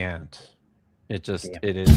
And it just, Yeah. it is.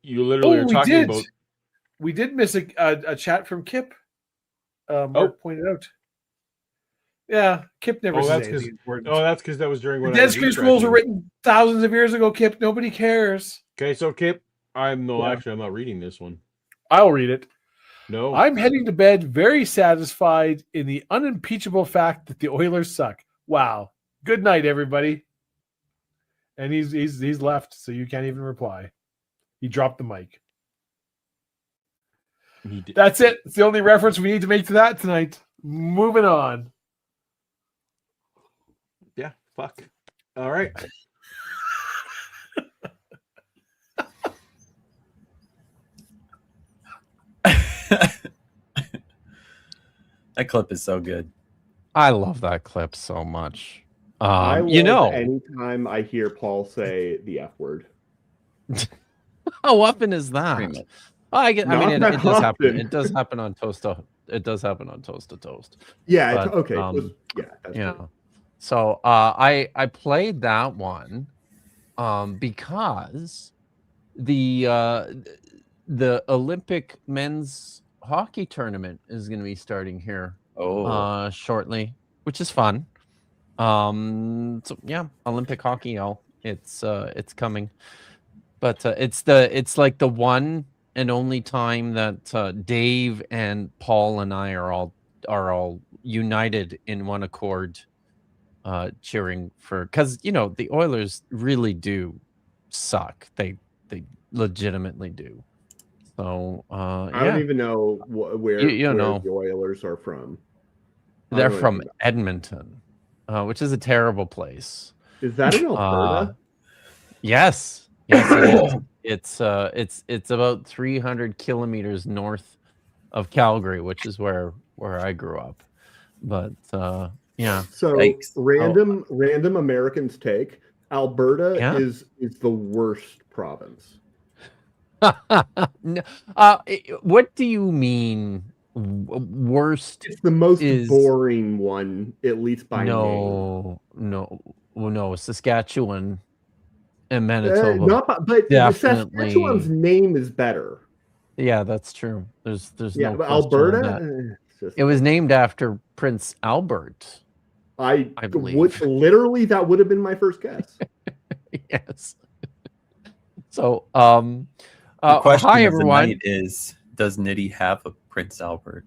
You literally are talking about. We did miss a chat from Kip. Mark pointed out. Yeah, Kip never says anything important. Oh, that's because that was during when the Dead Space rules were written thousands of years ago, Kip. Nobody cares. Okay, so Kip, actually, I'm not reading this one. I'll read it. No. I'm heading to bed very satisfied in the unimpeachable fact that the Oilers suck. Wow. Good night, everybody. And he's left, so you can't even reply. He dropped the mic. That's it. It's the only reference we need to make to that tonight. Moving on. Yeah, fuck. All right. That clip is so good. I love that clip so much. I love anytime I hear Paul say the F word. How often is that? I mean, it does happen. It does happen on Toast to Toast. Yeah. But, okay. Yeah. That's true. So I played that one because the Olympic men's hockey tournament is going to be starting here shortly, which is fun. So yeah, Olympic hockey, it's coming, but it's like the one and only time that Dave and Paul and I are all united in one accord, cheering for, because the Oilers really do suck. They legitimately do. So I don't even know where the Oilers are from. They're from Edmonton, which is a terrible place. Is that in Alberta? Yes, it is. It's about 300 kilometers north of Calgary, which is where I grew up. But yeah. So Yikes. random Americans take Alberta Yeah. is the worst province. No, what do you mean worst? It's the most Is- boring one, at least by name. No. Saskatchewan and Manitoba. But definitely. Saskatchewan's name is better. Yeah, that's true. There's Yeah, no but question on that. Alberta. It's just- It was named after Prince Albert. I believe. Literally that would have been my first guess. Yes. So, The question hi of everyone. the night is: does Niddy have a Prince Albert?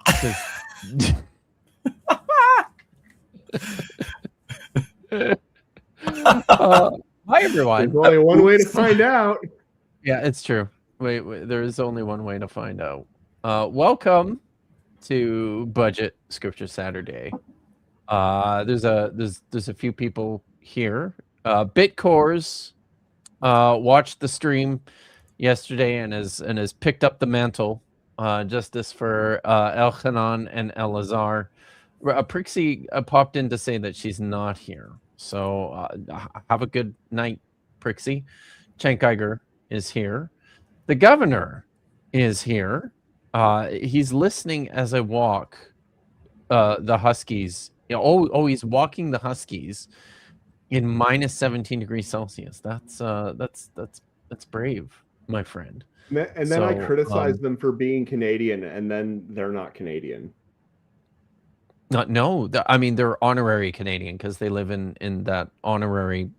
Hi everyone. There's only one way to find out. Yeah, it's true. Wait, there is only one way to find out. Welcome to Budget Scripture Saturday. There's a few people here. Bitcores watched the stream yesterday and has picked up the mantle. Justice for Elchanan and Elazar. Prixie popped in to say that she's not here. So have a good night, Prixie. Cenk Geiger is here. The governor is here. He's listening as I walk the Huskies. He's walking the Huskies in minus 17 degrees Celsius. That's brave, my friend. And then I criticize them for being Canadian, and then they're not Canadian. No, I mean they're honorary Canadian because they live in that honorary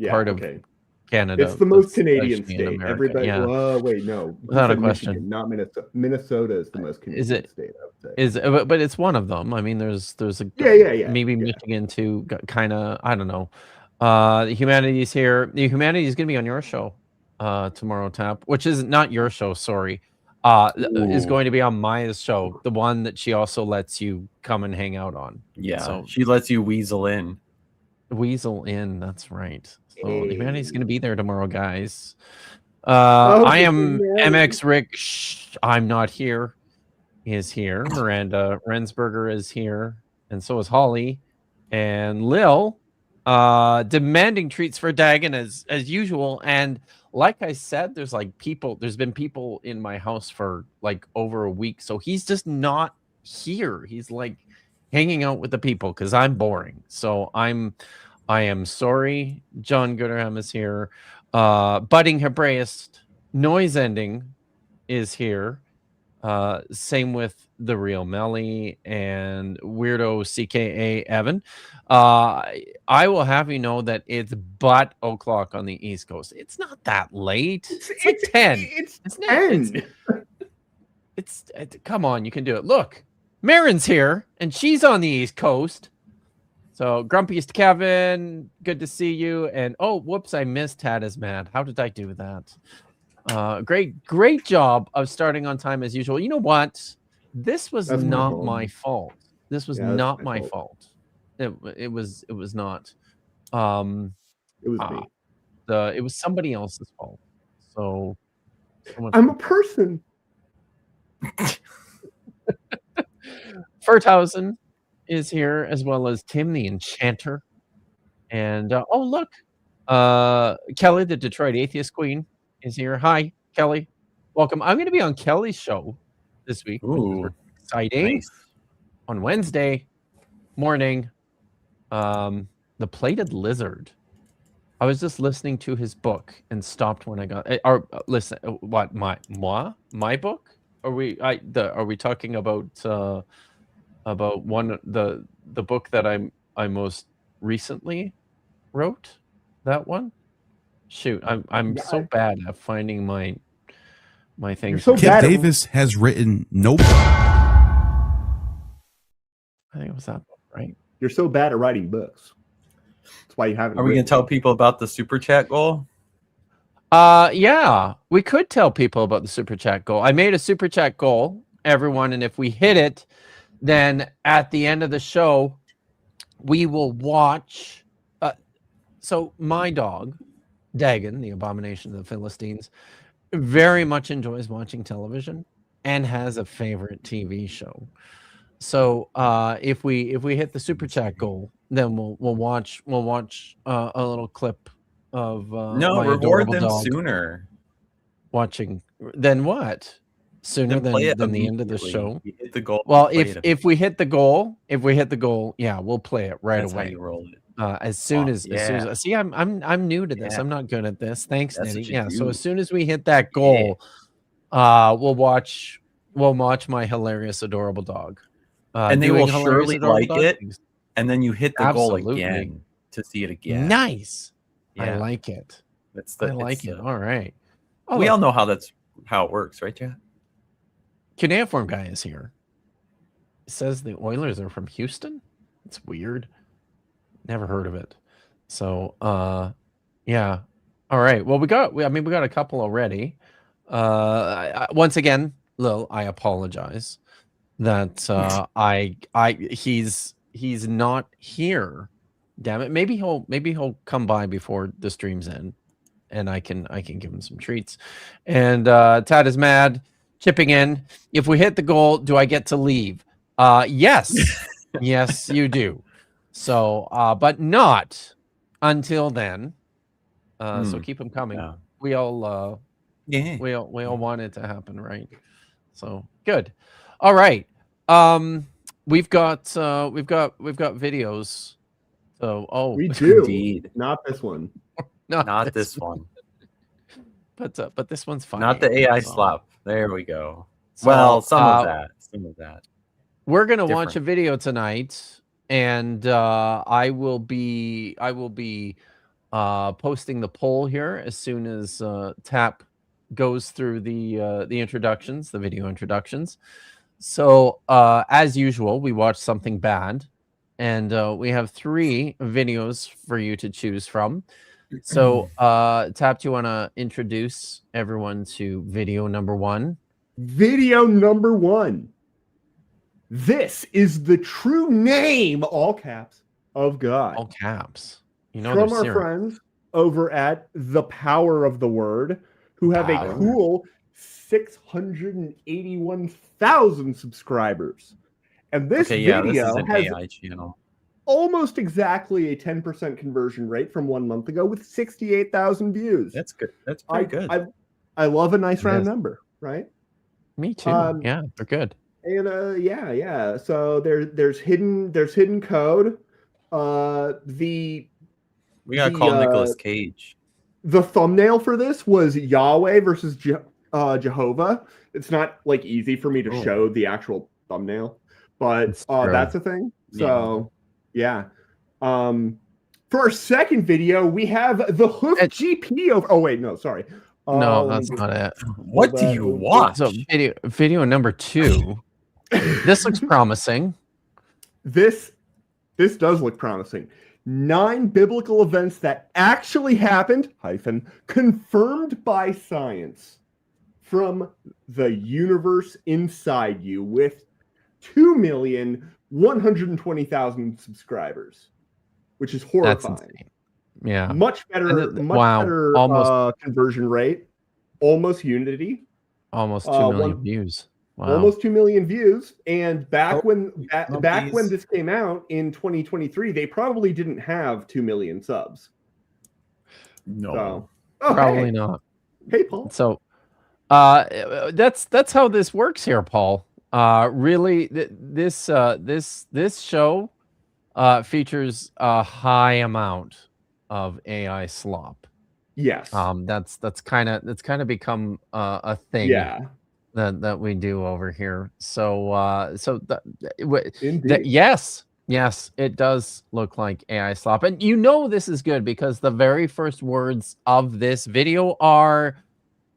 part of Canada. It's the most Canadian actually state. Everybody. Yeah. Wait, no. Without a question. Michigan, not Minnesota. Minnesota is the most Canadian state. I would say. But it's one of them. I mean, there's a maybe Michigan too. Kind of. I don't know. The Humanities here. The Humanities is going to be on your show tomorrow, Tap, which is not your show. Sorry. Is going to be on Maya's show, the one that she also lets you come and hang out on. Yeah, so she lets you weasel in. That's right. So Humanity's going to be there tomorrow, guys. I am MX Rick. I'm not here. Is here. Miranda Rensberger is here, and so is Holly and Lil. Demanding treats for Dagon as usual. And like I said, there's been people in my house for like over a week, so he's just not here. He's like hanging out with the people because I'm boring. So I am sorry. John Gooderham is here. Budding Hebraist Noise Ending is here. Same with the Real Melly and Weirdo CKA Evan. I will have you know that it's but o'clock on the East Coast. It's not that late. It's like 10. It's 10. It's come on, you can do it. Look, Marin's here and she's on the East Coast. So grumpiest Kevin, good to see you. And oh, whoops, I missed Tad is mad. How did I do that? Great job of starting on time as usual. You know what? This was not my fault. This was not my fault. It was not. It was me. It was somebody else's fault. So I'm a person. Furthausen is here, as well as Tim the Enchanter. And oh look, Kelly, the Detroit Atheist Queen, is here. Hi, Kelly. Welcome. I'm going to be on Kelly's show this week. Ooh, exciting. nice. On Wednesday morning. The Plated Lizard. I was just listening to his book and stopped when I got. Listen, what my book? Are we talking about one the book that I most recently wrote? That one? Shoot, I'm so bad at finding my things. So Kip Davis has written Nope. I think it was that book, right? You're so bad at writing books. That's why you haven't. Are we going to tell people about the super chat goal? Yeah, we could tell people about the super chat goal. I made a super chat goal, everyone, and if we hit it, then at the end of the show, we will watch So my dog, Dagon, the abomination of the Philistines, very much enjoys watching television and has a favorite TV show. So if we hit the super chat goal, then we'll watch a little clip of No, my reward adorable them dog sooner. watching. Then what? Sooner Then play it than the end of the immediately. show. You hit the goal. Well, play it if we hit the goal, yeah, we'll play it right That's how away. you roll it. As soon as yeah. see, I'm new to this. Yeah. I'm not good at this. Thanks, That's Niddy. what you Yeah. So do. as soon as we hit that goal, we'll watch my hilarious, adorable dog. And they doing will hilarious, surely adorable like dog it. things. And then you hit the goal Absolutely. again to see it again. Nice. I Yeah. like it. That's I like it. All right. Oh, we look, all know how it works, right, Chad? Cuneiform guy is here. It says the Oilers are from Houston. It's weird. Never heard of it. So, yeah. All right. Well, we got a couple already. Once again, Lil, I apologize that he's not here. Damn it. Maybe he'll come by before the stream's end, and I can give him some treats. And Tad is mad, chipping in. If we hit the goal, do I get to leave? Yes. Yes, you do. So, but not until then. So keep them coming. Yeah. We all Yeah. we all want it to happen, right? So good. All right. We've got videos. So We do. Indeed. Not this one. Not this one. But this one's fine. Not the AI slap. There we go. Well, some of that. Some of that. We're gonna watch a Different. video tonight, and I will be posting the poll here as soon as Tap goes through the introductions, the video introductions. So as usual, we watch something bad, and we have 3 videos for you to choose from. So Tap, do you want to introduce everyone to video number 1? Video number 1. This is the true name, all caps, of God. All caps. You know, From they're our serious. friends over at The Power of the Word, who have a cool 681,000 subscribers. And this Okay, yeah, this video is an has AI channel. almost exactly a 10% conversion rate from 1 month ago with 68,000 views. That's good. That's pretty good. I love a nice round Yes. number, right? Me too. Yeah, they're good. And yeah. So there's hidden code. We gotta call Nicolas Cage. The thumbnail for this was Yahweh versus Jehovah. It's not like easy for me to show the actual thumbnail, but that's a thing. So yeah. For our second video, we have the Hoof GP over. Oh wait, no, sorry. No, that's not it. What do you watch? So video number 2. This looks promising. This does look promising. 9 biblical events that actually happened, confirmed by science from the universe inside you with 2,120,000 subscribers, which is horrifying. That's insane. Yeah. Much better Almost conversion rate. Almost unity. almost 2 million views. Wow. Almost 2 million views. And back when please. this came out in 2023, they probably didn't have 2 million subs. No. So, Probably not. Hey, Paul. So that's how this works here, Paul. Really, this show features a high amount of AI slop. Yes. That's kind of become a thing. Yeah. That we do over here. So Indeed. yes, it does look like AI slop, and you know this is good because the very first words of this video are,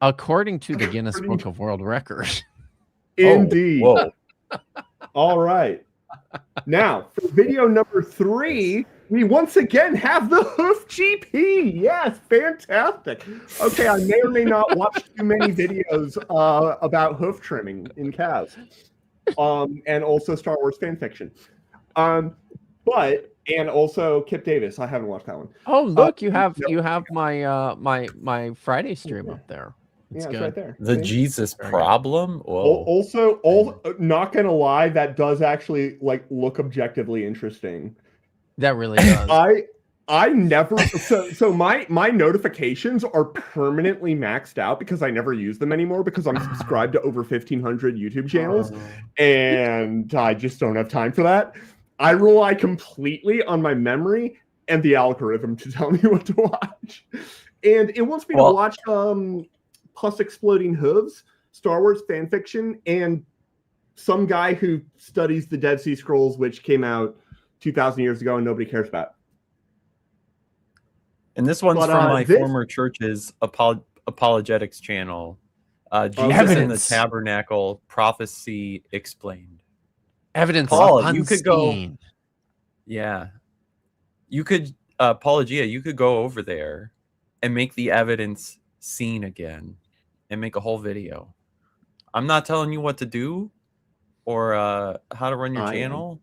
according to the Guinness Book of World Records. Indeed. Whoa. All right. Now, for video number 3, we once again have the Hoof GP. Yes, fantastic. Okay, I may or may not watch too many videos about hoof trimming in calves, and also Star Wars fan fiction. But and also Kip Davis. I haven't watched that one. Oh, look, you have no. my my Friday stream up there. It's It's good. right there. The See? Jesus Very good. problem. Whoa. Not gonna lie, that does actually like look objectively interesting. That really does. I never so my notifications are permanently maxed out because I never use them anymore because I'm subscribed to over 1,500 YouTube channels and I just don't have time for that. I rely completely on my memory and the algorithm to tell me what to watch. And it wants me to watch Plus Exploding Hooves, Star Wars fan fiction, and some guy who studies the Dead Sea Scrolls, which came out 2,000 years ago and nobody cares about. And this one's from my former church's apologetics channel. Jesus in the Tabernacle, Prophecy Explained. Evidence Paul, unseen. you could go. Yeah. You could, Paulogia, you could go over there and make the evidence seen again and make a whole video. I'm not telling you what to do or how to run your channel,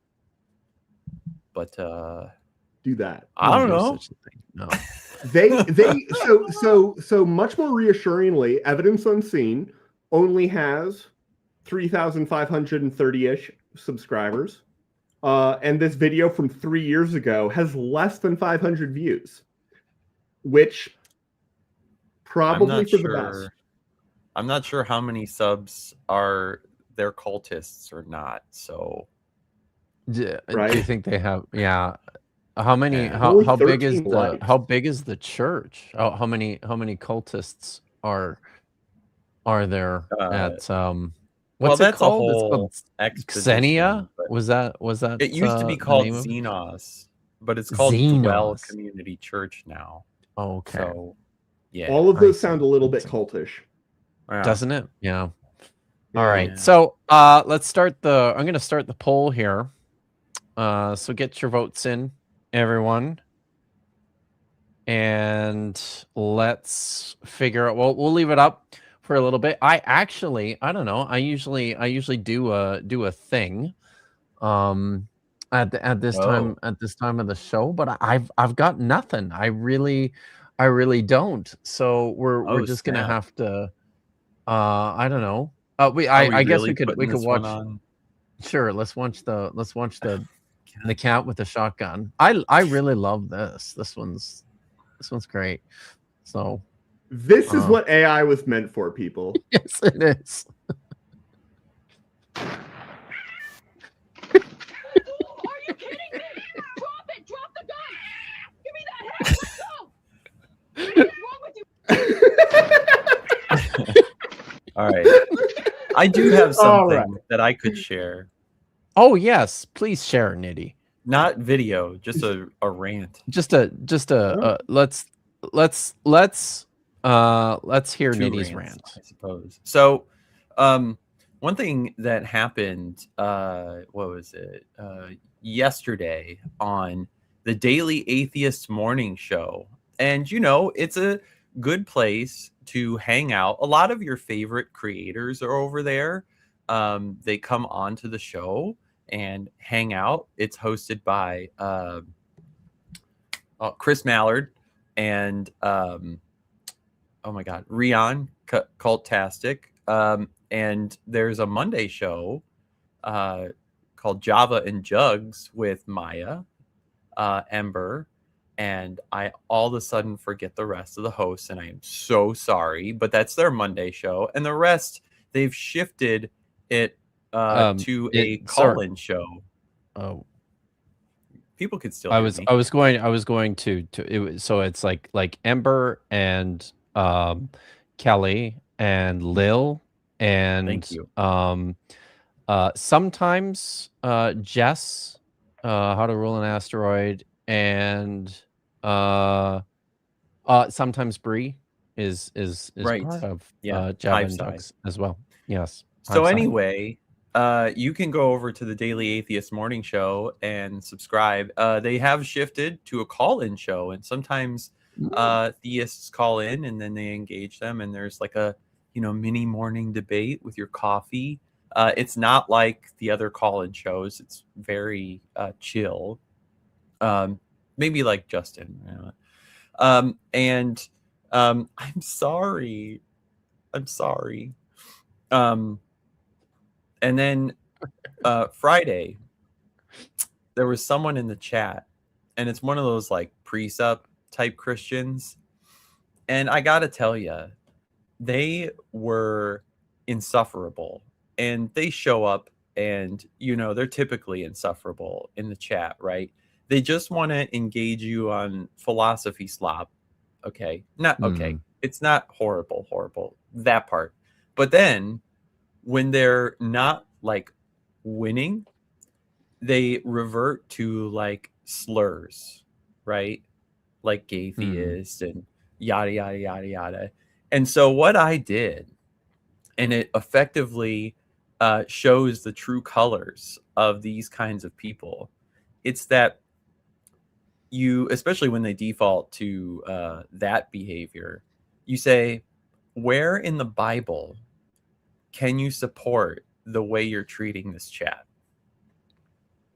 but do that. I don't know. No. So much more reassuringly, Evidence Unseen only has 3,530-ish subscribers. And this video from 3 years ago has less than 500 views, which probably for the best. I'm not sure how many subs are they're cultists or not. So, do right? you think they have? Yeah. How many? How big is the? How big is the church? How many cultists are there at? What's it called? It's called Xenia. Was that? It used to be called Xenos, but it's called Dwell Community Church now. Okay. So, yeah. All of those sound a little bit cultish, doesn't it? Yeah. All right. So let's start the. I'm going to start the poll here. So get your votes in, everyone, and let's figure out. Well, we'll leave it up for a little bit. I don't know. I usually do a thing at this time of the show, but I've got nothing. I really don't. So we're just gonna have to I don't know. I guess we could watch. Sure, let's watch the cat with the shotgun. I really love this. This one's great. So this is what AI was meant for, people. Yes, it is. Are you kidding me? Drop it! Drop the gun! Give me that head! Let's go! What is wrong with you? All right. I do have something that I could share. Oh yes, please share, Niddy. Not video, just a rant. Let's hear Niddy's rant, I suppose. So, one thing that happened, what was it? Yesterday on the Daily Atheist Morning Show, and it's a good place to hang out. A lot of your favorite creators are over there. They come onto the show and hang out. It's hosted by Chris Mallard and oh my god, Rion Cultastic. And there's a Monday show called Java and Jugs with Maya, Ember, and I all of a sudden forget the rest of the hosts, and I am so sorry, but that's their Monday show, and the rest they've shifted it to a call-in show. Oh, people could still. I was going to. So it's like Ember and Kelly and Lil and thank you. Sometimes Jess, How to Rule an Asteroid, and sometimes Bree is right. part of Java and Ducks as well. Yes. So anyway, you can go over to the Daily Atheist Morning Show and subscribe. They have shifted to a call-in show, and sometimes theists call in and then they engage them, and there's like a mini morning debate with your coffee. It's not like the other call-in shows. It's very chill. Maybe like Justin. I'm sorry. I'm sorry. And then Friday, there was someone in the chat, and it's one of those like precept type Christians. And I got to tell you, they were insufferable, and they show up and, they're typically insufferable in the chat, right? They just want to engage you on philosophy slop. Okay. Not okay. It's not horrible, that part. But then when they're not like winning, they revert to like slurs, right? Like gaytheist and yada, yada, yada, yada. And so what I did, and it effectively shows the true colors of these kinds of people, it's that you, especially when they default to that behavior, you say, where in the Bible can you support the way you're treating this chat?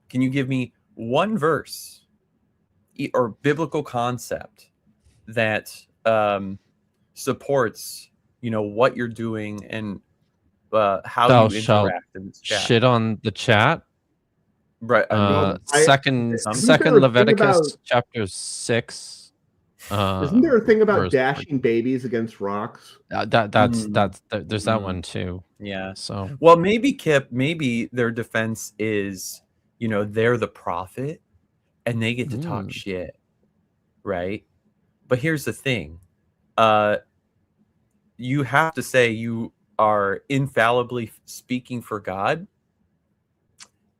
Can you give me one verse or biblical concept that supports, what you're doing and how Thou you shalt interact in this chat? shit on the chat. Right. Second there a thing Leviticus about- chapter 6. Isn't there a thing about verse- dashing babies against rocks? There's that one too. Yeah. So Well, maybe Kip, maybe their defense is, they're the prophet and they get to talk shit, right? But here's the thing. You have to say you are infallibly speaking for God.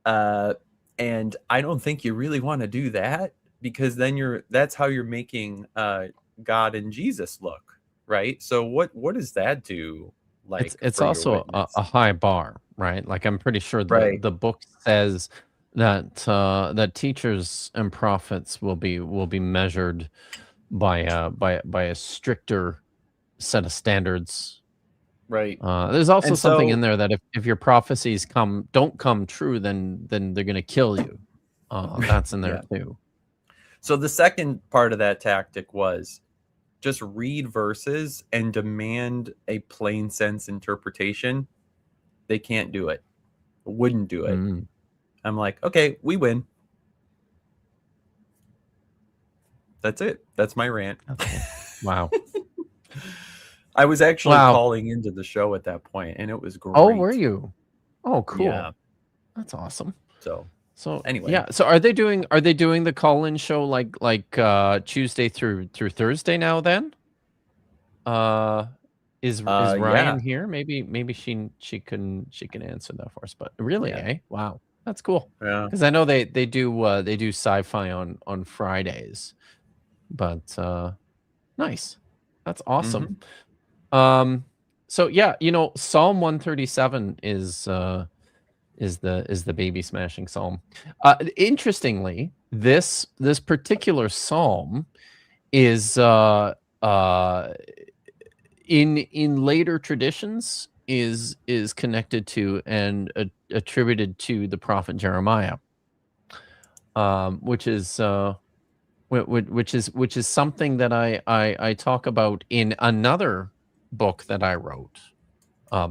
And I don't think you really want to do that, because then that's how you're making God and Jesus look, right? So what does that do? Like, it's for your also witness? a high bar, right? Like I'm pretty sure Right. the book says that that teachers and prophets will be measured by a stricter set of standards. Right. There's also And something so- in there that if your prophecies don't come true, then they're gonna kill you. That's in there too. So the second part of that tactic was just read verses and demand a plain sense interpretation. They can't do it. Wouldn't do it. I'm like, okay, we win. That's it. That's my rant. Wow. I was actually Wow. calling into the show at that point, and it was great. Oh, were you? Oh, cool. Yeah. That's awesome. So anyway, yeah. So are they doing the call-in show like Tuesday through Thursday now? Then, is Ryan here? Maybe she can answer that for us. But really, wow, that's cool. Yeah. Because I know they do sci-fi on Fridays, but nice. That's awesome. So yeah, Psalm 137 is the baby smashing psalm. Interestingly, this particular psalm is in later traditions is connected to and attributed to the prophet Jeremiah, which is something that I talk about in another book that I wrote.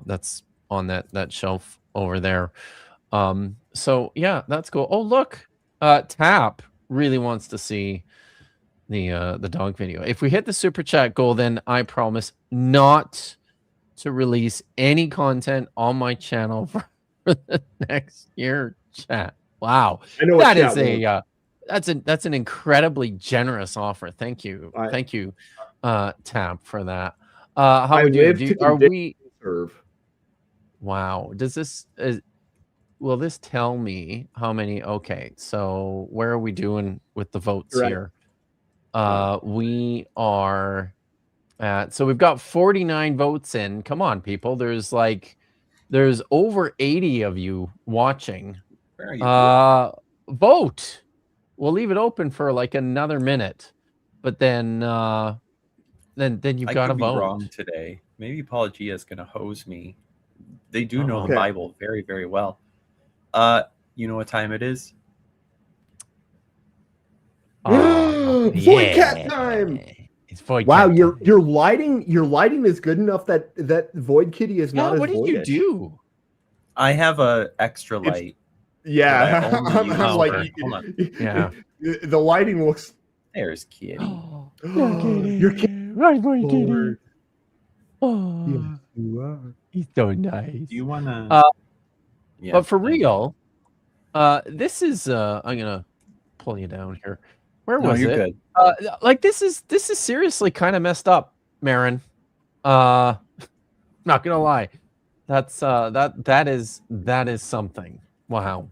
That's on that shelf over there. So yeah, that's cool. Oh, look, Tap really wants to see the dog video. If we hit the super chat goal, then I promise not to release any content on my channel for the next year. Chat. Wow, I know what that is chat that's an incredibly generous offer. Thank you, Tap, for that. How we do? Are we? Serve. Wow. Does this will this tell me how many? Okay, so where are we doing with the votes here? We are at, so we've got 49 votes in. Come on, people. There's over 80 of you watching. Where are you? Vote. We'll leave it open for like another minute, but then you've got to vote. Wrong today. Maybe Paul Gia is going to hose me. They do know the Bible very, very well. You know what time it is? Void cat time! It's void Wow, cat your time. your lighting is good enough that Void Kitty is not as what did you voidish. do? I have a extra It's- light. Yeah, that I only I'm use like, for- hold on. Yeah. The lighting looks. There's Kitty. Your kid. Right, void Lord. kitty. Oh, Yes, you are. he's so nice. Do you want to? Yeah, But for thank you. real, this is I'm gonna pull you down here. Where No, was you're it? good. Like this is seriously kind of messed up, Marin. Not gonna lie. That's that is something. Wow.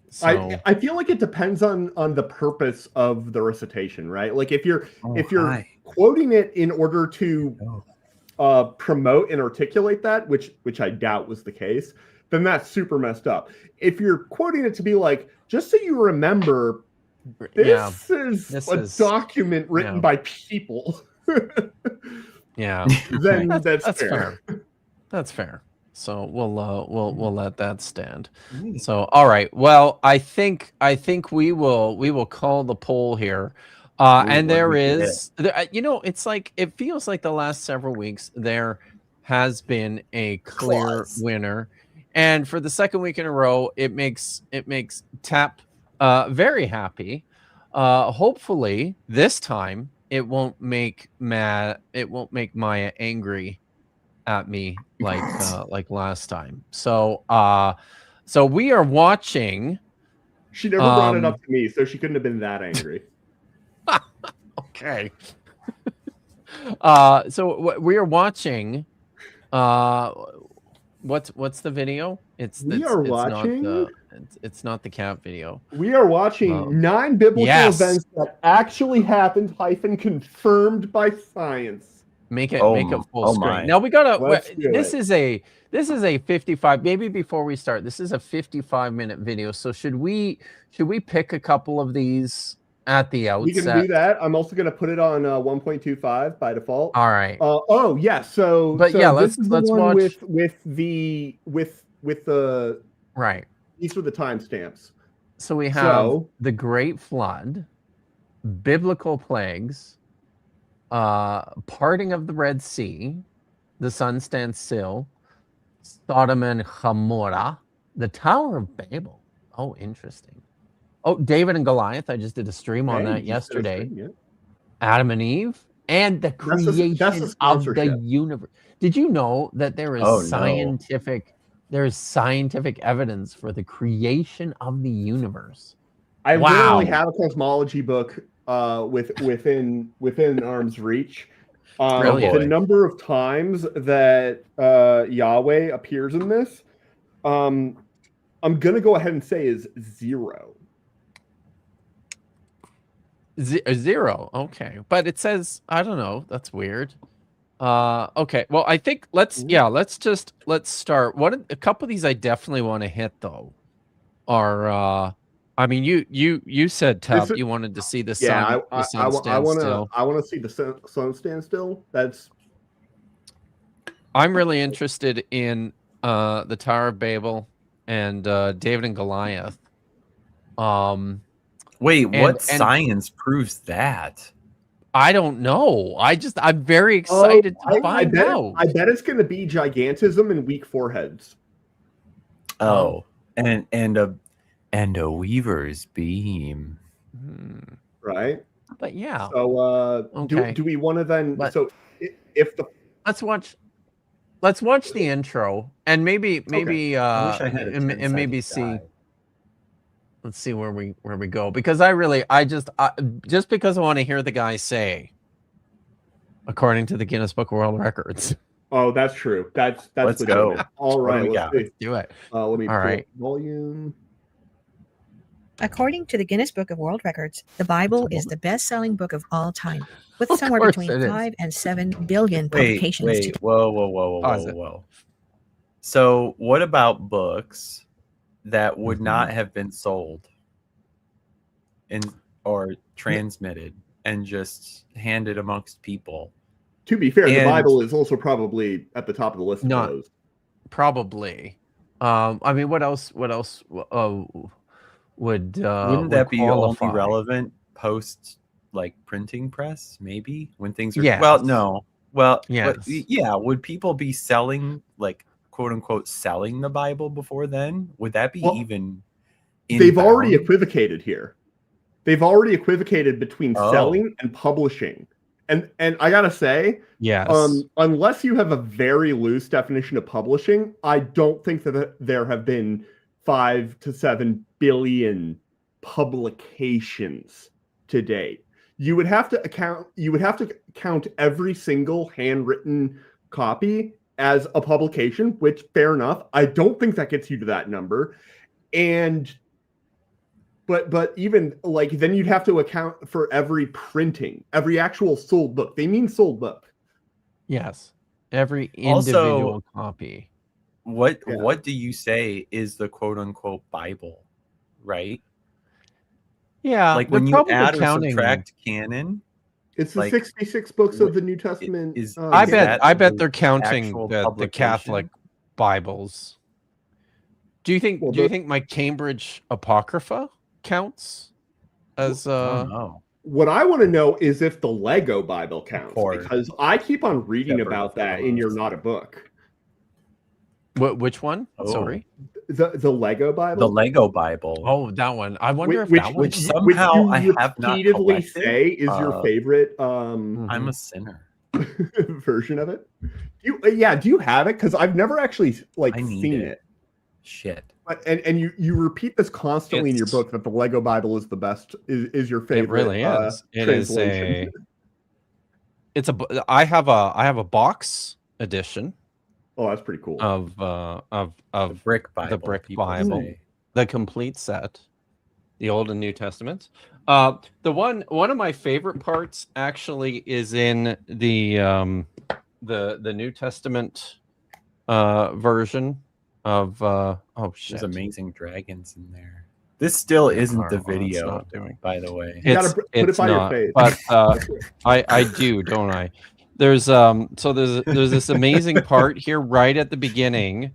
So I feel like it depends on the purpose of the recitation, right? Like if you're hi. quoting it in order to promote and articulate that, which I doubt was the case, then that's super messed up. If you're quoting it to be like, just so you remember, this is a document written by people. yeah, then that's fair. That's fair. So we'll let that stand. So all right. Well, I think we will call the poll here. And there is, it's like it feels like the last several weeks there has been a clear winner, and for the second week in a row, it makes Tap very happy. Hopefully this time it won't make Maya angry at me like last time. So so we are watching. She never brought it up to me, so she couldn't have been that angry. Okay. So we are watching. What's the video? It's watching. It's not the cat video. We are watching 9 biblical events that actually happened, confirmed by science. Make it full screen. Now we gotta. This is a 55. Maybe before we start, this is a 55-minute video. So should we pick a couple of these at the outset? We can do that. I'm also going to put it on 1.25 by default. All right. Oh yeah. So let's watch with the right. These are the timestamps. So we have the Great Flood, biblical plagues, parting of the Red Sea, the sun stands still, Sodom and Gomorrah, the Tower of Babel. Oh, interesting. Oh, David and Goliath. I just did a stream on that yesterday. Adam and Eve, and the creation of the universe. Did you know that there is there is scientific evidence for the creation of the universe? I literally have a cosmology book within arm's reach. The number of times that Yahweh appears in this, I'm gonna go ahead and say is 0. Zero. Okay, but it says I don't know. That's weird. Okay. Well, I think let's start. A couple of these I definitely want to hit though are I mean you said Tab you wanted to see the sun. I want to see the sun stand still. I'm really interested in the Tower of Babel and David and Goliath. Wait, what science proves that? I don't know. I'm very excited to find out. I bet it's going to be gigantism and weak foreheads. Oh, and a weaver's beam. Right? But yeah. So do we want to then if the let's watch the intro and maybe and maybe see. Let's see where we go, because just because I want to hear the guy say, according to the Guinness Book of World Records. Oh, that's true. That's let's go. All right, let's do it. Let me all right. Volume. According to the Guinness Book of World Records, the Bible is the best-selling book of all time, with somewhere between 5 and 7 billion publications. Wait. Whoa. So, what about books that would not have been sold or transmitted and just handed amongst people? To be fair, the Bible is also probably at the top of the list of those. Probably. I mean, what else would wouldn't that be only relevant post like printing press, maybe when things are Yes. well, no. Well, Yes. yeah. Would people be selling, like, quote unquote, selling the Bible before then? Would that be Well, even? They've already inbound? equivocated here. They've already equivocated between Oh. selling and publishing. And I gotta say, Yes. unless you have a very loose definition of publishing, I don't think that there have been 5 to 7 billion publications to date. You would have to count every single handwritten copy as a publication, which, fair enough. I don't think that gets you to that number. And but even like then you'd have to account for every printing, every actual sold book. They mean sold book. Yes. Every Also, individual copy. What do you say is the quote unquote Bible, right? Yeah. Like they're when you probably add or counting. subtract canon, It's the like, 66 books of the New Testament. is I that bet the they're counting actual the publication? Catholic Bibles. Do you think Well, do you think my Cambridge Apocrypha counts as I don't know. What I want to know is if the Lego Bible counts, course. because I keep on reading Shepherd about of that the in You're Lost. Not a Book. which one? Oh. Sorry. The Lego Bible. The Lego Bible. Oh, that one. I wonder if which, that which one. which somehow you I have not repeatedly collected. say is your favorite I'm a sinner. version of it. Do you have it? Because I've never actually I need seen it. it. Shit. But and you repeat this constantly in your It's- book that the Lego Bible is the best, is your favorite. It really is. It is translation. I have a box edition Oh, that's pretty cool. of The brick Bible. brick people Bible. say. the complete set, the Old and New Testaments. The one of my favorite parts actually is in the New Testament version of oh shit. There's amazing dragons in there. This still isn't the Well, it's video, not doing. by the way. You gotta put it It's by your not, face. but I do, don't I? There's there's this amazing part here right at the beginning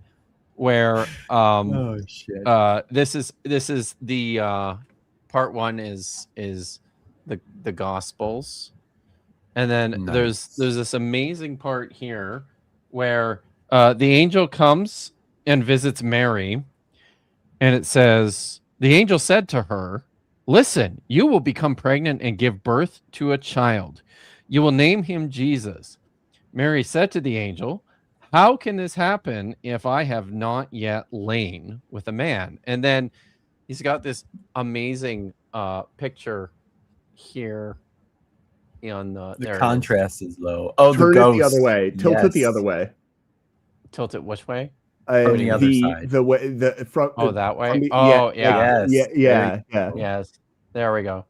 where Oh shit. this is the part one is the Gospels, and then there's this amazing part here where the angel comes and visits Mary, and it says, the angel said to her, "Listen, you will become pregnant and give birth to a child. You will name him Jesus." Mary said to the angel, "How can this happen if I have not yet lain with a man?" And then he's got this amazing picture here on the The there it is. contrast is low. Oh, Turn the it ghost. the other way. Tilt it the Yes. other way. Tilt it which way? From the other side. The way the from. Oh, that way. from the- Oh, yeah, Yes. yeah. Yes. There we go.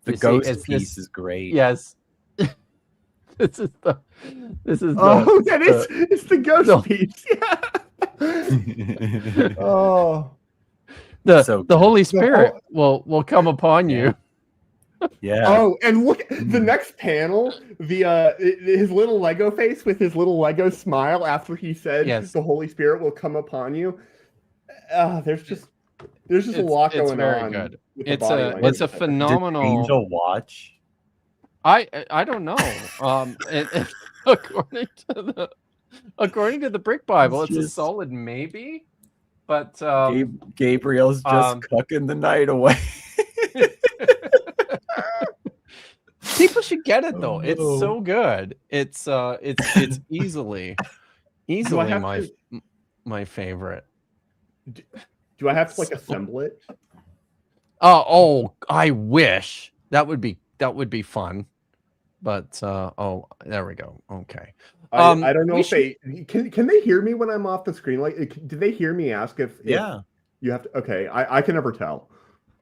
The You see, ghost it's piece this- is great. Yes. This is the. Oh, that is it's the ghost no. piece. Yeah. Oh. So the Holy The Spirit will come upon you. Yeah. Oh, and look the next panel, his little Lego face with his little Lego smile after he said Yes. the Holy Spirit will come upon you. There's just a lot going very on. good. with the It's body a language. Did phenomenal. Angel watch? I don't know. According to the Brick Bible, it's a just- solid maybe. But Gabriel's just cooking the night away. people should get it though. Oh, It's no. so good. It's easily have my favorite. Do I have to assemble it? Oh, I wish that would be fun. But there we go. Okay. I don't know we if they can they hear me when I'm off the screen. Do they hear me ask if Yeah. you have to? Okay, I can never tell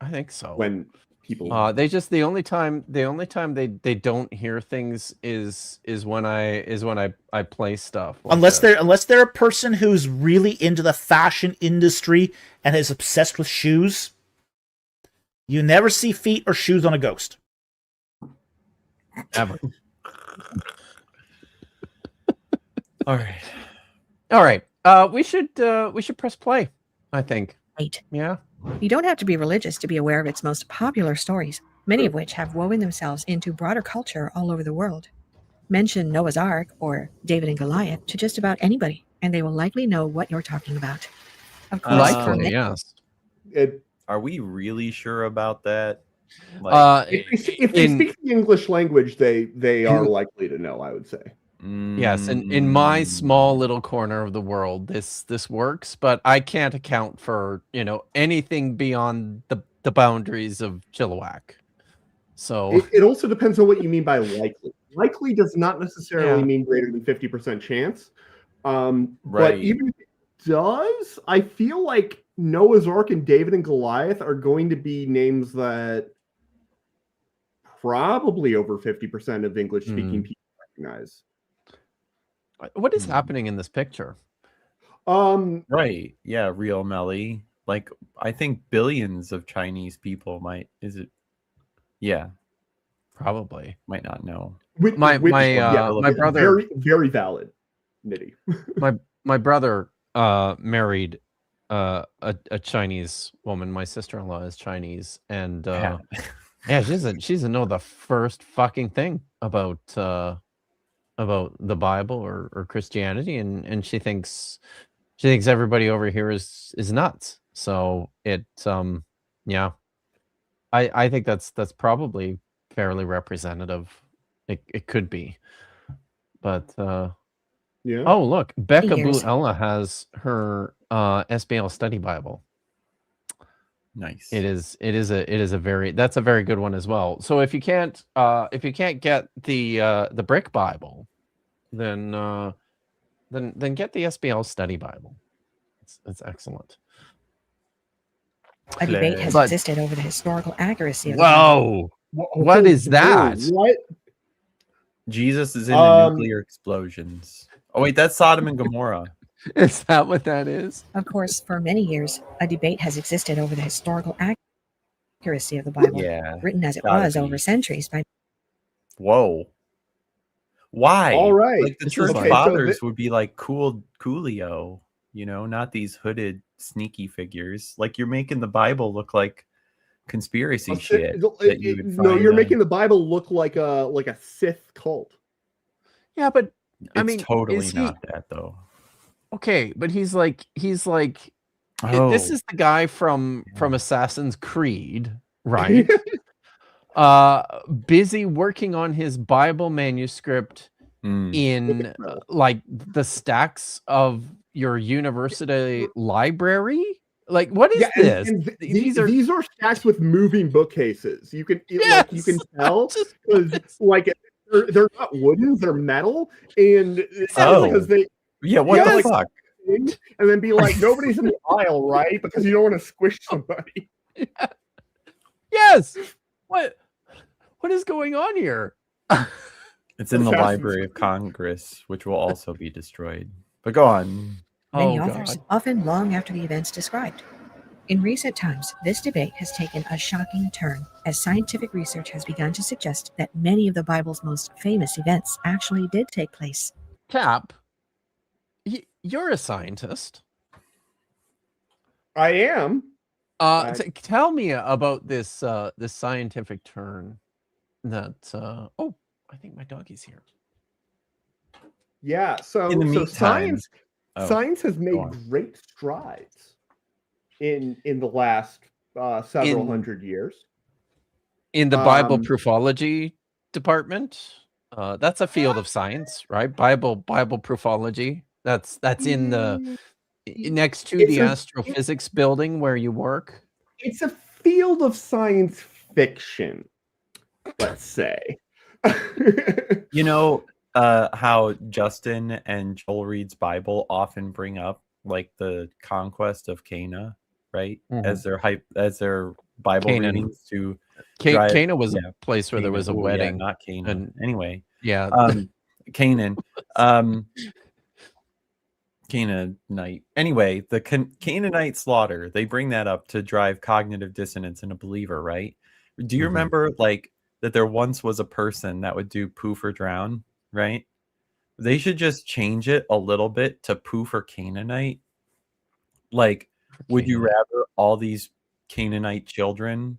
I think so. when people. They just the only time they don't hear things is when I play stuff. like Unless this. they're a person who's really into the fashion industry and is obsessed with shoes, you never see feet or shoes on a ghost. Ever. All right. All right. We should press play, I think. Wait. Yeah. You don't have to be religious to be aware of its most popular stories. many of which have woven themselves into broader culture all over the world. Mention Noah's Ark or David and Goliath to just about anybody, and they will likely know what you're talking about. Of course, for Likely, many- yes. Are we really sure about that? If they speak the English language, they are likely to know, I would say. Yes, in my small little corner of the world, this works, but I can't account for anything beyond the boundaries of Chilliwack. So it also depends on what you mean by likely. Likely does not necessarily Yeah. mean greater than 50% chance. Right. But even if it does, I feel like Noah's Ark and David and Goliath are going to be names that probably over 50% of English-speaking people recognize. what is happening in this picture? Right. Yeah, real Melly. Like, I think billions of Chinese people might. Is it? Yeah, Probably. might not know. My brother, very, very valid, Niddy. my brother married a Chinese woman. My sister-in-law is Chinese, and yeah, she doesn't know the first fucking thing about the Bible or Christianity, and she thinks everybody over here is nuts. So it yeah, I think that's probably fairly representative. It could be, but Yeah. oh look, Becca Years. Buella has her SBL study Bible. Nice. It is a very good one as well. So if you can't get the brick Bible, then get the SBL study Bible. It's excellent. a debate has But- existed over the historical accuracy of the Bible. Whoa! What is that? What? Jesus is into nuclear explosions. Oh wait, that's Sodom and Gomorrah. Is that what that is? Of course, for many years, a debate has existed over the historical accuracy of the Bible, Yeah. written as it gotta was be. over centuries by Whoa. Why? All right. Like the This is church like- fathers would be like Coolio, not these hooded sneaky figures. Like you're making the Bible look like conspiracy shit. that you would No, find you're on- making the Bible look like a Sith cult. Yeah, but I It's mean, totally is he- not that though. okay, but he's like Oh, this is the guy from Assassin's Creed, right? Busy working on his Bible manuscript mm. in like the stacks of your university library. Like, what is this? And These these are are stacked with moving bookcases. You can Yes! you can tell Just- because like they're not wooden, they're metal, and Oh. because they Yeah, what Yeah, the like- fuck? and then be like nobody's in the aisle, right? Because you don't want to squish somebody. yes. What is going on here? It's in the Assassin's Library of Congress, which will also be destroyed. But go on. many Oh, authors, God. often long after the events described. In recent times, this debate has taken a shocking turn as scientific research has begun to suggest that many of the Bible's most famous events actually did take place. Cap, you're a scientist. I am. Tell me about this this scientific turn that oh, I think my doggy's here. Yeah. So In the so meantime, science has made on. great strides in the last several In- hundred years. In the Bible Um, proofology department, that's a field of science, right? Bible proofology. That's in the next to It's the a- astrophysics building where you work. It's a field of science fiction, let's say. How Justin and Joel Reed's Bible often bring up like the conquest of Cana, right? Mhm. As their Bible Canaan. readings to drive- Cana was yeah, a place where there Canaan. was a Oh, yeah, wedding. not Cana. and- Anyway, Yeah. Canaan. Canaanite. Anyway, the Canaanite slaughter, they bring that up to drive cognitive dissonance in a believer, right? Do you Mhm. remember like that there once was a person that would do poof or drown, right? They should just change it a little bit to poof or Canaanite. Like, would you Canaanite. rather all these Canaanite children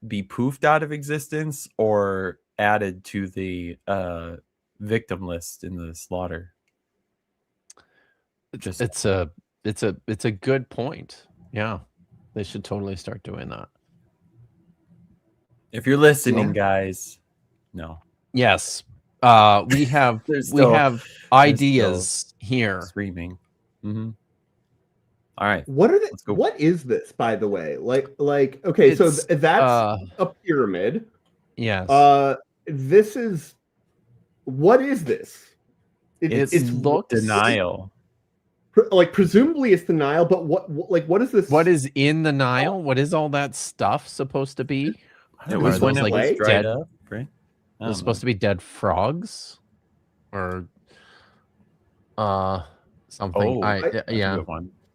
be poofed out of existence or added to the victim list in the slaughter? It's a good point. Yeah, they should totally start doing that. If you're listening, guys, no. Yes, we have There's ideas here. Screaming. Mm-hmm. All right. What are Let's go. What is this, by the way? Okay, so It's, that's a pyramid. Yes. This is what is this? It's denial. Like presumably it's the Nile, but what is this? What is in the Nile? What is all that stuff supposed to be? It was when it was dried up, right? It's supposed to be dead frogs, or something. Yeah,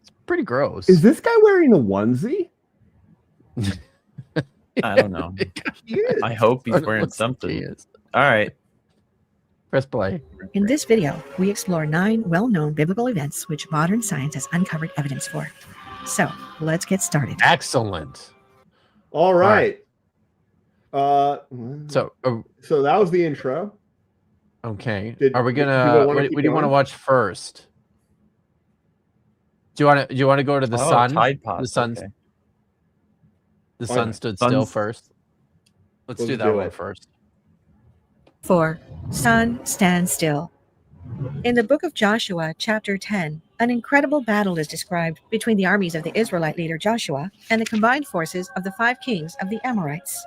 it's pretty gross. Is this guy wearing a onesie? I don't know. I hope he's wearing something. All right. Press play. In this video, we explore 9 well-known biblical events which modern science has uncovered evidence for. So, let's get started. Excellent. All right. So that was the intro. Okay. Are we gonna? What do you want to watch first? Do you want to go to the sun? Tide Pod. The sun. Okay. The sun stood still first. Let's do that one first. 4. Sun, stand still. In the book of Joshua, chapter 10, an incredible battle is described between the armies of the Israelite leader Joshua and the combined forces of the 5 kings of the Amorites.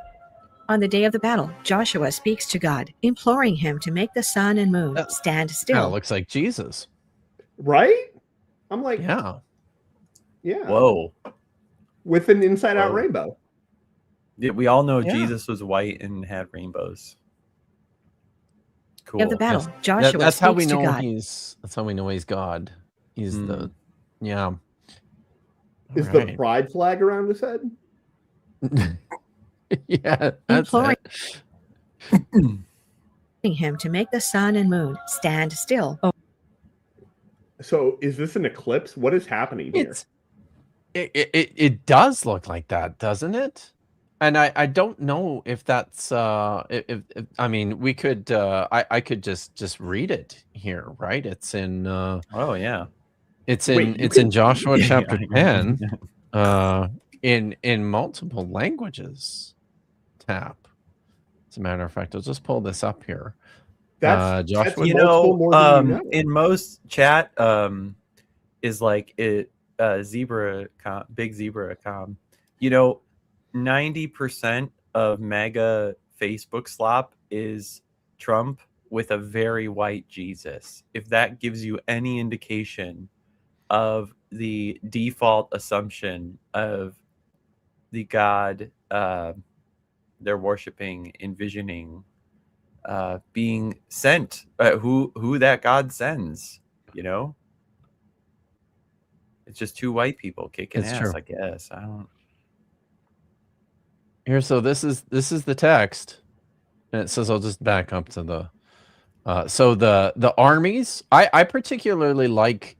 On the day of the battle, Joshua speaks to God, imploring him to make the sun and moon stand still. Looks like Jesus. Right? I'm like, yeah. Whoa. With an inside-out rainbow. We all know Jesus was white and had rainbows. Cool. Of the battle, Joshua that's how we speaks know to God. That's how we know he's God. He's Is the pride flag around his head? Yeah, that's imploring him to make the sun and moon stand still. So is this an eclipse? What is happening here? It does look like that, doesn't it? And I don't know if that's if I mean we could I could just read it here, right? It's in it's in Joshua chapter 10 in multiple languages. Tab. As a matter of fact, I'll just pull this up here. That's Joshua. In most chat is like it zebra big zebra 90% of mega Facebook slop is Trump with a very white Jesus. If that gives you any indication of the default assumption of the God they're worshiping, envisioning, being sent, who that God sends, it's just 2 white people kicking ass, true. I guess. I don't. Here, so this is the text, and it says I'll just back up to the so the armies. I particularly like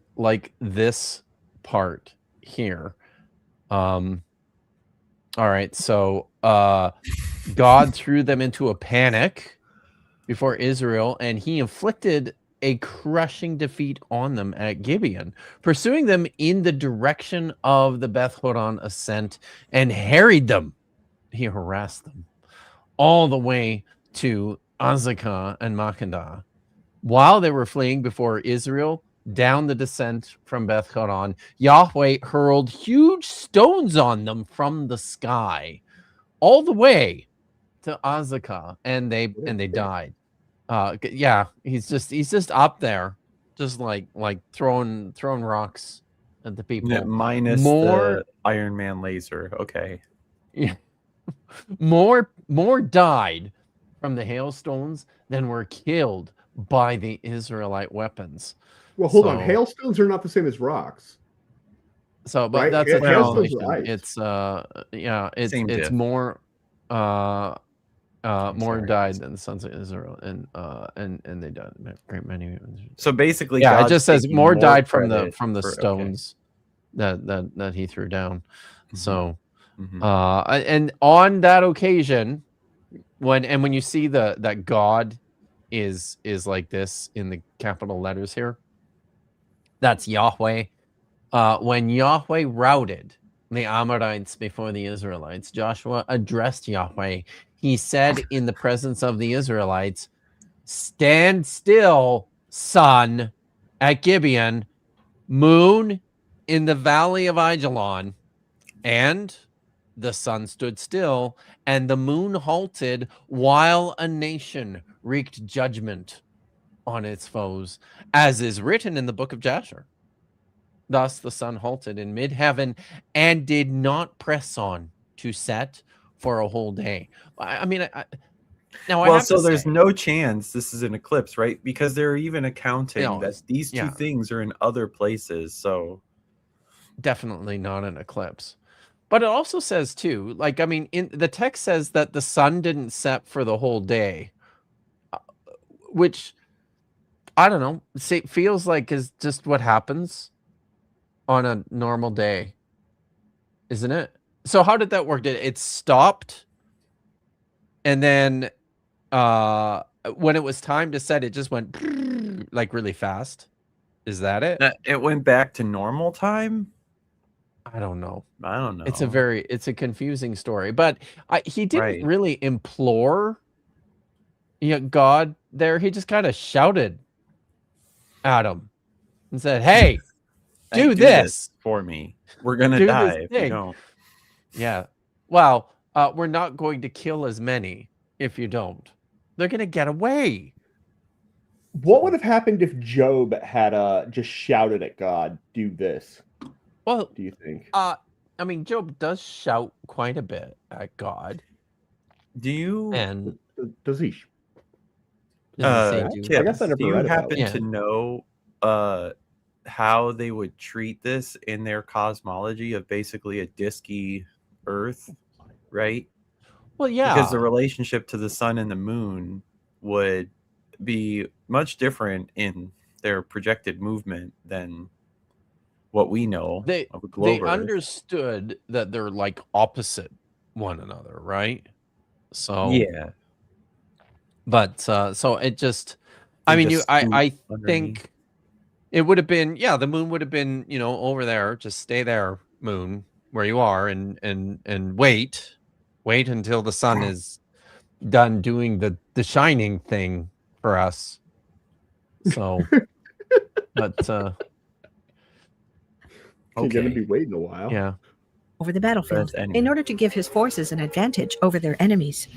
this part here. All right, so God threw them into a panic before Israel, and he inflicted a crushing defeat on them at Gibeon, pursuing them in the direction of the Beth Horon ascent, and harried them. He harassed them all the way to Azekah and Makkedah. While they were fleeing before Israel down the descent from Beth Horon, Yahweh hurled huge stones on them from the sky, all the way to Azekah, and they died. He's just up there, just like throwing rocks at the people. Yeah, minus the Iron Man laser. Okay. Yeah. More died from the hailstones than were killed by the Israelite weapons. Well, hold on. Hailstones are not the same as rocks. So, but right? that's a hailstones. It's it's more died than the sons of Israel, and they died a great many. So basically, it God's just says more died from the for, stones that he threw down. So Mhm. And on that occasion, when you see that God is like this in the capital letters here, that's Yahweh. When Yahweh routed the Amorites before the Israelites, Joshua addressed Yahweh. He said in the presence of the Israelites, "Stand still, sun, at Gibeon, moon in the valley of Ajalon." And the sun stood still, and the moon halted, while a nation wreaked judgment on its foes, as is written in the book of Jasher. Thus the sun halted in mid-heaven and did not press on to set for a whole day. I mean, now I Well, have so to there's say, no chance this is an eclipse, right? Because they're even accounting No, that these two yeah. things are in other places. So definitely not an eclipse. But it also says too, like, I mean, in the text says that the sun didn't set for the whole day, which I don't know, feels like is just what happens on a normal day, isn't it? So how did that work? Did it stopped, and then when it was time to set, it just went like really fast? Is that it? it went back to normal time. I don't know. I don't know. It's a confusing story, but he didn't Right. really implore God there. He just kind of shouted at him and said, "Hey, Hey, do this for me. We're gonna Do die this if you thing." don't. Yeah. Well, we're not going to kill as many if you don't. They're gonna get away. What would have happened if Job had just shouted at God, "Do this"? Well, do you think? I mean, Job does shout quite a bit at God. Do you? And does he? Does he say Kip, I guess I never do you read about happen it. to know how they would treat this in their cosmology of basically a disky Earth, right? Well, yeah. Because the relationship to the sun and the moon would be much different in their projected movement than what we know of a globe They Earth. understood that they're like opposite one another, right? So Yeah. But so it just, They I mean, just I swoop underneath. think it would have been, yeah, the moon would have been, over there. Just stay there, moon, where you are, and wait until the sun is done doing the shining thing for us. So, but You're going to be waiting a while. Yeah. Over the battlefield But anyway. in order to give his forces an advantage over their enemies.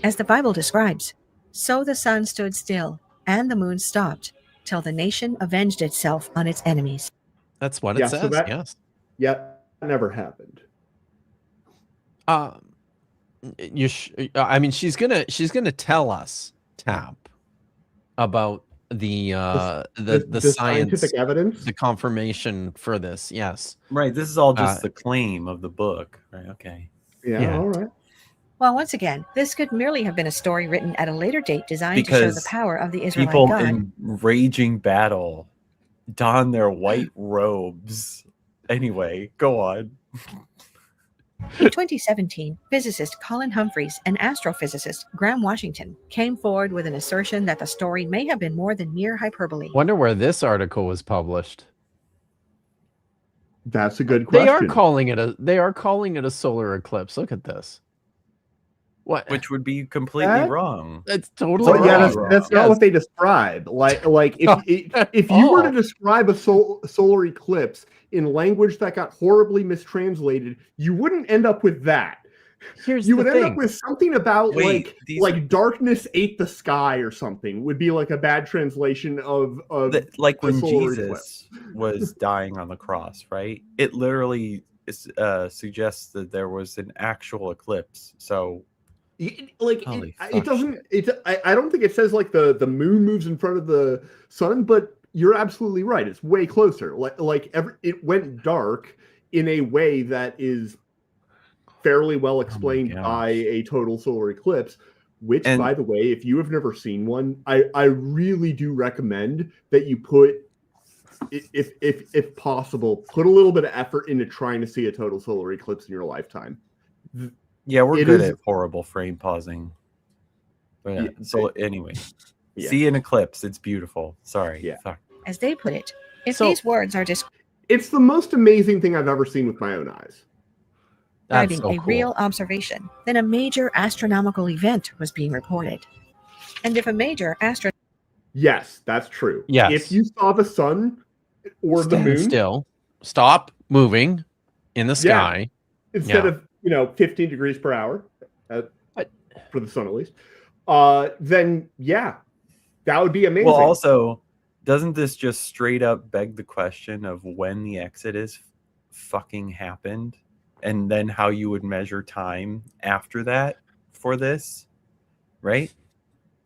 As the Bible describes, so the sun stood still and the moon stopped till the nation avenged itself on its enemies. That's what it says. So that, yes. Yeah, that never happened. I mean, she's gonna tell us, Tap, about the scientific evidence, the confirmation for this. Yes, right. This is all just the claim of the book, right? Okay. Yeah. All right. Well, once again, this could merely have been a story written at a later date designed to show the power of the Israelite people God. in raging battle don their white robes. Anyway, go on. In 2017, physicist Colin Humphreys and astrophysicist Graham Washington came forward with an assertion that the story may have been more than mere hyperbole. Wonder where this article was published. That's a good question. They are calling it a solar eclipse. Look at this. What? Which would be completely wrong. That's totally wrong. Yeah, that's not what they describe. Like if you were to describe a solar eclipse in language that got horribly mistranslated, you wouldn't end up with that. You would end up with something about like darkness ate the sky or something. Would be like a bad translation of like when Jesus was dying on the cross, right? It literally suggests that there was an actual eclipse. So it doesn't. I don't think it says like the moon moves in front of the sun, but you're absolutely right. It's way closer. It went dark in a way that is fairly well explained by a total solar eclipse. Which, by the way, if you have never seen one, I really do recommend that you put, if possible, put a little bit of effort into trying to see a total solar eclipse in your lifetime. Yeah, we're It good is- at horrible frame pausing. But yeah, Yeah. so anyway, Yeah. see an eclipse. It's beautiful. Sorry. Yeah. Fuck. As they put it, if So- these words are It's the most amazing thing I've ever seen with my own eyes. That's describing so a cool. real observation, then a major astronomical event was being reported. And if a major Yes, that's true. Yes. If you saw the sun or the Stand moon still, stop moving in the sky. instead Yeah. of 15 degrees per hour, But- for the sun at least, then yeah, that would be amazing. Well, also, doesn't this just straight up beg the question of when the Exodus fucking happened, and then how you would measure time after that for this, right?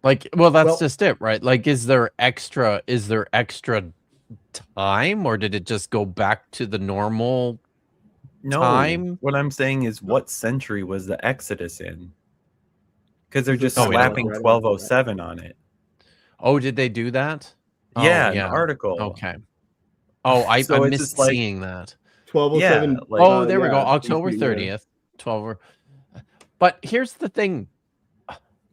Like, well, that's Well- just it, right? Like, is there extra time, or did it just go back to the normal? No, Time? what I'm saying is, what century was the Exodus in? Because they're just Oh, we don't slapping know. 1207 on it. Oh, did they do that? Oh, Yeah, an article. Okay. Oh, I So it's missed just like- seeing that. 1207. Yeah, like- Oh, there we go. yeah, October yeah. 30th, 12. But here's the thing.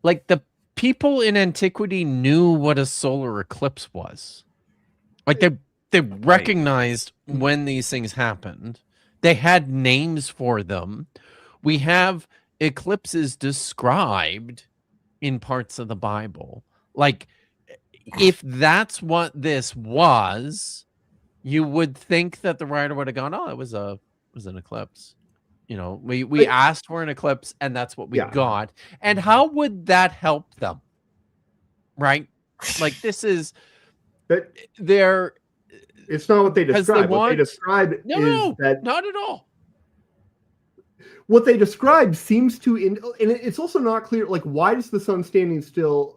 Like, the people in antiquity knew what a solar eclipse was. Like, they recognized when these things happened. They had names for them. We have eclipses described in parts of the Bible. Like, if that's what this was, you would think that the writer would have gone, "Oh, it was an eclipse." We asked for an eclipse, and that's what we Yeah. got. And how would that help them? Right? Like, this is But they're it's not what they 'Cause they describe. What they want- describe is that not at all. what they describe seems to, and it's also not clear. Like, why does the sun standing still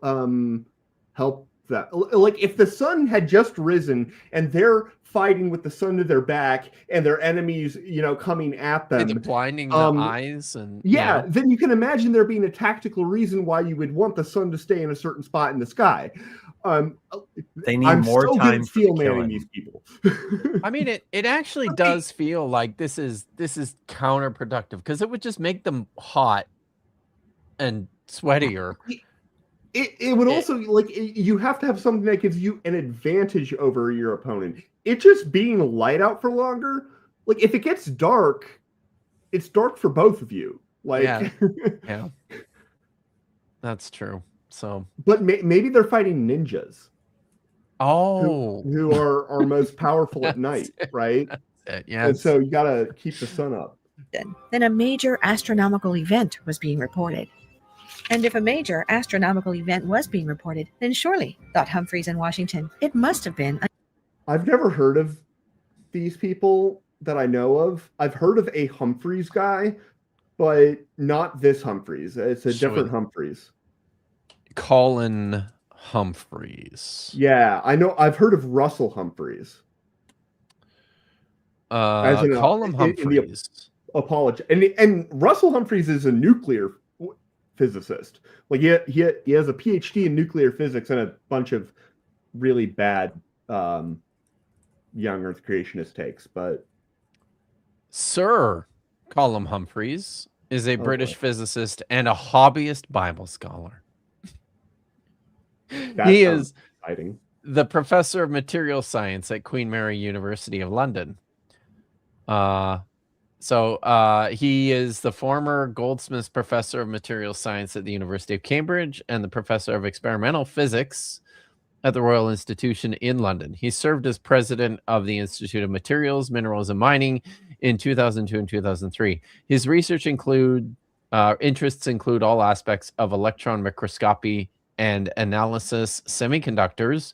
help that? Like, if the sun had just risen and they're fighting with the sun to their back and their enemies, coming at them, The blinding the eyes and yeah, then you can imagine there being a tactical reason why you would want the sun to stay in a certain spot in the sky. They need I'm more so good time at for steel the manning killing. these people. I mean, it actually does feel like this is counterproductive, because it would just make them hot and sweatier. It would also, like, you have to have something that gives you an advantage over your opponent. It just being light out for longer, like, if it gets dark, it's dark for both of you. Like, Yeah, that's true. So, but maybe they're fighting ninjas oh, who are most powerful at night, right? yeah. And so you gotta keep the sun up. then a major astronomical event was being reported. And if a major astronomical event was being reported, then surely, thought Humphreys in Washington, it must have been I've never heard of these people that I know of. I've heard of a Humphreys guy, but not this Humphreys. It's a So different Humphreys. Colin Humphreys. Yeah, I know. I've heard of Russell Humphreys. As in, Colin in the- Humphreys. Apology. And Russell Humphreys is a nuclear physicist. Like, he has a PhD in nuclear physics and a bunch of really bad young Earth creationist takes. But Sir Colin Humphreys is a boy. British physicist and a hobbyist Bible scholar. that He sounds is exciting. the professor of material science at Queen Mary University of London. He is the former Goldsmiths Professor of Material Science at the University of Cambridge and the Professor of Experimental Physics at the Royal Institution in London. He served as president of the Institute of Materials, Minerals, and Mining in 2002 and 2003. His research interests include all aspects of electron microscopy and analysis, semiconductors,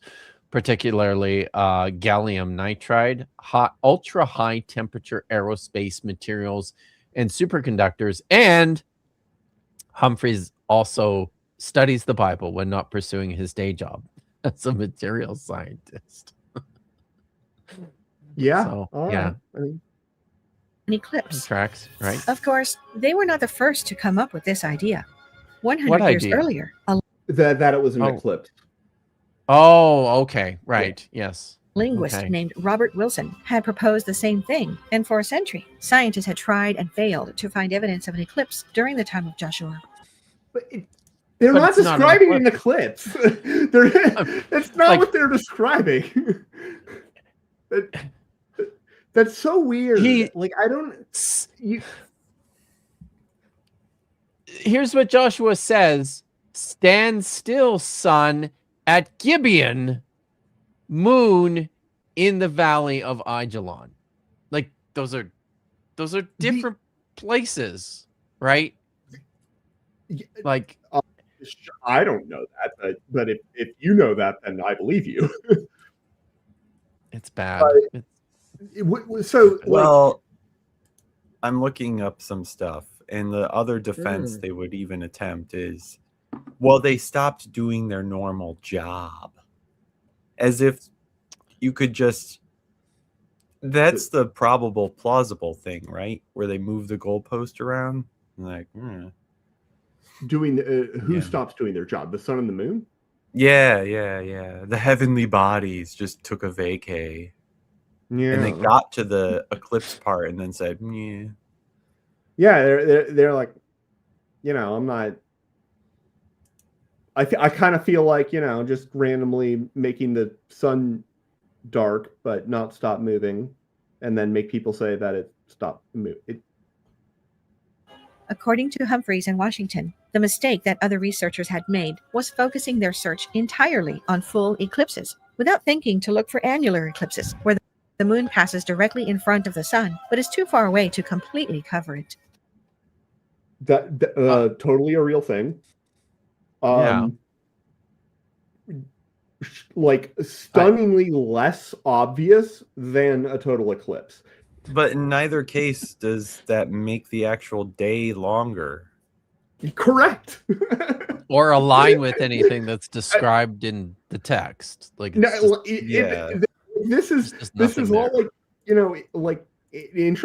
particularly gallium nitride, ultra high temperature aerospace materials, and superconductors. And Humphreys also studies the Bible when not pursuing his day job as a materials scientist. Yeah. So, all yeah. right. I mean, an eclipse. Tracks, right? Of course, they were not the first to come up with this idea. 100 What years idea? earlier, that it was an Oh. eclipse. Oh, okay. Right. Yes. linguist Okay. named Robert Wilson had proposed the same thing, and for a century, scientists had tried and failed to find evidence of an eclipse during the time of Joshua. They're But not it's not an describing an eclipse. That's not Like- what they're describing. That's so weird. I don't. Here's what Joshua says: "Stand still, sun, at Gibeon, moon in the valley of Ajalon." Like those are different places, right? Like I don't know that, but if you know that, then I believe you. it's bad. So, well, I'm looking up some stuff, and the other defense they would even attempt is, well, they stopped doing their normal job, as if you could just. That's the probable, plausible thing, right? Where they move the goalpost around, like. Doing who stops doing their job? The sun and the moon? Yeah. The heavenly bodies just took a vacay. Yeah. And they got to the eclipse part and then said, yeah. Yeah, they're like, I'm not. I kind of feel like, just randomly making the sun dark but not stop moving, and then make people say that it stopped moving. According to Humphreys and Washington, the mistake that other researchers had made was focusing their search entirely on full eclipses, without thinking to look for annular eclipses, where the moon passes directly in front of the sun, but is too far away to completely cover it. That totally a real thing. Yeah. Like stunningly less obvious than a total eclipse. But in neither case does that make the actual day longer. Correct. Or align with anything that's described in the text. Like, this is all like,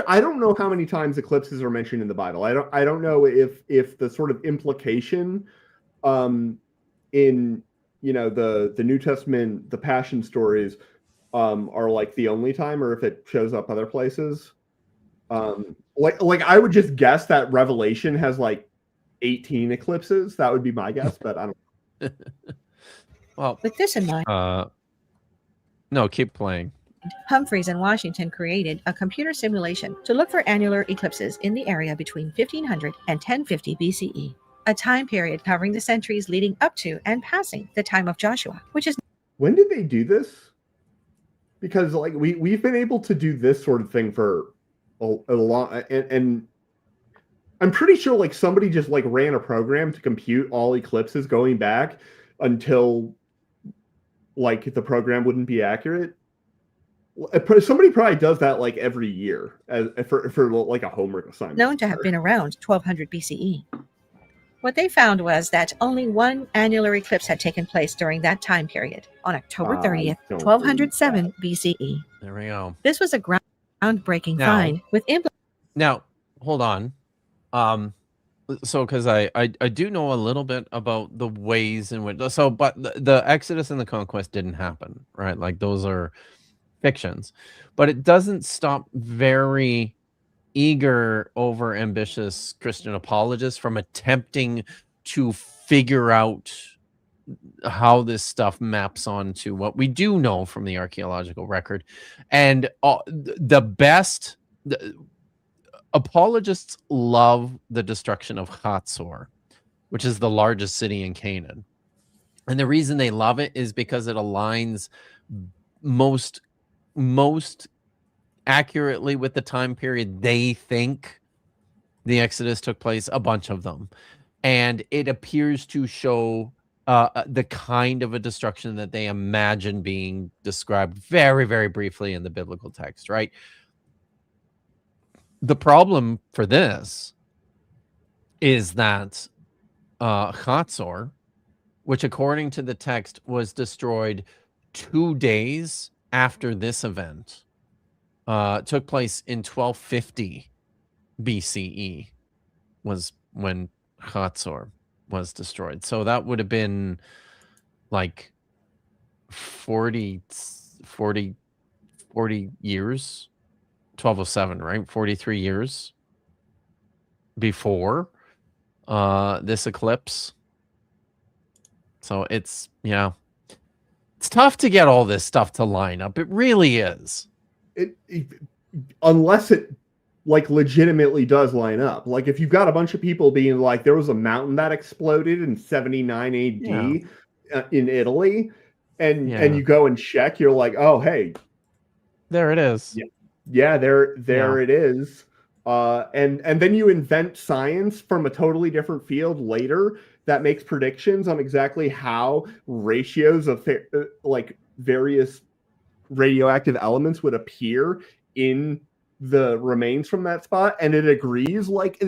I don't know how many times eclipses are mentioned in the Bible. I don't know if the sort of implication in the New Testament, the Passion stories are like the only time, or if it shows up other places. Like I would just guess that Revelation has like 18 eclipses. That would be my guess, but I don't know. Well, with this in mind, no, keep playing. Humphreys and Washington created a computer simulation to look for annular eclipses in the area between 1500 and 1050 BCE, a time period covering the centuries leading up to and passing the time of Joshua, which is. When did they do this? Because like we've been able to do this sort of thing for a long, and I'm pretty sure like somebody just like ran a program to compute all eclipses going back until like the program wouldn't be accurate. Somebody probably does that like every year for like a homework assignment. Known to have been around 1200 BCE. What they found was that only one annular eclipse had taken place during that time period, on October 30th, 1207 BCE. There we go. This was a groundbreaking find with Now, hold on. So because I do know a little bit about the ways in which but the Exodus and the Conquest didn't happen, right? Like those are fictions, but it doesn't stop very eager, over ambitious Christian apologists from attempting to figure out how this stuff maps onto what we do know from the archaeological record. And the best apologists love the destruction of Hatzor, which is the largest city in Canaan. And the reason they love it is because it aligns most accurately with the time period they think the Exodus took place, a bunch of them. And it appears to show the kind of a destruction that they imagine being described very, very briefly in the biblical text, right? The problem for this is that Hatzor, which according to the text was destroyed 2 days after this event, took place in 1250 BCE was when Hatzor was destroyed. So that would have been like 40 40 years, 1207, right? 43 years before this eclipse. So it's tough to get all this stuff to line up. It really is. Unless it like legitimately does line up. Like if you've got a bunch of people being like, there was a mountain that exploded in 79 AD in Italy, and you go and check, you're like, oh hey, there it is. Yeah, there it is. And then you invent science from a totally different field later that makes predictions on exactly how ratios of like various radioactive elements would appear in the remains from that spot, and it agrees. Like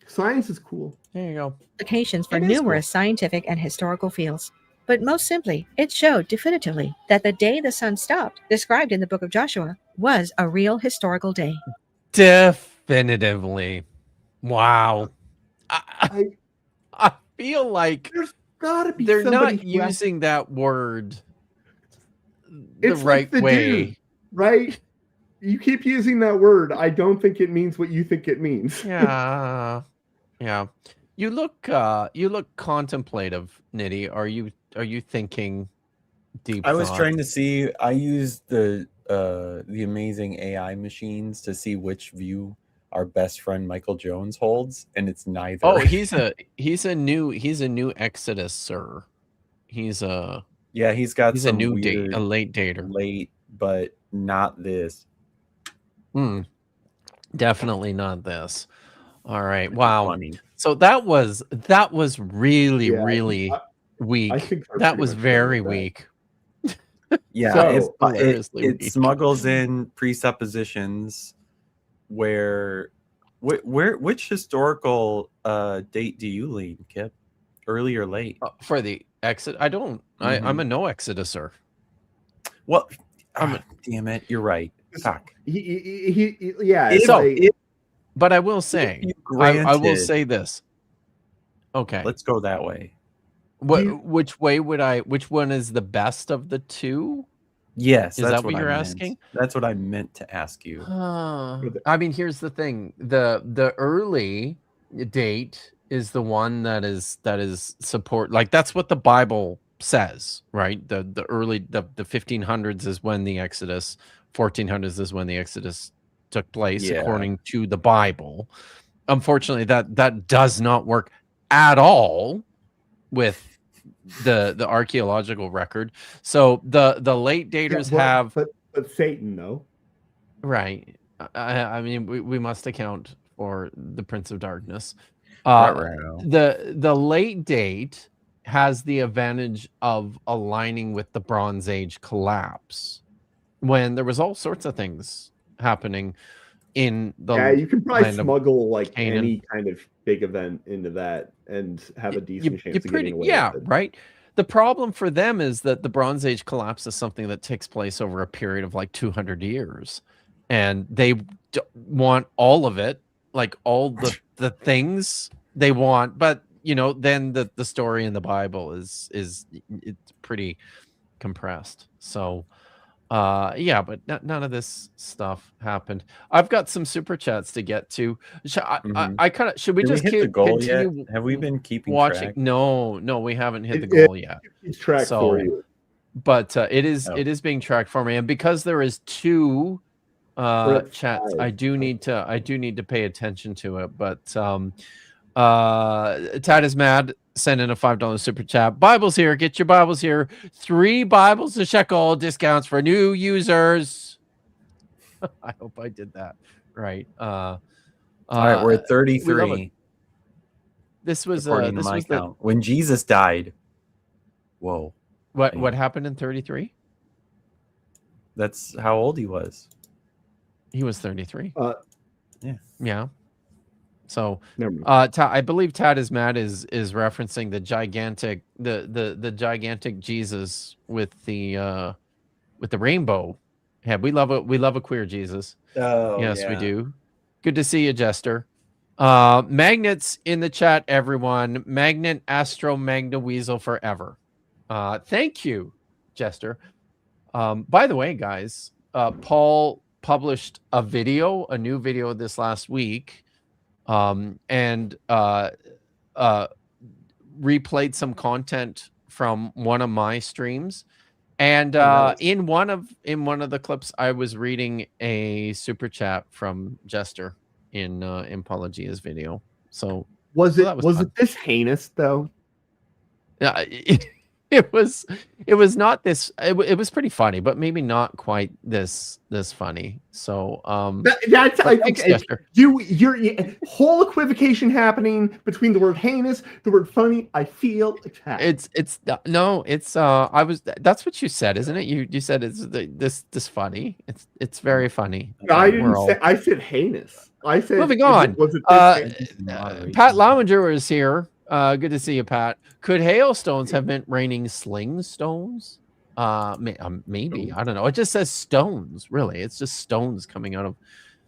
science is cool. There you go. Applications for numerous scientific and historical fields. But most simply, it showed definitively that the day the sun stopped, described in the book of Joshua, was a real historical day. Definitively. Wow. I feel like there's gotta be they're not using that word the right way. Dude, right? You keep using that word. I don't think it means what you think it means. Yeah. You look contemplative, Niddy. Are you thinking deep? I was trying to see. I used the amazing AI machines to see which view our best friend Michael Jones holds, and it's neither. Oh, he's a new Exodus, sir. He's got some a weird, a late dater. But not this. Definitely not this. All right. Wow. Funny. So that was really weak. I think that was very weak. Yeah, So, it smuggles in presuppositions which historical date do you lean, Kip? Early or late? For the exit, I don't. I'm a no Exoduser. Well, damn it, you're right. Fuck. But I will say, I will say this. Okay, let's go that way. Which way would I? Which one is the best of the two? Yes, is that what you're asking? That's what I meant to ask you. I mean, here's the thing: the early date is the one that is support. Like that's what the Bible says, right? The early the 1500s is when the Exodus, 1400s is when the Exodus took place, according to the Bible. Unfortunately, that does not work at all with the archaeological record. So the late daters but Satan though, right? I mean, we must account for the Prince of Darkness. The late date has the advantage of aligning with the Bronze Age collapse, when there was all sorts of things happening in the you can probably smuggle like any kind of big event into that and have a decent chance of getting away with it. Right. The problem for them is that the Bronze Age collapse is something that takes place over a period of like 200 years, and they want all of it, like all the things they want. But then the story in the Bible is it's pretty compressed. So but none of this stuff happened. I've got some super chats to get to. I kind of should we just hit the goal yet? Have we been keeping watching? Track? No, we haven't hit the goal yet. It's tracked for you, but it is being tracked for me, and because there is two chats, I do need to pay attention to it. But Tad is mad. Send in a $5 super chat. Bibles here. Get your Bibles here. 3 Bibles a shekel. Discounts for new users. I hope I did that right. All right, we're at 33. This was when Jesus died. Whoa. What happened in 33? That's how old he was. He was 33. Yeah. So, I believe Tad is mad is referencing the gigantic gigantic Jesus with the rainbow head. We love a queer Jesus. Oh, yes, we do. Good to see you, Jester. Magnets in the chat, everyone. Magnet Astro Magna Weasel forever. Thank you Jester. By the way, guys, Paul published a new video this last week, and replayed some content from one of my streams. And nice. in one of the clips, I was reading a super chat from Jester in Pelagia's video. So was that it fun. this heinous though? Yeah, it was not this. It was pretty funny, but maybe not quite this funny. So That's thanks, Jester. Your whole equivocation happening between the word heinous, the word funny. I feel attacked. That's what you said, isn't it? You said it's this funny. It's very funny. I didn't say. I said heinous. I said moving on. Was it this Pat Lowinger is here. Good to see you, Pat. Could hailstones have meant raining sling stones? Maybe. I don't know. It just says stones, really. It's just stones coming out of.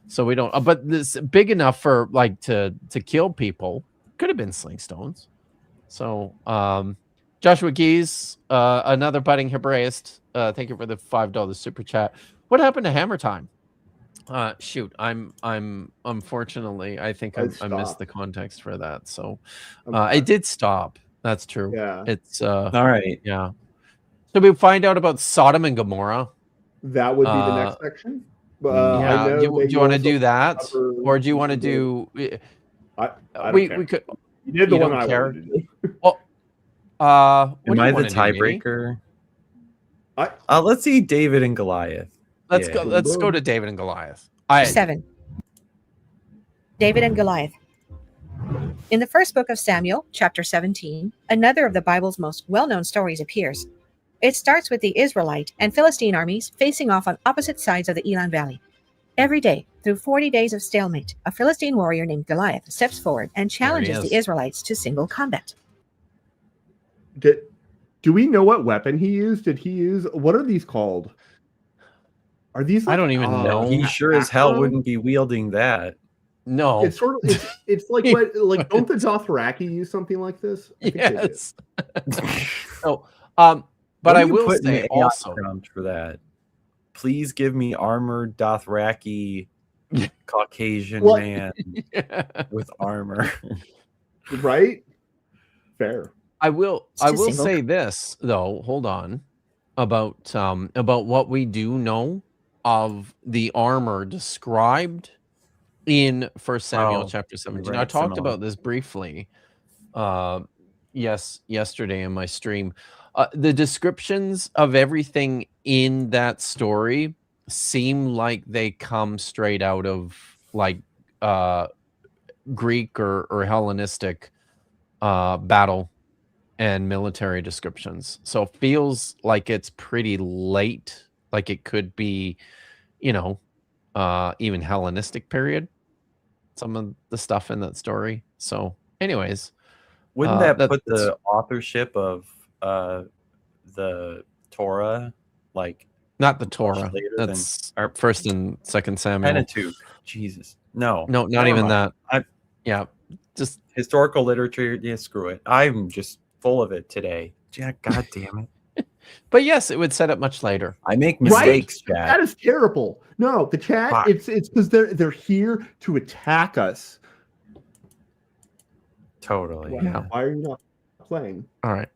So we don't. But this big enough for like to kill people. Could have been sling stones. So Joshua Geese, another budding Hebraist. Thank you for the $5 super chat. What happened to Hammer Time? Shoot, I'm unfortunately, I think I missed the context for that. So it did stop. That's true. Yeah. It's all right. Yeah. So we find out about Sodom and Gomorrah. That would be the next section. Yeah. Do you want to do that, or do you want to do? I don't we care. could. You did the you one don't I care? wanted to do. Well, am I the tiebreaker? Let's see David and Goliath. Let's go. Let's go to David and Goliath. 7. David and Goliath. In the first book of Samuel, chapter 17, another of the Bible's most well-known stories appears. It starts with the Israelite and Philistine armies facing off on opposite sides of the Elan Valley. Every day, through 40 days of stalemate, a Philistine warrior named Goliath steps forward and challenges the Israelites to single combat. Do we know what weapon he used? Did he use, what are these called? Are these? I don't even know. He sure as hell wouldn't be wielding that. No, it's sort of it's like what don't the Dothraki use something like this? Yes. No, but I will say also for that. Please give me armored Dothraki Caucasian man with armor. Right? Fair. I will say this though. Hold on about what we do know of the armor described in 1 Samuel chapter 17. I talked about this briefly yesterday in my stream. The descriptions of everything in that story seem like they come straight out of like Greek or Hellenistic battle and military descriptions. So it feels like it's pretty late, like it could be, even Hellenistic period, some of the stuff in that story. So anyways, wouldn't that put the authorship of the Torah, like not the Torah, that's our 1st and 2nd Samuel. Pentateuch. Jesus. No, not even that. Just historical literature. Yeah, screw it. I'm just full of it today. Yeah, God damn it. But yes, it would set up much later. I make mistakes, right? chat. That is terrible. No, the chat, it's because they're here to attack us. Totally. Wow. Why are you not playing? All right.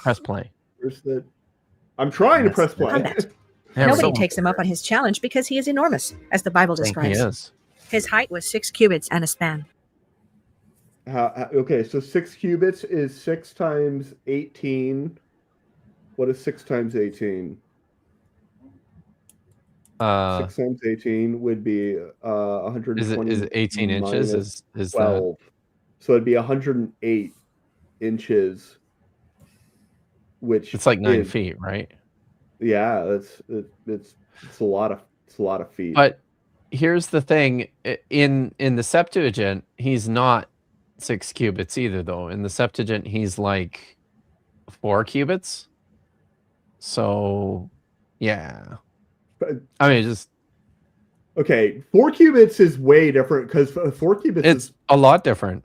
Press play. I'm trying to press play. Nobody takes him up on his challenge because he is enormous, as the Bible describes. He is. His height was 6 cubits and a span. Okay, so 6 cubits is 6 times 18. What is 6 times 18? 6 times 18 would be 120. Is it 18 inches? Is 12. So it'd be 108 inches, which it's like 9 feet, right? Yeah, it's a lot of feet. But here's the thing: in the Septuagint, he's not 6 cubits either, though. In the Septuagint, he's like 4 cubits. So, yeah. I mean, just okay. 4 cubits is way different because 4 cubits is a lot different,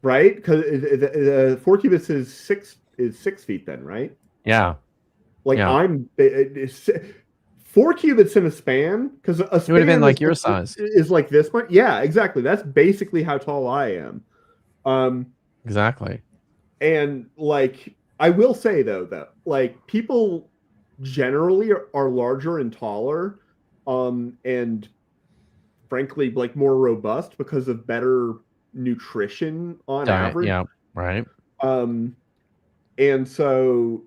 right? Because 4 cubits is 6 feet, then, right? Yeah. Like Yeah. I'm 4 cubits in a span, because a span would have been like is your size. is like this much. Yeah, exactly. That's basically how tall I am. Exactly. And like I will say though that like people generally are larger and taller, and frankly like more robust because of better nutrition on Diet, average. yeah, right. And so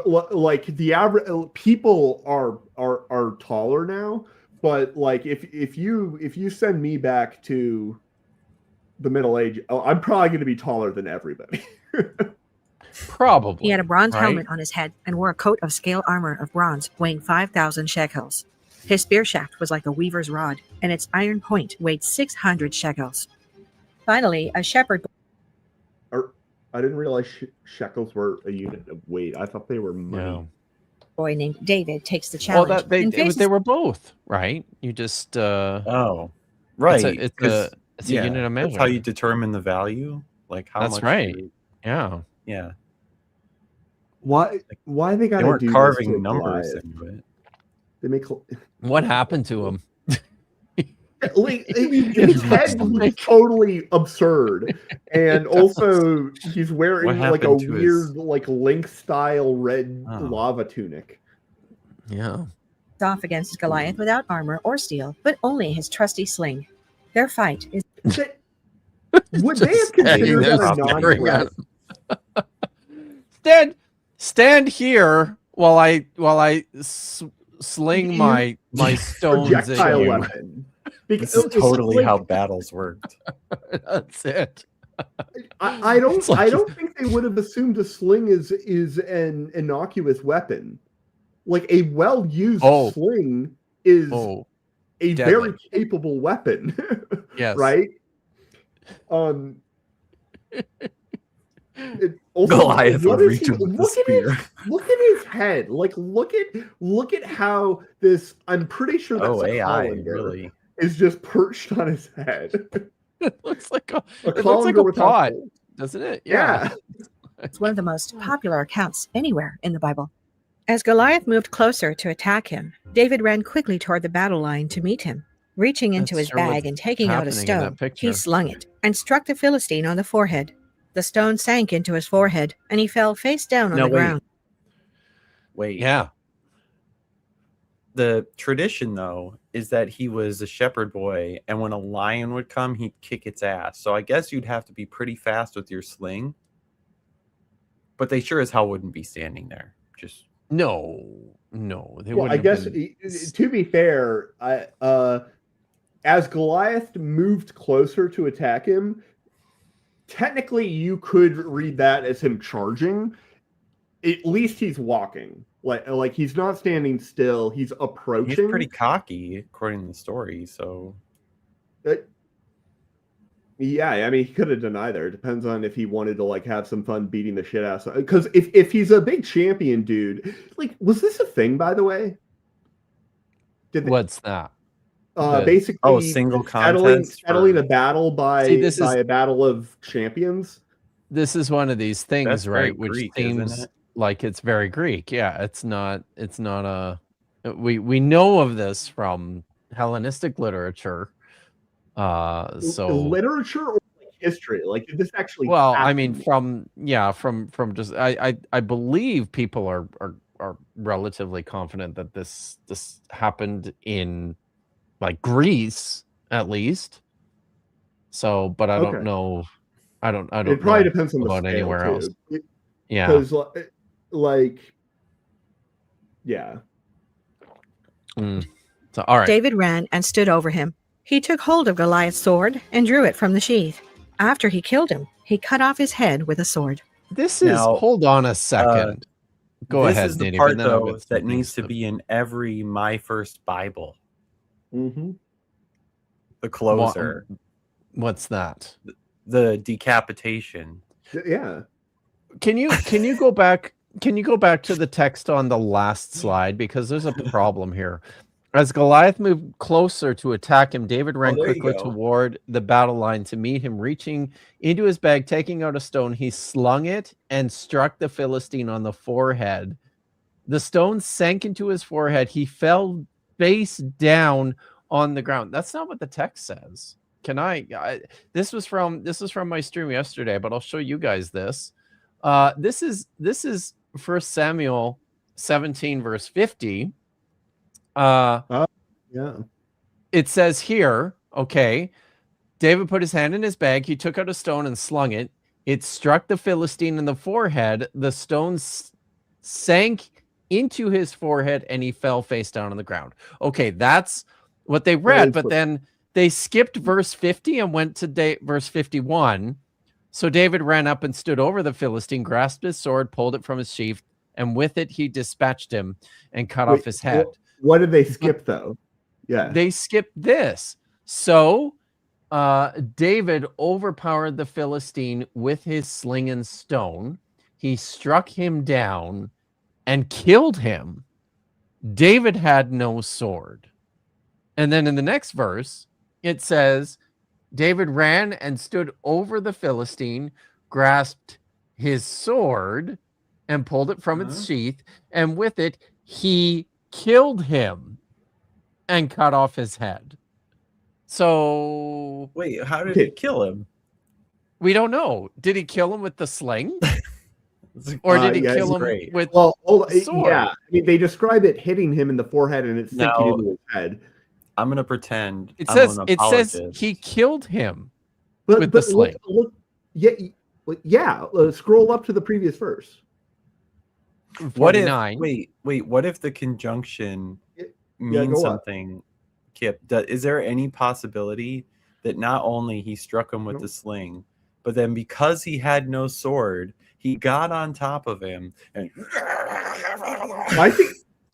like the average people are taller now, but like if you send me back to the Middle Age, I'm probably going to be taller than everybody. Probably. He had a bronze right? helmet on his head and wore a coat of scale armor of bronze weighing 5,000 shekels. His spear shaft was like a weaver's rod, and its iron point weighed 600 shekels. Finally, a shepherd I didn't realize shekels were a unit of weight. I thought they were money. boy named David takes the Well, challenge. and faces they were both, right? You just Oh, right. It's a unit of measure. That's how you determine the value. Like how That's much. right. Yeah. Yeah. Why they got They to weren't do this carving to numbers Goliath? into it. They make What happened to him? like his head was totally absurd, and also he's wearing like a happened to his- weird like Link style red lava tunic. Yeah. off against Goliath without armor or steel, but only his trusty sling. Their fight is Would they have considered that a non-threat? Stand here while I sling my stones at projectile you. weapon. This is totally how battles worked. That's it. I don't It's like- I don't think they would have assumed a sling is an innocuous weapon. Like a well-used sling is a deadly. very capable weapon. Yes. Right? Also, Goliath what would is reach he- him with a look at spear. look at his head. Like look at how this. I'm pretty sure that's a AI, colander really. is just perched on his head. It looks like a colander without pot, holes. doesn't it? Yeah. It's one of the most popular accounts anywhere in the Bible. As Goliath moved closer to attack him, David ran quickly toward the battle line to meet him. Reaching into That's his sure what's bag and taking out a happening in that stone, picture. he slung it and struck the Philistine on the forehead. The stone sank into his forehead, and he fell face down on No, the wait. ground. Wait. Yeah. The tradition, though, is that he was a shepherd boy, and when a lion would come, he'd kick its ass. So I guess you'd have to be pretty fast with your sling. But they sure as hell wouldn't be standing there. Just No. They Well, wouldn't I have guess been- to be fair, as Goliath moved closer to attack him, technically you could read that as him charging. At least he's walking. Like he's not standing still. He's approaching. he's pretty cocky, according to the story. So Yeah, I mean, he could have done either. It depends on if he wanted to like have some fun beating the shit out of. Because if he's a big champion dude, like, was this a thing, by the way? What's that? Basically, single settling contest a battle by a battle of champions. This is one of these things, That's very right? Which Greek, isn't seems it? like it's very Greek. Yeah, it's not a. We know of this from Hellenistic literature. So Literature or like history, like did this actually. well, I happen? mean, from just I believe people are relatively confident that this happened in like Greece at least. So, but I don't Okay. know. I don't. It probably know depends on the about scale, anywhere too. else. Yeah. Because like, yeah. So, all right. David ran and stood over him. He took hold of Goliath's sword and drew it from the sheath. After he killed him, he cut off his head with a sword. This is. Now, hold on a second. Go this ahead, is the Niddy, part but then I'll though get some that needs things to be in every My First Bible. Mm-hmm. The closer, What's that? the decapitation. Yeah. Can you go back? Can you go back to the text on the last slide, because there's a problem here. As Goliath moved closer to attack him, David ran there you quickly go. toward the battle line to meet him. Reaching into his bag, taking out a stone, he slung it and struck the Philistine on the forehead. The stone sank into his forehead. He fell face down on the ground. That's not what the text says. Can this was from my stream yesterday, but I'll show you guys this. This is 1 Samuel 17 verse 50. Yeah. It says here, okay, David put his hand in his bag. He took out a stone and slung it. It struck the Philistine in the forehead. The stone sank into his forehead and he fell face down on the ground. Okay, that's what they read, but then they skipped verse 50 and went to verse 51. So David ran up and stood over the Philistine, grasped his sword, pulled it from his sheath, and with it he dispatched him and cut off his head. What did they skip though? Yeah, they skipped this. So David overpowered the Philistine with his sling and stone. He struck him down and killed him. David had no sword. And then in the next verse, it says, David ran and stood over the Philistine, grasped his sword and pulled it from its sheath, and with it he killed him and cut off his head. So wait, how did he kill him? We don't know. Did he kill him with the sling? Or did he kill him with sword? Yeah, I mean, they describe it hitting him in the forehead and it's sinking into his head. I'm gonna pretend. It says he killed him with the sling. Scroll up to the previous verse. What if? Wait. What if the conjunction means something? Kip, is there any possibility that not only he struck him with the sling, but then because he had no sword, he got on top of him and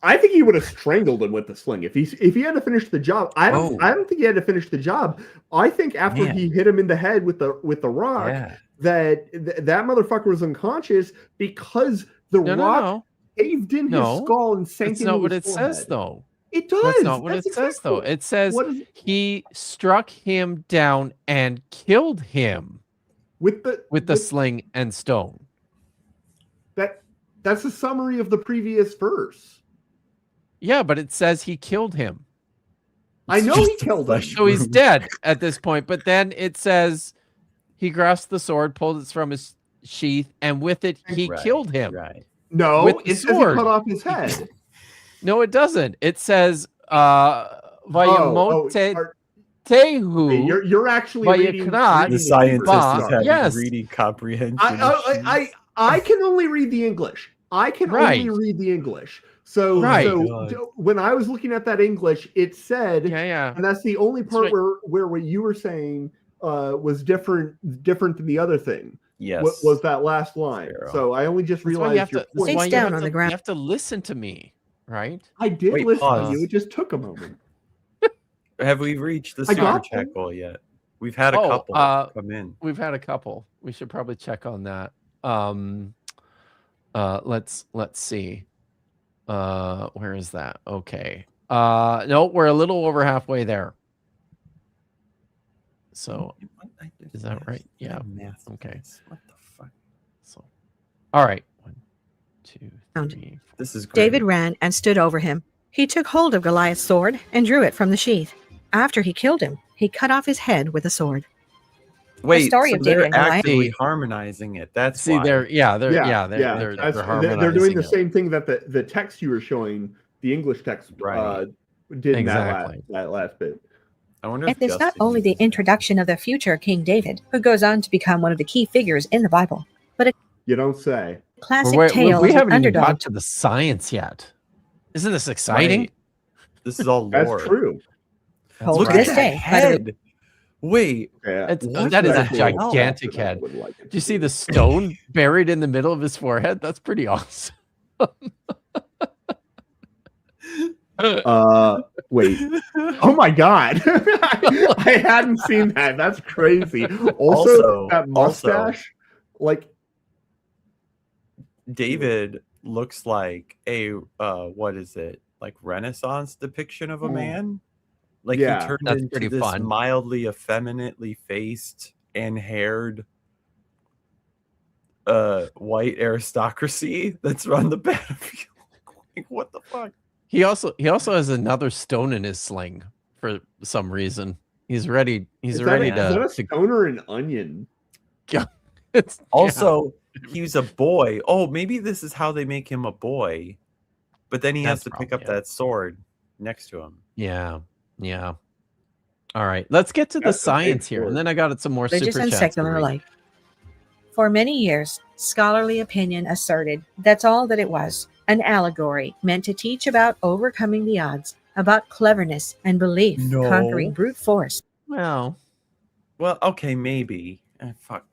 I think he would have strangled him with the sling if he had to finish the job. I don't think he had to finish the job. I think after he hit him in the head with the rock, that motherfucker was unconscious because the rock caved in his skull and sank into his forehead. That's not what it says, though. It does. That's not what it says, though. It says he struck him down and killed him with the sling and stone. That's a summary of the previous verse. Yeah, but it says he killed him. I know he killed him. So he's dead at this point. But then it says he grasped the sword, pulled it from his sheath, and with it he killld him. Right. No, it says he cut off his head. No, it doesn't. It says Tehu. You're actually reading the scientist is having reading comprehension. I can only read the English. Only read the English. So when I was looking at that English, it said, and that's the only part where what you were saying was different than the other thing. Yes, was that last line? So I only just realized your point. Face down on the ground. You have to listen to me, right? I did listen to you. It just took a moment. Have we reached the super chat goal yet? We've had a couple come in. We've had a couple. We should probably check on that. Let's see. Where is that? Okay. No, we're a little over halfway there. So is that right? Yeah. Okay. What the fuck? So, all right. 1, 2, 3. This is great. David ran and stood over him. He took hold of Goliath's sword and drew it from the sheath. After he killed him, he cut off his head with a sword. Wait, the story of David and Goliath. Actively harmonizing it. That's they're they're doing the same thing that the text you were showing, the English text, did in that last bit. I wonder and it's not only the introduction of the future King David, who goes on to become one of the key figures in the Bible, but you don't say. Classic tale we of haven't an even underdog. got to the science yet. Isn't this exciting? Right. This is all lore. That's true. Look at that head. Wait, that is a gigantic head. Do you see the stone buried in the middle of his forehead? That's pretty awesome. Wait. Oh my god. I hadn't seen that. That's crazy. Also that mustache, like David looks like a what is it? like Renaissance depiction of a Oh. man. Like Yeah, he turned that's into pretty this fun. mildly effeminately faced and haired white aristocracy that's run the battlefield. Like, what the fuck? He also has another stone in his sling for some reason. He's ready. He's is ready that a to stone or an onion? It's Also, he's a boy. Oh, maybe this is how they make him a boy. But then he has That's to pick up probably it. that sword next to him. yeah. All right, let's get to the That's a big science here, and sword. then I got some more Religious super and chats. to secular read. alike. For many years, scholarly opinion asserted that's all that it was, an allegory meant to teach about overcoming the odds, about cleverness and belief conquering brute force, Well, okay, maybe. Fuck.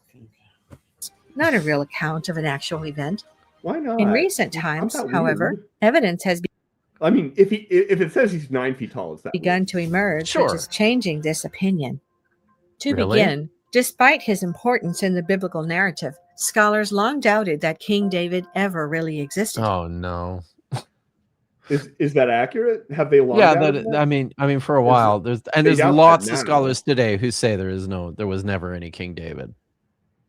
not a real account of an actual event. Why not? In recent It's not times, that however, weird. evidence has I mean, if it says he's 9 feet tall, is that begun weird? to emerge, Sure. which is changing this opinion. To Really? begin, despite his importance in the biblical narrative, scholars long doubted that King David ever really existed. oh no. Is that accurate? Have they long Yeah, doubted that? I mean, for a while, there's they there's doubt that lots of now. scholars today who say there was never any King David.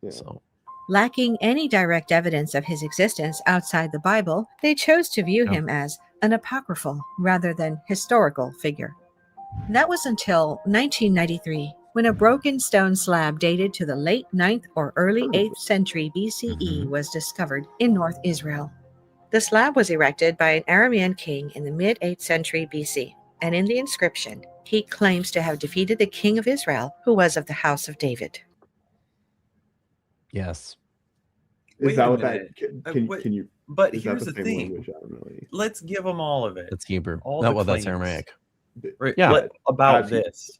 Yeah. So Lacking any direct evidence of his existence outside the Bible, they chose to view him as an apocryphal rather than historical figure. That was until 1993, when a broken stone slab dated to the late 9th or early 8th century BCE was discovered in North Israel. The slab was erected by an Aramean king in the mid-8th century BC, and in the inscription, he claims to have defeated the king of Israel, who was of the house of David. yes. Is Wait that a what minute. that What- can you? But Is that here's the the same thing. language? I don't really. Let's give them all of it. It's Hebrew. All No, the well, that's claims. Aramaic. Right, Yeah. about Absolutely. this.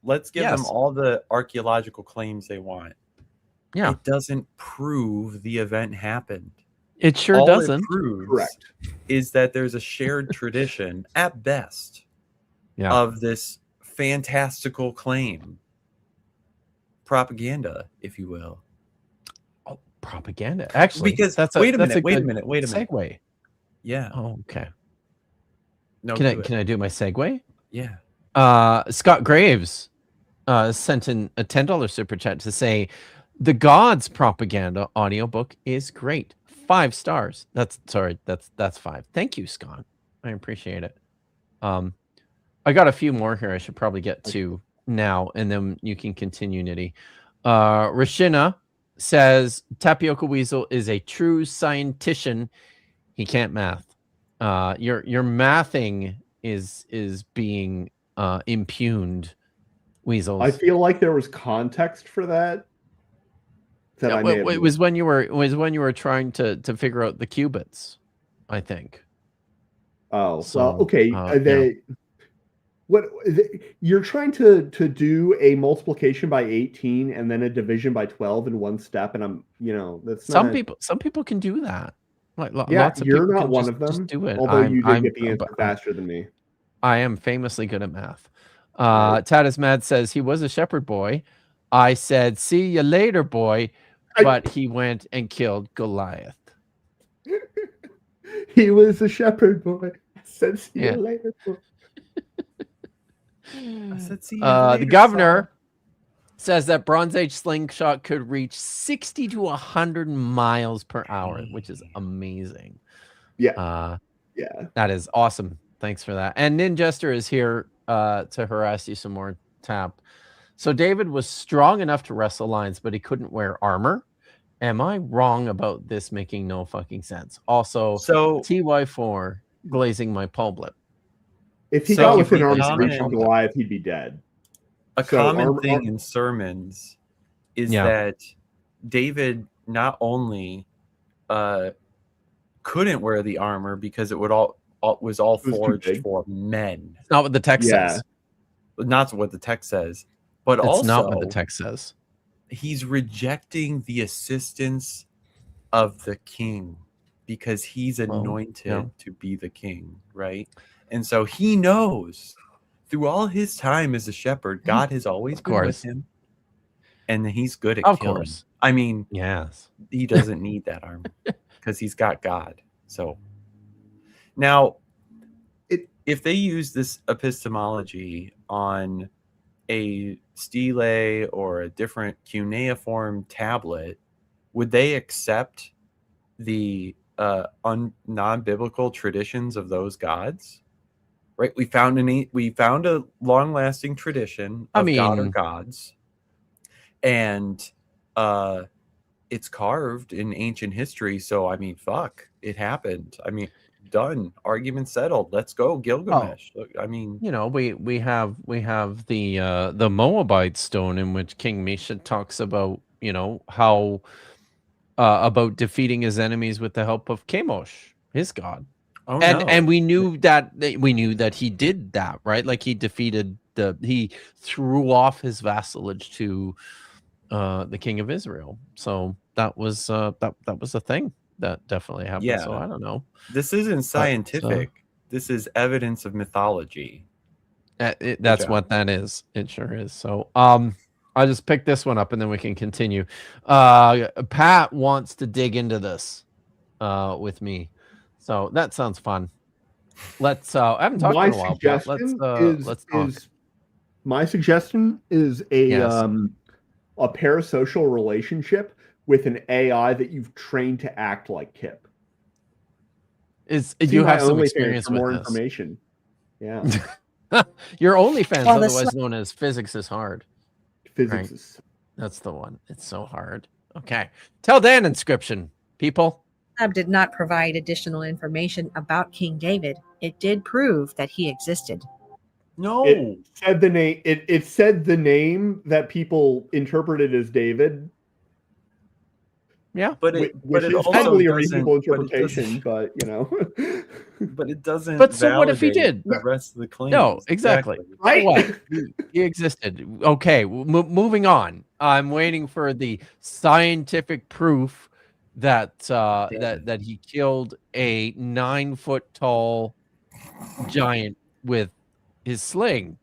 Let's give them Yes. all the archaeological claims they want. Yeah, It doesn't prove the event happened. it sure all doesn't. it proves Correct. is that there's a shared tradition at best Yeah. of this fantastical claim. Propaganda, if you will. Oh, propaganda. Actually, Because that's wait a that's minute, wait a good minute, wait a minute. segue. Yeah. Oh, okay. No, Can do it. I do my segue? Yeah. Scott Graves sent in a $10 super chat to say the Gods propaganda audiobook is great. 5 stars. That's 5. Thank you, Scott. I appreciate it. I got a few more here I should probably get to now, and then you can continue, Niddy. Rashina says Tapioca Weasel is a true scientician. He can't math. Your mathing is being impugned, Weasels. I feel like there was context for that. Yeah, I may have it was when you were trying to figure out the qubits, I think. Oh, So, well, okay. yeah. You're trying to do a multiplication by 18 and then a division by 12 in one step, and that's Some not, people can do that. Like yeah, lots of you're people not can one just, of them. just do it. Although you did I'm- get the answer I'm- faster than me. I am famously good at math. Right. Tatus Mad says he was a shepherd boy. I said, "See you later, boy," but he went and killed Goliath. He was a shepherd boy. I said, see Yeah. you later. Boy. I said, see you The later, governor says that Bronze Age slingshot could reach 60 to 100 miles per hour, which is amazing. Yeah. That is awesome. Thanks for that. And Ninjester is here to harass you some more, Tap. So David was strong enough to wrestle lions, but he couldn't wear armor. Am I wrong about this making no fucking sense? Also, So TY4 glazing my public. If he So got if within we arm's reach of comment- Goliath, he'd be dead. a So common thing in sermons is Yeah. that David not only couldn't wear the armor because it was all too forged big. for men. It's not what the text Yeah. says. Not what the text says, but It's also not what the text says. he's rejecting the assistance of the king because he's anointed yeah. to be the king, right? And so he knows through all his time as a shepherd, God has always been with him, and he's good at Of killing. course. I mean, Yes. he doesn't need that armor because he's got God. So now, if they use this epistemology on a stele or a different cuneiform tablet, would they accept the non-biblical traditions of those gods? Right? We found a long-lasting tradition of god or gods, and it's carved in ancient history. So I mean, fuck, it happened. I mean, done. Argument settled. Let's go, Gilgamesh. Look, I mean, You know, we have the Moabite stone in which King Misha talks about, you know, how about defeating his enemies with the help of Chemosh, his god. oh And no. and we knew that he did that, right? Like he threw off his vassalage to the king of Israel. So that was that was a thing that definitely happened. Yeah. So I don't know. This isn't scientific. This is evidence of mythology. That's job. what that is. It sure is. So I'll just pick this one up and then we can continue. Pat wants to dig into this with me. So that sounds fun. Let's I haven't talked in a while, Pat. Let's talk. My suggestion is a parasocial relationship with an AI that you've trained to act like Kip. You have some experience for with more this. information. Yeah. Your OnlyFans, Well, otherwise known as Physics is Hard. Physics Right. is That's the one. It's so hard. Okay. Tell Dan inscription, people. Lab did not provide additional information about King David. It did prove that he existed. No. It said the name. It said the name that people interpreted as David. Yeah, but which it is also probably a doesn't- reasonable but it interpretation, but you know. But it doesn't. But so what if he validate did? the rest of the claims? No, exactly. Right? What? He existed. Okay, moving on. I'm waiting for the scientific proof that that he killed a 9-foot tall giant with his sling.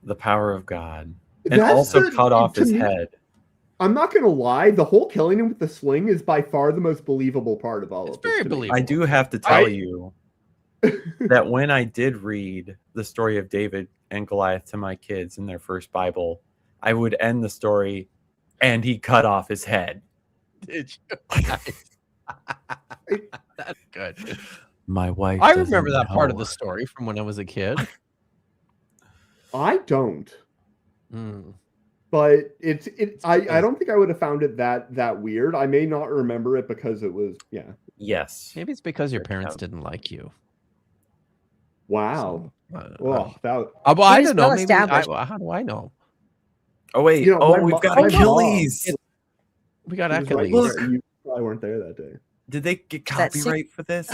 The power of God, and That's also the- cut off to his me- head. I'm not gonna lie. The whole killing him with the sling is by far the most believable part of all It's of this. very to me. believable. I do have to tell you that when I did read the story of David and Goliath to my kids in their first Bible, I would end the story, and he cut off his head. Did you? That's good. My wife. I remember doesn't that part of know. the story from when I was a kid. I don't. Hmm. But I don't think I would have found it that weird. I may not remember it because it was Yes. Maybe it's because your parents didn't like you. Wow. So, Well, that well, I It is don't know. well Maybe established. how do I know? Oh wait. You know, my we've mo- got my mom- Achilles. We got she was right Achilles. there. You probably weren't there that day. Did they get That's copyright for this?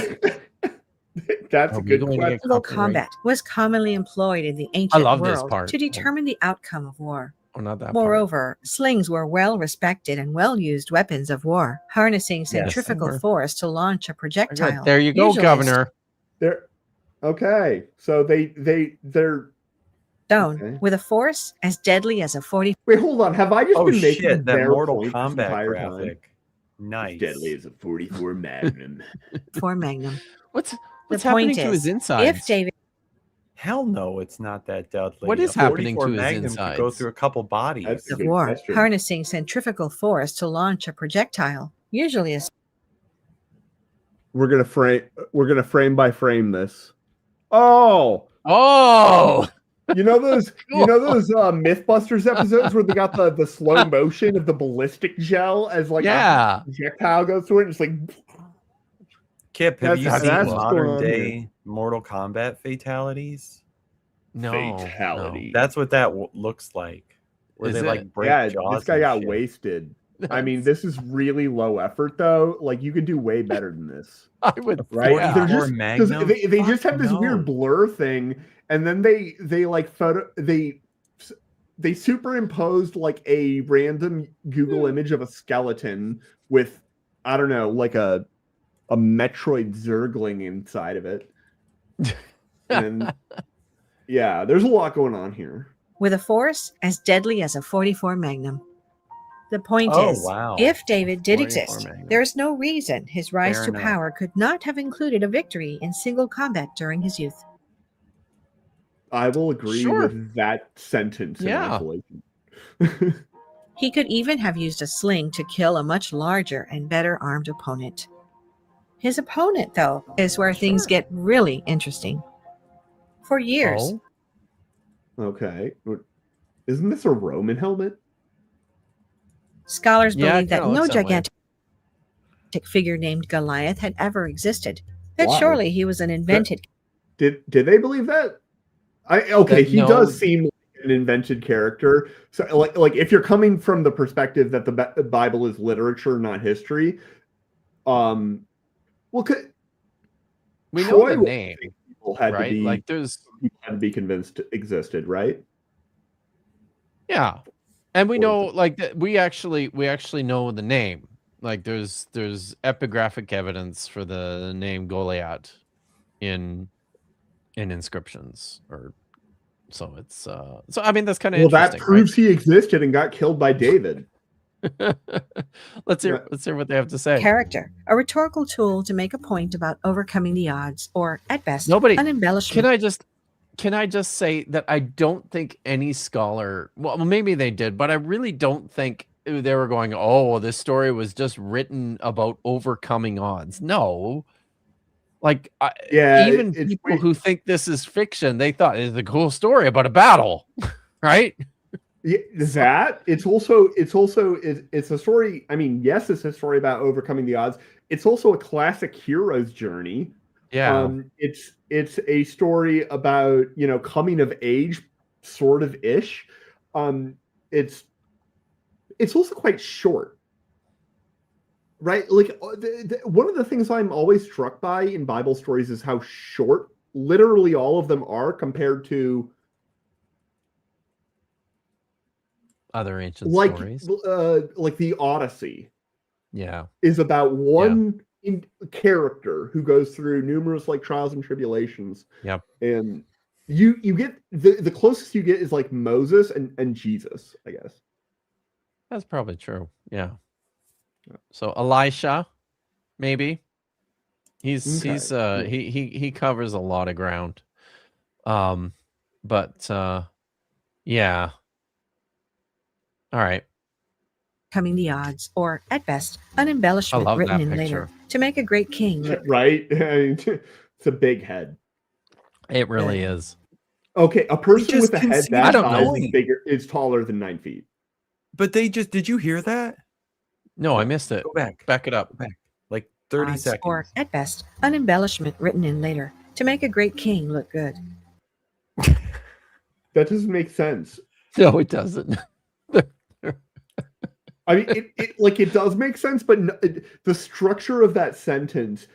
That's Are a we good going to question. get Single copyright? combat was commonly employed in the ancient love this world part. to determine the outcome of war. Oh, not that part. Moreover, slings were well respected and well used weapons of war, harnessing they centrifugal were. force to launch a projectile. There you go, usually Governor. They're okay. So they're stone Okay. with a force as deadly as a 40 wait. Hold on. Have I just Oh been making shit! That their Mortal point this Kombat entire time? graphic. Nice. Deadly as a 44 Magnum. Magnum. What's The happening point to is, his insides? if David Hell no, it's not that deadly. What is A happening 44 to his Magnum could go insides? through a couple bodies. That's- of Good war, question. harnessing centrifugal force to launch a projectile, usually a We're gonna frame by frame this. Oh, Oh, you know those Mythbusters episodes where they got the slow motion of the ballistic gel as like yeah. a projectile goes through it, and it's like Kip, have you That's- seen that's what's going modern on day Mortal Kombat fatalities? No. fatality. That's what that looks like. Where Is they it? like break Yeah, jaws. this guy and got shit. wasted. I mean, this is really low effort though. Like you can do way better than this. I would. Right? Yeah. They're Or just because Magnum? they Fuck just have this no. weird blur thing, and then they superimposed like a random Google image of a skeleton with I don't know, like a Metroid Zergling inside of it. And yeah, there's a lot going on here. with a force as deadly as a 44 Magnum. The point Oh, is, wow. if David did 44 exist, Magnum. there is no reason his rise Fair to enough. power could not have included a victory in single combat during his youth. I will agree Sure. with that sentence in Yeah. isolation. He could even have used a sling to kill a much larger and better armed opponent. His opponent, though, is where things get really interesting. For years, Oh, Okay. Isn't this a Roman helmet? scholars Yeah, it believe that kinda no looks that way. gigantic figure named Goliath had ever existed. That Wow. surely he was an invented. Did they believe that? Okay, he no. does seem like an invented character. So like if you're coming from the perspective that the Bible is literature, not history, well, we know Troy the was name, people had to right? be Like there's people had to be convinced existed, right? yeah, and we Or know is like we actually know the name. Like there's epigraphic evidence for the name Goliath in inscriptions, or so it's so I mean that's kind of Well, that interesting, proves he existed and got killed by David. right? Let's hear what they have to say. Character, a rhetorical tool to make a point about overcoming the odds, or at best, Nobody an embellishment. Can I just say that I don't think any scholar, well, maybe they did, but I really don't think they were going, oh, this story was just written about overcoming odds. No. Like, Yeah, even it's people who think this is fiction, they thought it's a cool story about a battle, right? Yeah, that it's a story. I mean, yes, it's a story about overcoming the odds. It's also a classic hero's journey. Yeah. It's a story about, coming of age, sort of ish. It's also quite short, right? Like one of the things I'm always struck by in Bible stories is how short literally all of them are compared to Other ancient stories. like the Odyssey Yeah. is about one character who goes through numerous like trials and tribulations. Yep. And you get the closest you get is like Moses and Jesus, I guess. That's probably true. Yeah. So Elisha, maybe. He covers a lot of ground. But yeah. All right. Coming the odds, or at best, an embellishment love written that in picture. later to make a great king look. Right? It's a big head. It really is. Okay, a person just with a can head see that the size point. is bigger is taller than 9 feet. But did you hear that? No, I missed it. Go back. Back it up. Go back. Like 30 odds, seconds. or at best, an embellishment written in later to make a great king look good. That doesn't make sense. No, it doesn't. I mean, it does make sense, but the structure of that sentence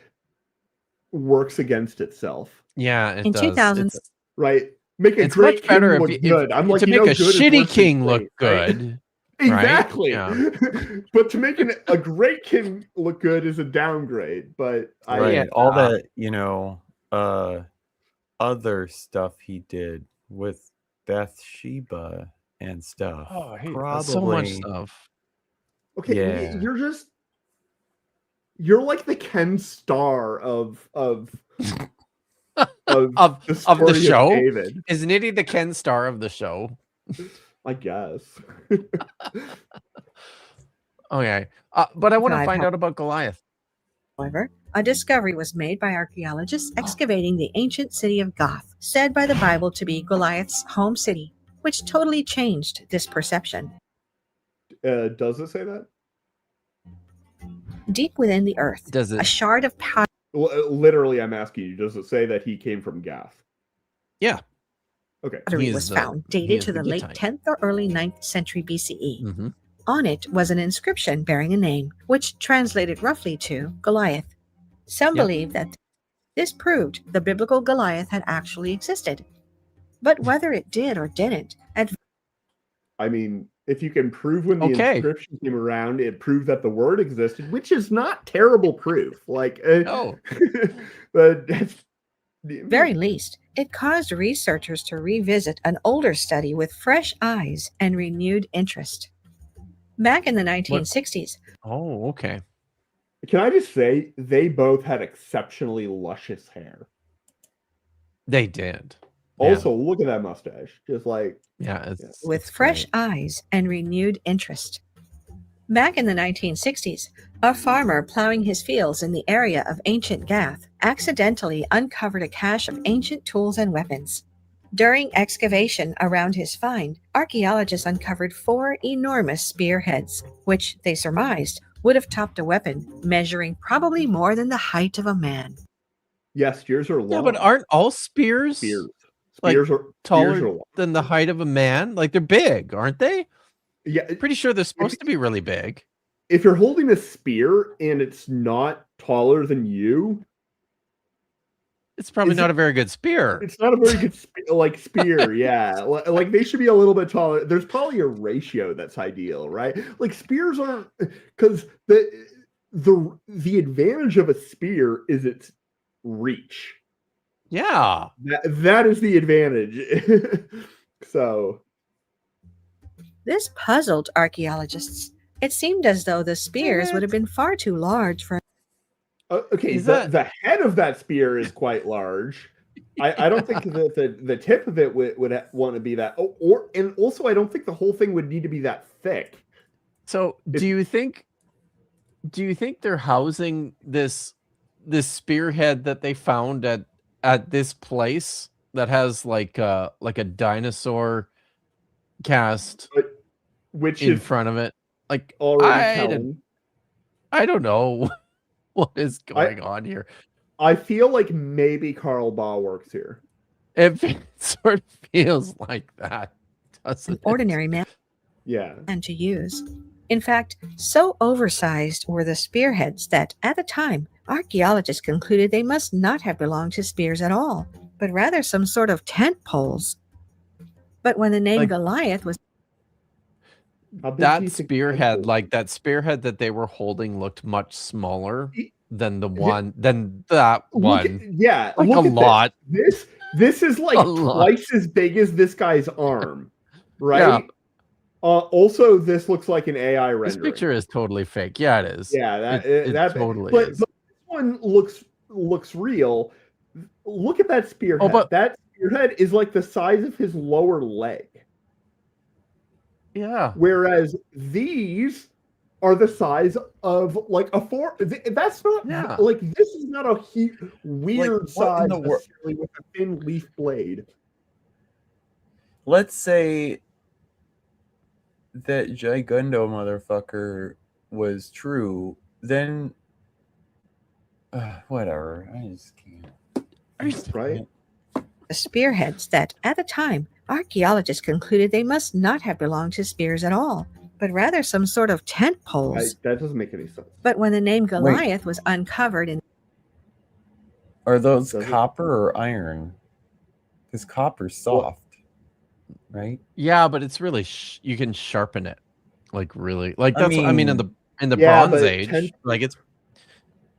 works against itself. Yeah, it In does. 2000 It's- Right? Make a It's great much better king look if good. I'm like, to make a good is shitty less than king look great, right? good. Exactly. Yeah. But to make a great king look good is a downgrade. But Right. All that, other stuff he did with Bathsheba and stuff. Oh, probably so much stuff. okay, Yeah. you're like the Ken Starr of Of the the story show? David, Is Niddy the Ken Starr of the show? I guess. Okay. But I want to Five find ho- out about Goliath. However, a discovery was made by archaeologists excavating the ancient city of Gath, said by the Bible to be Goliath's home city, which totally changed this perception. Does it say that? Deep within the earth, Does a it? shard of powder Well, literally, I'm asking you. Does it say that he came from Gath? Yeah. Okay. He was is found, he dated is to the the late Gittite. 10th or early 9th century BCE. Mm-hmm. On it was an inscription bearing a name, which translated roughly to Goliath. Some Yep. believe that this proved the biblical Goliath had actually existed. But whether it did or didn't, I mean, if you can prove when the Okay. inscription came around, it proved that the word existed, which is not terrible proof. Like, No. but that's very least, it caused researchers to revisit an older study with fresh eyes and renewed interest. Back in the 1960s, Oh, okay. Can I just say they both had exceptionally luscious hair? They did. Also, look at that mustache. Just like with fresh eyes and renewed interest. Back in the 1960s, a farmer plowing his fields in the area of ancient Gath accidentally uncovered a cache of ancient tools and weapons. During excavation around his find, archaeologists uncovered 4 enormous spearheads, which they surmised would have topped a weapon measuring probably more than the height of a man. Yeah, spears are long. Yeah, but aren't all spears like taller than the height of a man? Like they're big, aren't they? Yeah, pretty sure they're supposed to be really big. If you're holding a spear and it's not taller than you, it's probably not a very good spear. It's not a very good spear. Yeah, like they should be a little bit taller. There's probably a ratio that's ideal, right? Like spears aren't, because the advantage of a spear is its reach. Yeah, that is the advantage. So this puzzled archaeologists. It seemed as though the spears would have been far too large for. Okay, the head of that spear is quite large. I don't think that the tip of it would want to be that. And also I don't think the whole thing would need to be that thick. So do you think they're housing this spearhead that they found at this place that has like a dinosaur cast which in is front of it? Like already I don't know what is going on here. I feel like maybe Carl Baugh works here. It sort of feels like that, doesn't it? Ordinary man. Yeah. And to use. In fact, so oversized were the spearheads that, at the time, archaeologists concluded they must not have belonged to spears at all, but rather some sort of tent poles. But when the name Goliath was that spearhead, that spearhead that they were holding looked much smaller than that one. Look a at lot. This is like twice as big as this guy's arm, right? Yeah. Also, this looks like an AI rendering. This picture is totally fake. Yeah, it is. Yeah, that totally is. But this one looks real. Look at that spearhead. That spearhead is like the size of his lower leg. Yeah. Whereas these are the size of like a four. That's not like this is not a weird size necessarily with a thin leaf blade. Let's say that Gigundo motherfucker was true, then whatever. I just can't. Right? The spearheads that, at the time, archaeologists concluded they must not have belonged to spears at all, but rather some sort of tent poles. That doesn't make any sense. But when the name Goliath was uncovered in... Are those copper or iron? Because copper's soft, right? Yeah, but it's really... you can sharpen it. Like, really. Like, that's what I mean in the Bronze Age. Like,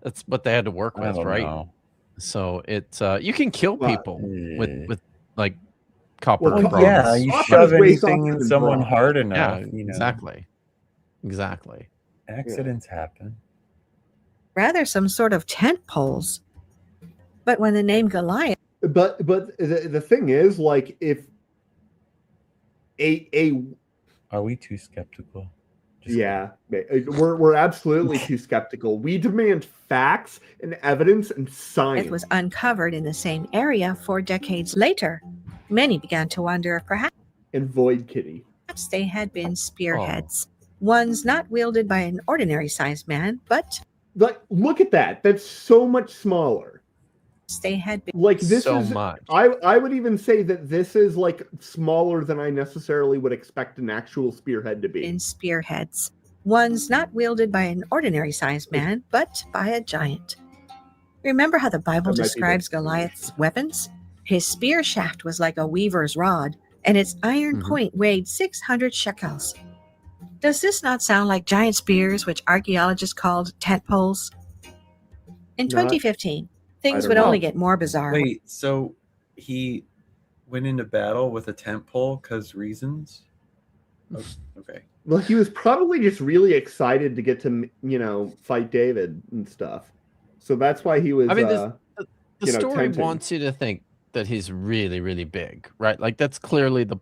that's what they had to work with, right? Know. So it's... you can kill people with like, copper and bronze. Yeah, you shove anything in someone hard enough. Yeah, exactly. Accidents happen. Rather some sort of tent poles. But when the name Goliath... But the thing is, like, if Are we too skeptical? We're absolutely too skeptical. We demand facts and evidence and science. It was uncovered in the same area 4 decades later. Many began to wonder if perhaps... And Void Kitty. Perhaps they had been spearheads. Ones not wielded by an ordinary-sized man, but... Like, look at that. That's so much smaller. They had been... Like, this so is... much. I would even say that this is, like, smaller than I necessarily would expect an actual spearhead to be. In spearheads. Ones not wielded by an ordinary-sized man, but by a giant. Remember how the Bible describes Goliath's weapons? His spear shaft was like a weaver's rod, and its iron point weighed 600 shekels. Does this not sound like giant spears, which archaeologists called tent poles? In 2015, things would only get more bizarre. Wait, so he went into battle with a tent pole because reasons? Okay. Well, he was probably just really excited to get to, fight David and stuff. So that's why he was. I mean, the story tempting. wants you to think that he's really, really big, right? Like that's clearly the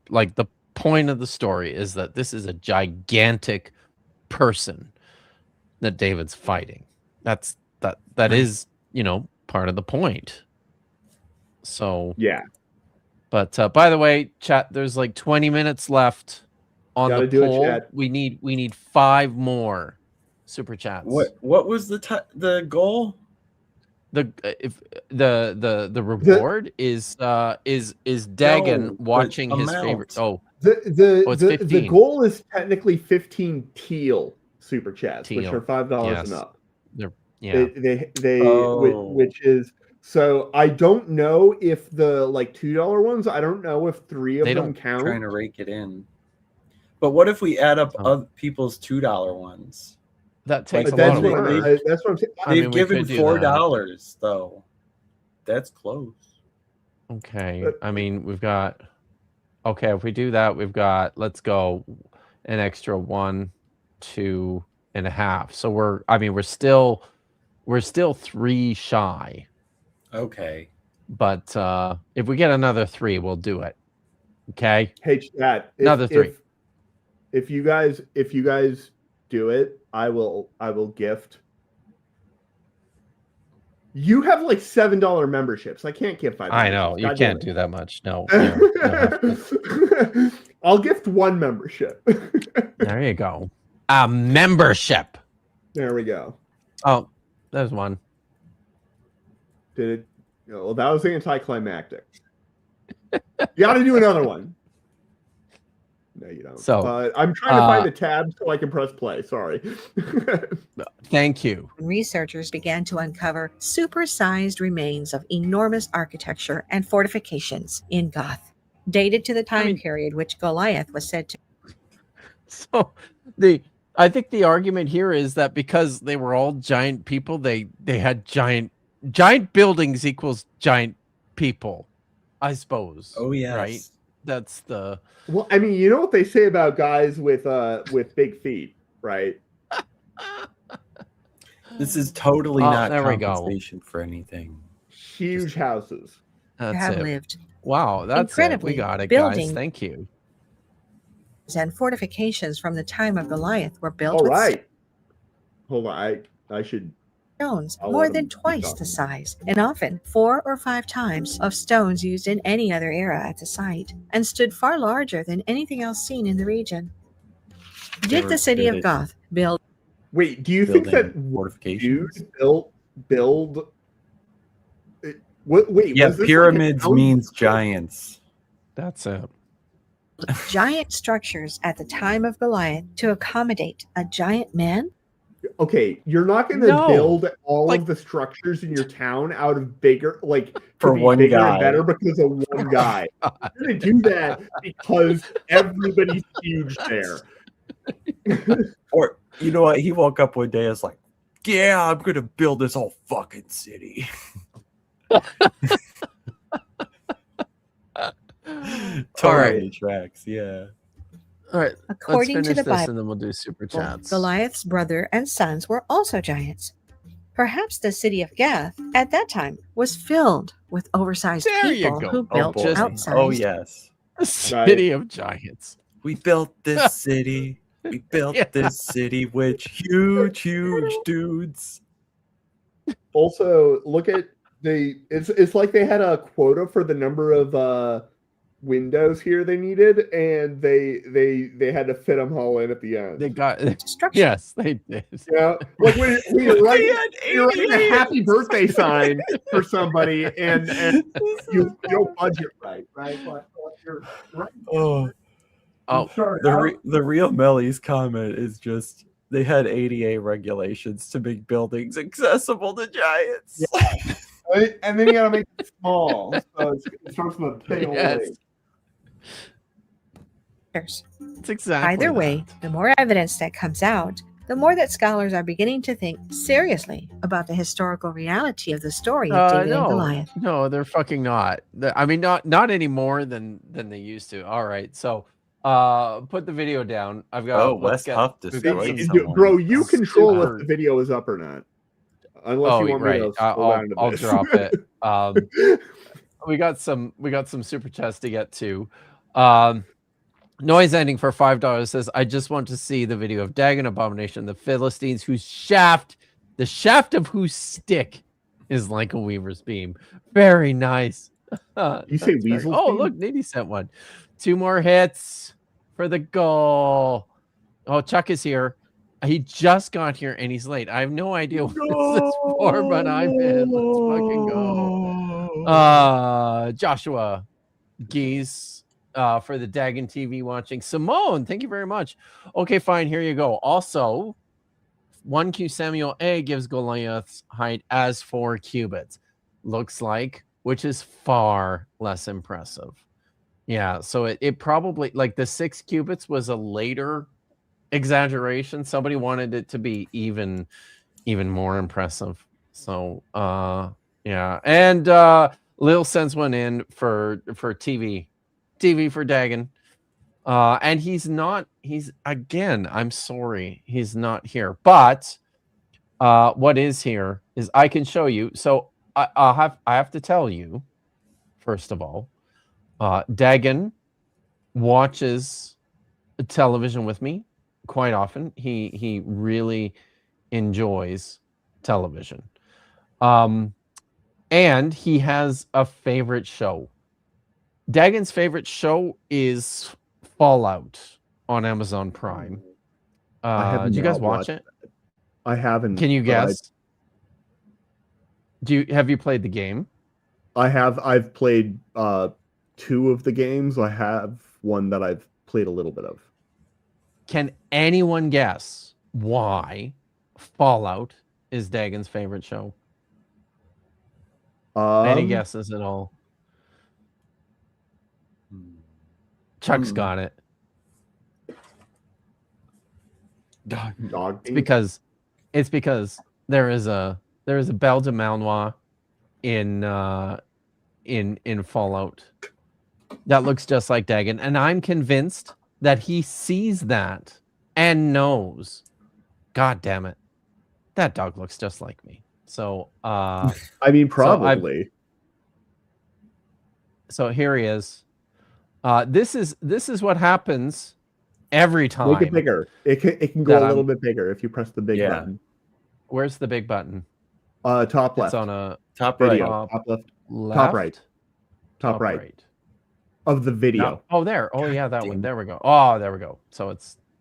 point of the story is that this is a gigantic person that David's fighting. That is, part of the point. So yeah. But by the way, chat, there's like 20 minutes left on Gotta the do it, poll. chat. We need 5 more super chats. What was the goal? The reward is Dagon watching his favorite. Oh, it's 15. The goal is technically 15 teal super chats, which Teal. are $5 Yes. and up. Yeah. Which is so. I don't know if the like $2 ones. I don't know if 3 of them count. Trying to rake it in. But what if we add up other people's $2 ones? That takes a That's lot of what work. that's what I'm saying. They've given $4 though. That's close. Okay. I mean, we've got. Okay, if we do that, we've got. Let's go, an extra 1, 2.5. So we're still 3 shy. Okay. But if we get another 3, we'll do it. Okay. Hey, chat. Another 3. If you guys do it, I will gift. You have like $7 memberships. I can't give $5. I know you can't do that much. No. I'll gift 1 membership. There you go. A membership. There we go. Oh, there's one. Did it? Well, that was anticlimactic. You got to do another one. No, you don't. So, I'm trying to find a tab so I can press play. Sorry. Thank you. Researchers began to uncover supersized remains of enormous architecture and fortifications in Goth, dated to the time period which Goliath was said to. So I think the argument here is that because they were all giant people, they had giant buildings equals giant people, I suppose. Oh yeah, right. That's the. Well, I mean, you know what they say about guys with big feet, right? This is totally not there we go. compensation for anything. Huge houses. That's have it. lived. Wow, that's Incredibly, it. We got it, building- guys. Thank you. And fortifications from the time of Goliath were built All with right. Hold on, I should. stones I'll more let than him keep twice talking. the size, and often 4 or 5 times of stones used in any other era at the site, and stood far larger than anything else seen in the region. Did the city of Goth build? Wait, do you think that fortifications build? Wait, yeah, was this pyramids like means giants. That's it. Giant structures at the time of Goliath to accommodate a giant man? Okay, you're not going to build all of the structures in your town out of bigger, like For to be one bigger guy. and better because of one guy. You're going to do that because everybody's huge there. Or you know what? He woke up one day and was like, "Yeah, I'm gonna build this whole fucking city." Totally tracks, yeah. All right. According let's to finish the this Bible, and then we'll do super chats. Goliath's brother and sons were also giants. Perhaps the city of Gath at that time was filled with oversized There you people go. who built outsized. Oh yes, The city of giants. we built this city. We built this city with huge dudes. Also, look at it's like they had a quota for the number of windows here they needed, and they had to fit them all in at the end. They got Structure. yes, they did. Yeah, like when you're writing a happy birthday sign for somebody, and you don't budget right? But you're right. Oh, Sorry, the real Melly's comment is just they had ADA regulations to make buildings accessible to giants. Yeah. And then you gotta make it small, so it starts with a pale Yes. It's exactly Either way, the more evidence that comes out, the more that scholars are beginning to think seriously about the historical reality of the story of David and Goliath. No, they're fucking not. I mean, not any more than they used to. All right, so put the video down. I've got. Oh, West Huff destroyed someone. Bro, you control if the video is up or not. Unless you want me to I'll drop it. we got some super chats to get to. Noise ending for $5 says, I just want to see the video of Dagon Abomination, the Philistines the shaft of whose stick is like a weaver's beam. Very nice. You say weasel's Oh, beam? look, Niddy sent one. 2 more hits for the goal. Oh, Chuck is here. He just got here and he's late. I have no idea what this is for, but I'm in. Let's fucking go. Joshua Geese for the Dagon TV watching. Simone, thank you very much. Okay, fine. Here you go. Also, 1Q Samuel A gives Goliath's height as 4 cubits. Looks like, which is far less impressive. Yeah, so it probably, like, the 6 cubits was a later exaggeration. Somebody wanted it to be even more impressive. So yeah, and Lil sends one in for TV for Dagon, and he's again, I'm sorry, he's not here, but what is here is I can show you. So I have to tell you, first of all, Dagon watches television with me quite often. He really enjoys television, and he has a favorite show. Dagon's favorite show is Fallout on Amazon Prime. Did you guys watch it? I haven't. Can you guess? Have you played the game? I have. I've played 2 of the games. I have one that I've played a little bit of. Can anyone guess why Fallout is Dagon's favorite show? Any guesses at all? Chuck's got it. Dog. It's because there is a Belle de Malinois in Fallout that looks just like Dagon, and I'm convinced that he sees that and knows, God damn it, that dog looks just like me. So I mean, probably. So here he is. This is what happens every time. Make it bigger. It can go a little bit bigger if you press the big button. Where's the big button? Top left. It's on a top right. Top left. Top right. Top right. Of the video. No. Oh, there. Oh, yeah, that one. There we go. Oh, there we go. So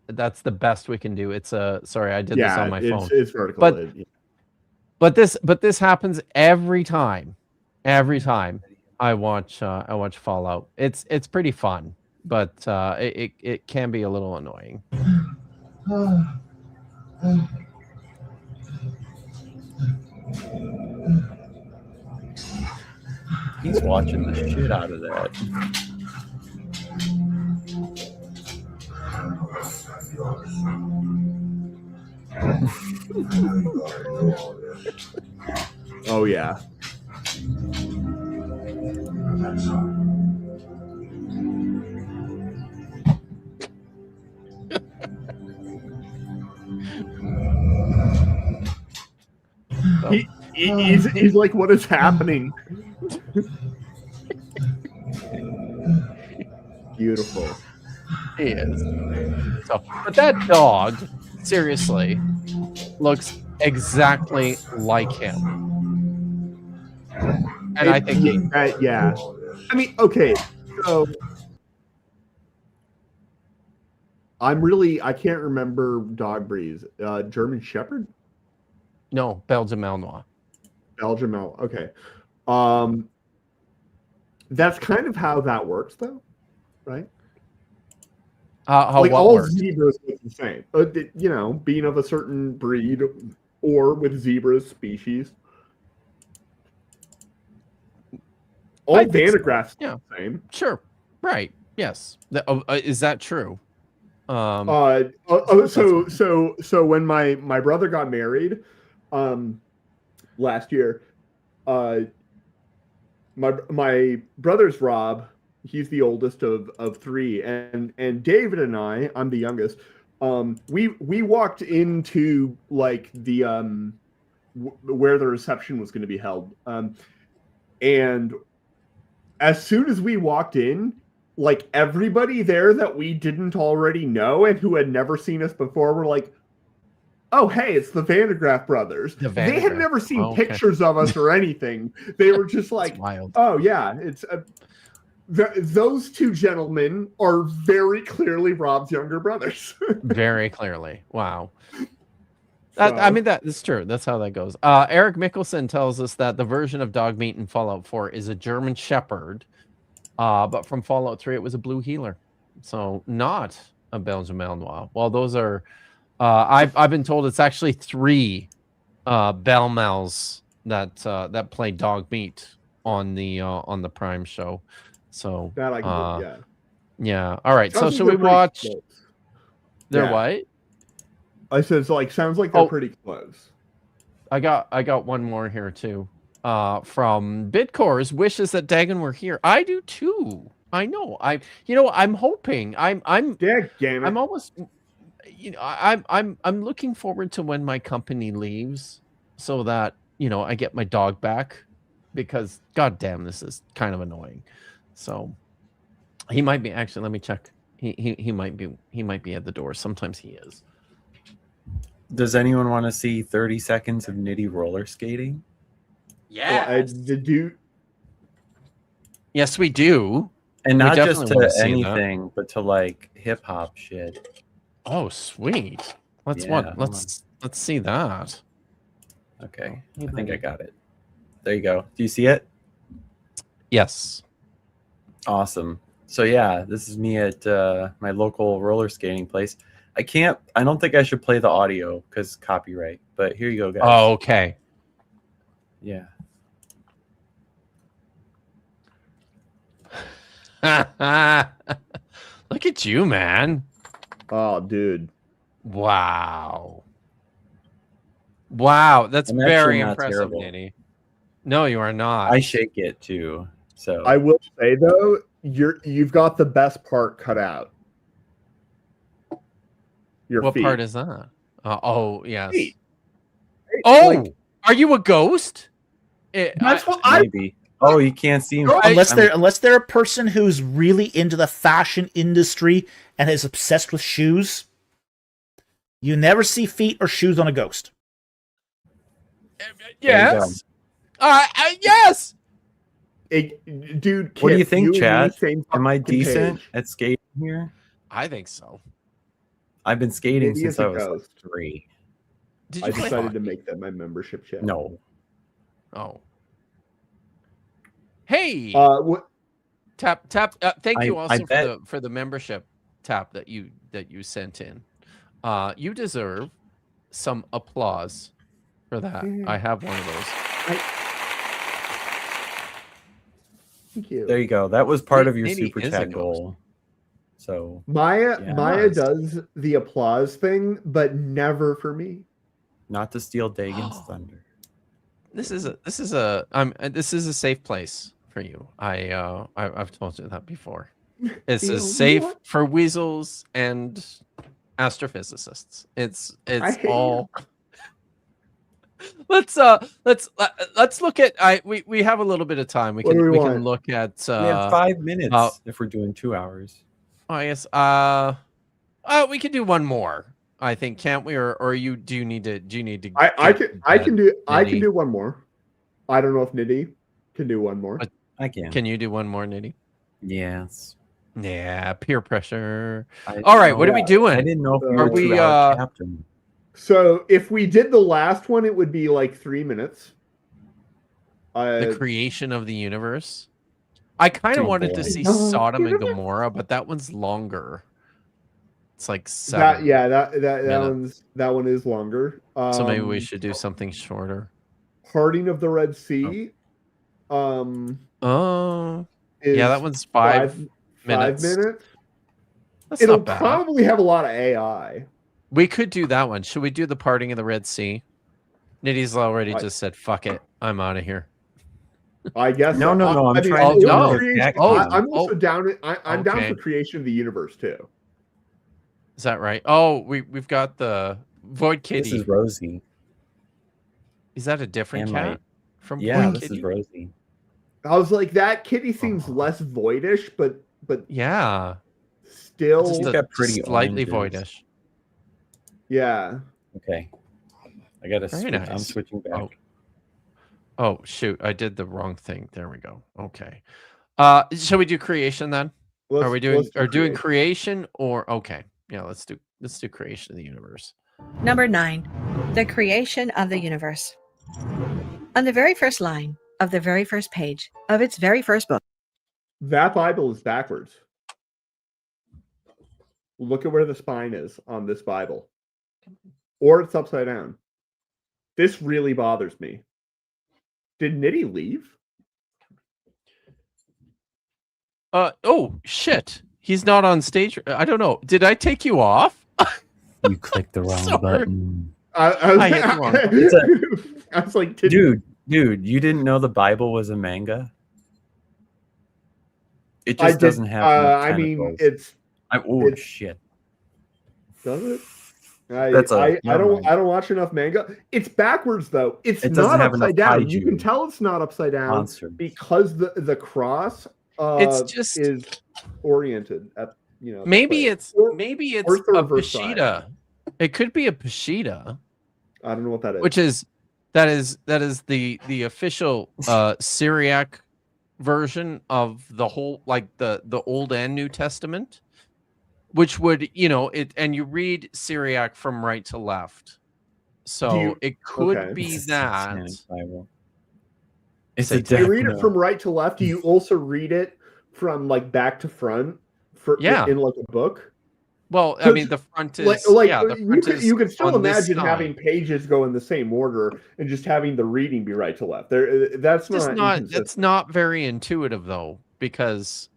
that's the best we can do. It's sorry, I did this on my phone. It's vertical. But this happens every time. Every time I watch Fallout. It's pretty fun, but it can be a little annoying. He's watching the shit out of that. Oh yeah. He's like, what is happening? Beautiful. He is. So, but that dog, seriously, looks exactly like him. And I think yeah. I mean, okay, so I can't remember dog breeds. German Shepherd? No, Belgian Malinois. Belgian Malinois. Okay. That's kind of how that works, though, right? How like what all works? zebras look the same. You know, being of a certain breed or with zebras species. All Vandegraffs yeah. the same. Sure. Right. Yes. Is that true? So when my brother got married last year, my brother's Rob, he's the oldest of 3, and David and I'm the youngest. We walked into like the where the reception was going to be held, and as soon as we walked in, like everybody there that we didn't already know and who had never seen us before were like, "Oh, hey, it's the Vandegraff brothers." They had never seen pictures of us or anything. They were just like, "Oh yeah, it's those two gentlemen are very clearly Rob's younger brothers." Very clearly. Wow. I mean, that's true. That's how that goes. Eric Mickelson tells us that the version of dog meat in Fallout 4 is a German Shepherd, but from Fallout 3 it was a blue heeler, so not a Belgian Malinois. Well, those are. I've been told it's actually 3 Belmals that play dog meat on the Prime show. So that I can do, yeah. All right. So should we watch? They're what? I said it's like sounds like they're pretty close. I got one more here too. From Bitcore's wishes that Dagon were here. I do too. I know. I'm hoping. I'm almost. I'm looking forward to when my company leaves, so that I get my dog back, because goddamn, this is kind of annoying. So he might be actually. Let me check. He might be at the door. Sometimes he is. Does anyone want to see 30 seconds of Niddy roller skating? Yeah. Do. Yes, we do. And not just to anything, but to like hip hop shit. Oh, sweet. Let's see that. Okay. I think I got it. There you go. Do you see it? Yes. Awesome. So yeah, this is me at my local roller skating place. I don't think I should play the audio because copyright, but here you go, guys. Oh, okay. Yeah. Look at you, man. Oh, dude. Wow. That's very impressive, Niddy. No, you are not. I shake it too. So I will say though, you've got the best part cut out. What part is that? Oh, yes. Hey, are you a ghost? That's what maybe. Oh, you can't see him. Unless they're a person who's really into the fashion industry and is obsessed with shoes, you never see feet or shoes on a ghost. Yes. Yes. Dude, what do you think, Chad? Am I decent at skating here? I think so. I've been skating since I was like 3. I decided to make that my membership channel. No. Oh. Hey. What? Tap. Thank you also for the membership tap that you sent in. You deserve some applause for that. I have one of those. Thank you. There you go. That was part of your super chat goal. So Maya does the applause thing, but never for me. Not to steal Dagon's thunder. This is a safe place for you. I've told you that before. This is safe for weasels and astrophysicists. It's all. Let's look at. We have a little bit of time. We can look at. We have 5 minutes if we're doing 2 hours. Oh yes. We can do one more. I think, can't we? Or do you need to? I can do one more. I don't know if Niddy can do one more. I can. Can you do one more, Niddy? Yes. Yeah. Peer pressure. All right. What are we doing? I didn't know if are we captain. So if we did the last one, it would be like 3 minutes. The creation of the universe. I kind of wanted to see Sodom and Gomorrah, but that one's longer. It's like 7. That one is longer. So maybe we should do something shorter. Parting of the Red Sea. Yeah, that one's 5 minutes. 5 minutes. That's It'll not bad. probably have a lot of AI. We could do that one. Should we do the parting of the Red Sea? Niddy's already just said, "Fuck it, I'm out of here." I guess no. I'm trying to I'm also down. I'm down for creation of the universe too. Is that right? Oh, we've got the Void Kitty. This is Rosie. Is that a different cat from Void Kitty? This is Rosie. I was like, that kitty seems less voidish, but Yeah, still, just He's a got pretty slightly oranges. voidish. yeah. Okay. I gotta Very switch. I'm nice. switching back. Oh shoot, I did the wrong thing. There we go. Okay. Shall we do creation then? Are we doing creation or okay? Yeah, let's do creation of the universe. Number 9, the creation of the universe. On the very first line of the very first page of its very first book. That Bible is backwards. Look at where the spine is on this Bible. Or it's upside down. This really bothers me. Did Niddy leave? Oh shit. He's not on stage. I don't know. Did I take you off? You clicked the wrong Sorry. button. I hit the wrong button. I was like, Dude, you didn't know the Bible was a manga? It just doesn't have. I mean, it's shit. Does it? I Never don't mind. I don't watch enough manga. It's backwards though. It's It doesn't not have enough upside down. You kaiju can tell it's not upside down monsters. because the cross It's just is oriented at maybe it's or a third verse side. Peshita. It could be a Peshita. I don't know what that is. Which is that is the official Syriac version of the whole, like the Old and New Testament, which would and you read Syriac from right to left, so it could be that. It's Do you read it from right to left? Do you also read it from like back to front in like a book? Well, I mean, the front is you could still imagine having pages go in the same order and just having the reading be right to left. That's not very intuitive though, because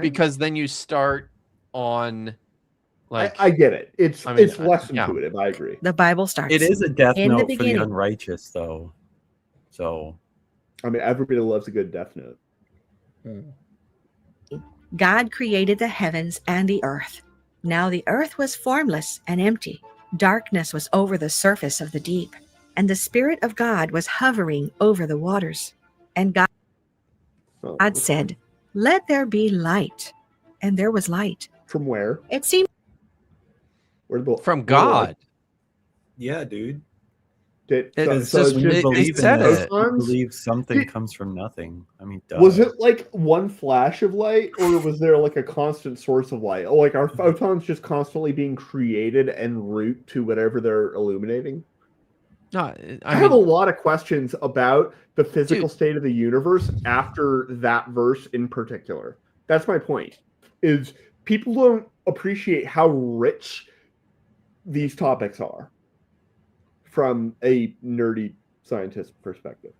then you start on like I get it. It's less intuitive. I agree. The Bible starts. It is a death in note the for the beginning. unrighteous, though. So, I mean, everybody loves a good death note. God created the heavens and the earth. Now the earth was formless and empty. Darkness was over the surface of the deep, and the Spirit of God was hovering over the waters. And God said, "Let there be light." And there was light. From where? It seemed from God. Yeah, dude. It believe something comes from nothing. I mean, duh. Was it like one flash of light, or was there like a constant source of light? Like, are photons just constantly being created en route to whatever they're illuminating? No, I have a lot of questions about the physical state of the universe after that verse in particular. That's my point. Is people don't appreciate how rich these topics are from a nerdy scientist perspective.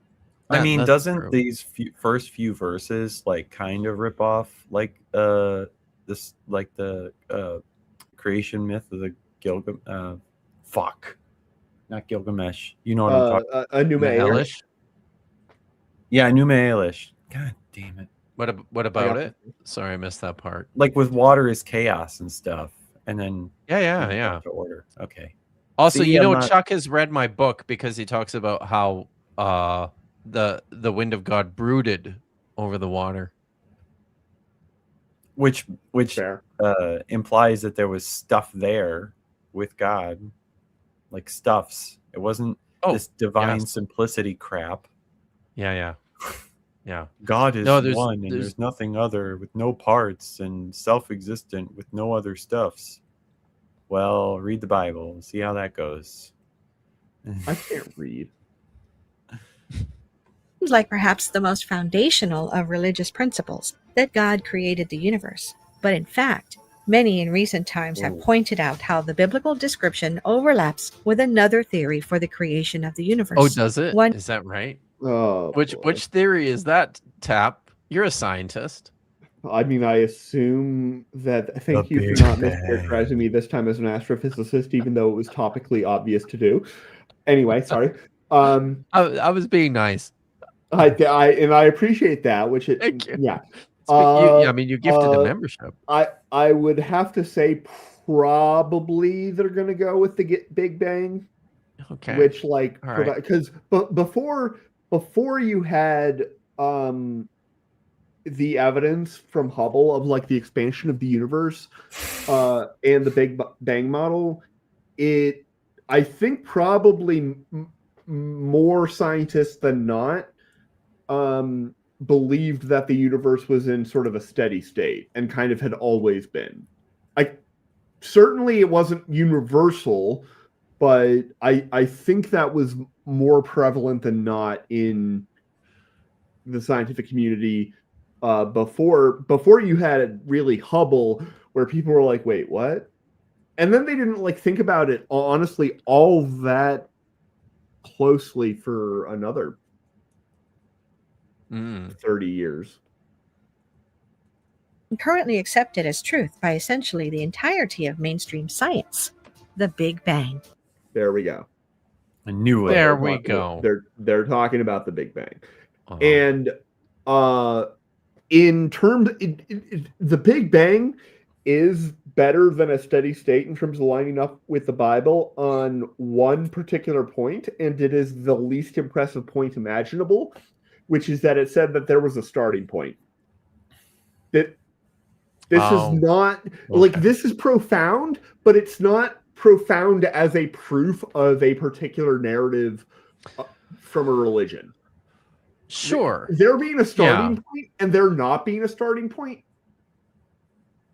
I mean, doesn't these first few verses like kind of rip off like the creation myth of the not Gilgamesh. You know what I'm talking about? Enuma Elish. Yeah, Enuma Elish. God damn it. What about it? Sorry, I missed that part. Like with water is chaos and stuff, and then yeah. To order. Okay. Also, Chuck has read my book because he talks about how the wind of God brooded over the water, which implies that there was stuff there with God, like stuffs. It wasn't this divine simplicity crap. Yeah. God is one, and there's nothing other, with no parts, and self-existent with no other stuffs. Well, read the Bible and see how that goes. I can't read. Seems like perhaps the most foundational of religious principles, that God created the universe. But in fact, many in recent times have pointed out how the biblical description overlaps with another theory for the creation of the universe. Oh, does it? Is that right? Oh, which theory is that, Tap? You're a scientist. I mean, I assume that. Thank you for not mischaracterizing me this time as an astrophysicist, even though it was topically obvious to do. Anyway, sorry. I was being nice. I appreciate that. Thank you. Yeah. I mean, you gifted a membership. I would have to say probably they're going to go with the Big Bang. Okay. Which because before you had the evidence from Hubble of like the expansion of the universe and the Big Bang model, I think probably more scientists than not believed that the universe was in sort of a steady state and kind of had always been. Certainly it wasn't universal, but I think that was more prevalent than not in the scientific community before you had really Hubble, where people were like, wait, what? And then they didn't like think about it honestly all that closely for another 30 years. Currently accepted as truth by essentially the entirety of mainstream science, the Big Bang. There we go. I knew it. There we go. They're talking about the Big Bang. And in terms, the Big Bang is better than a steady state in terms of lining up with the Bible on one particular point, and it is the least impressive point imaginable, which is that it said that there was a starting point. This is not like, this is profound, but it's not profound as a proof of a particular narrative from a religion. Sure. There being a starting point and there not being a starting point,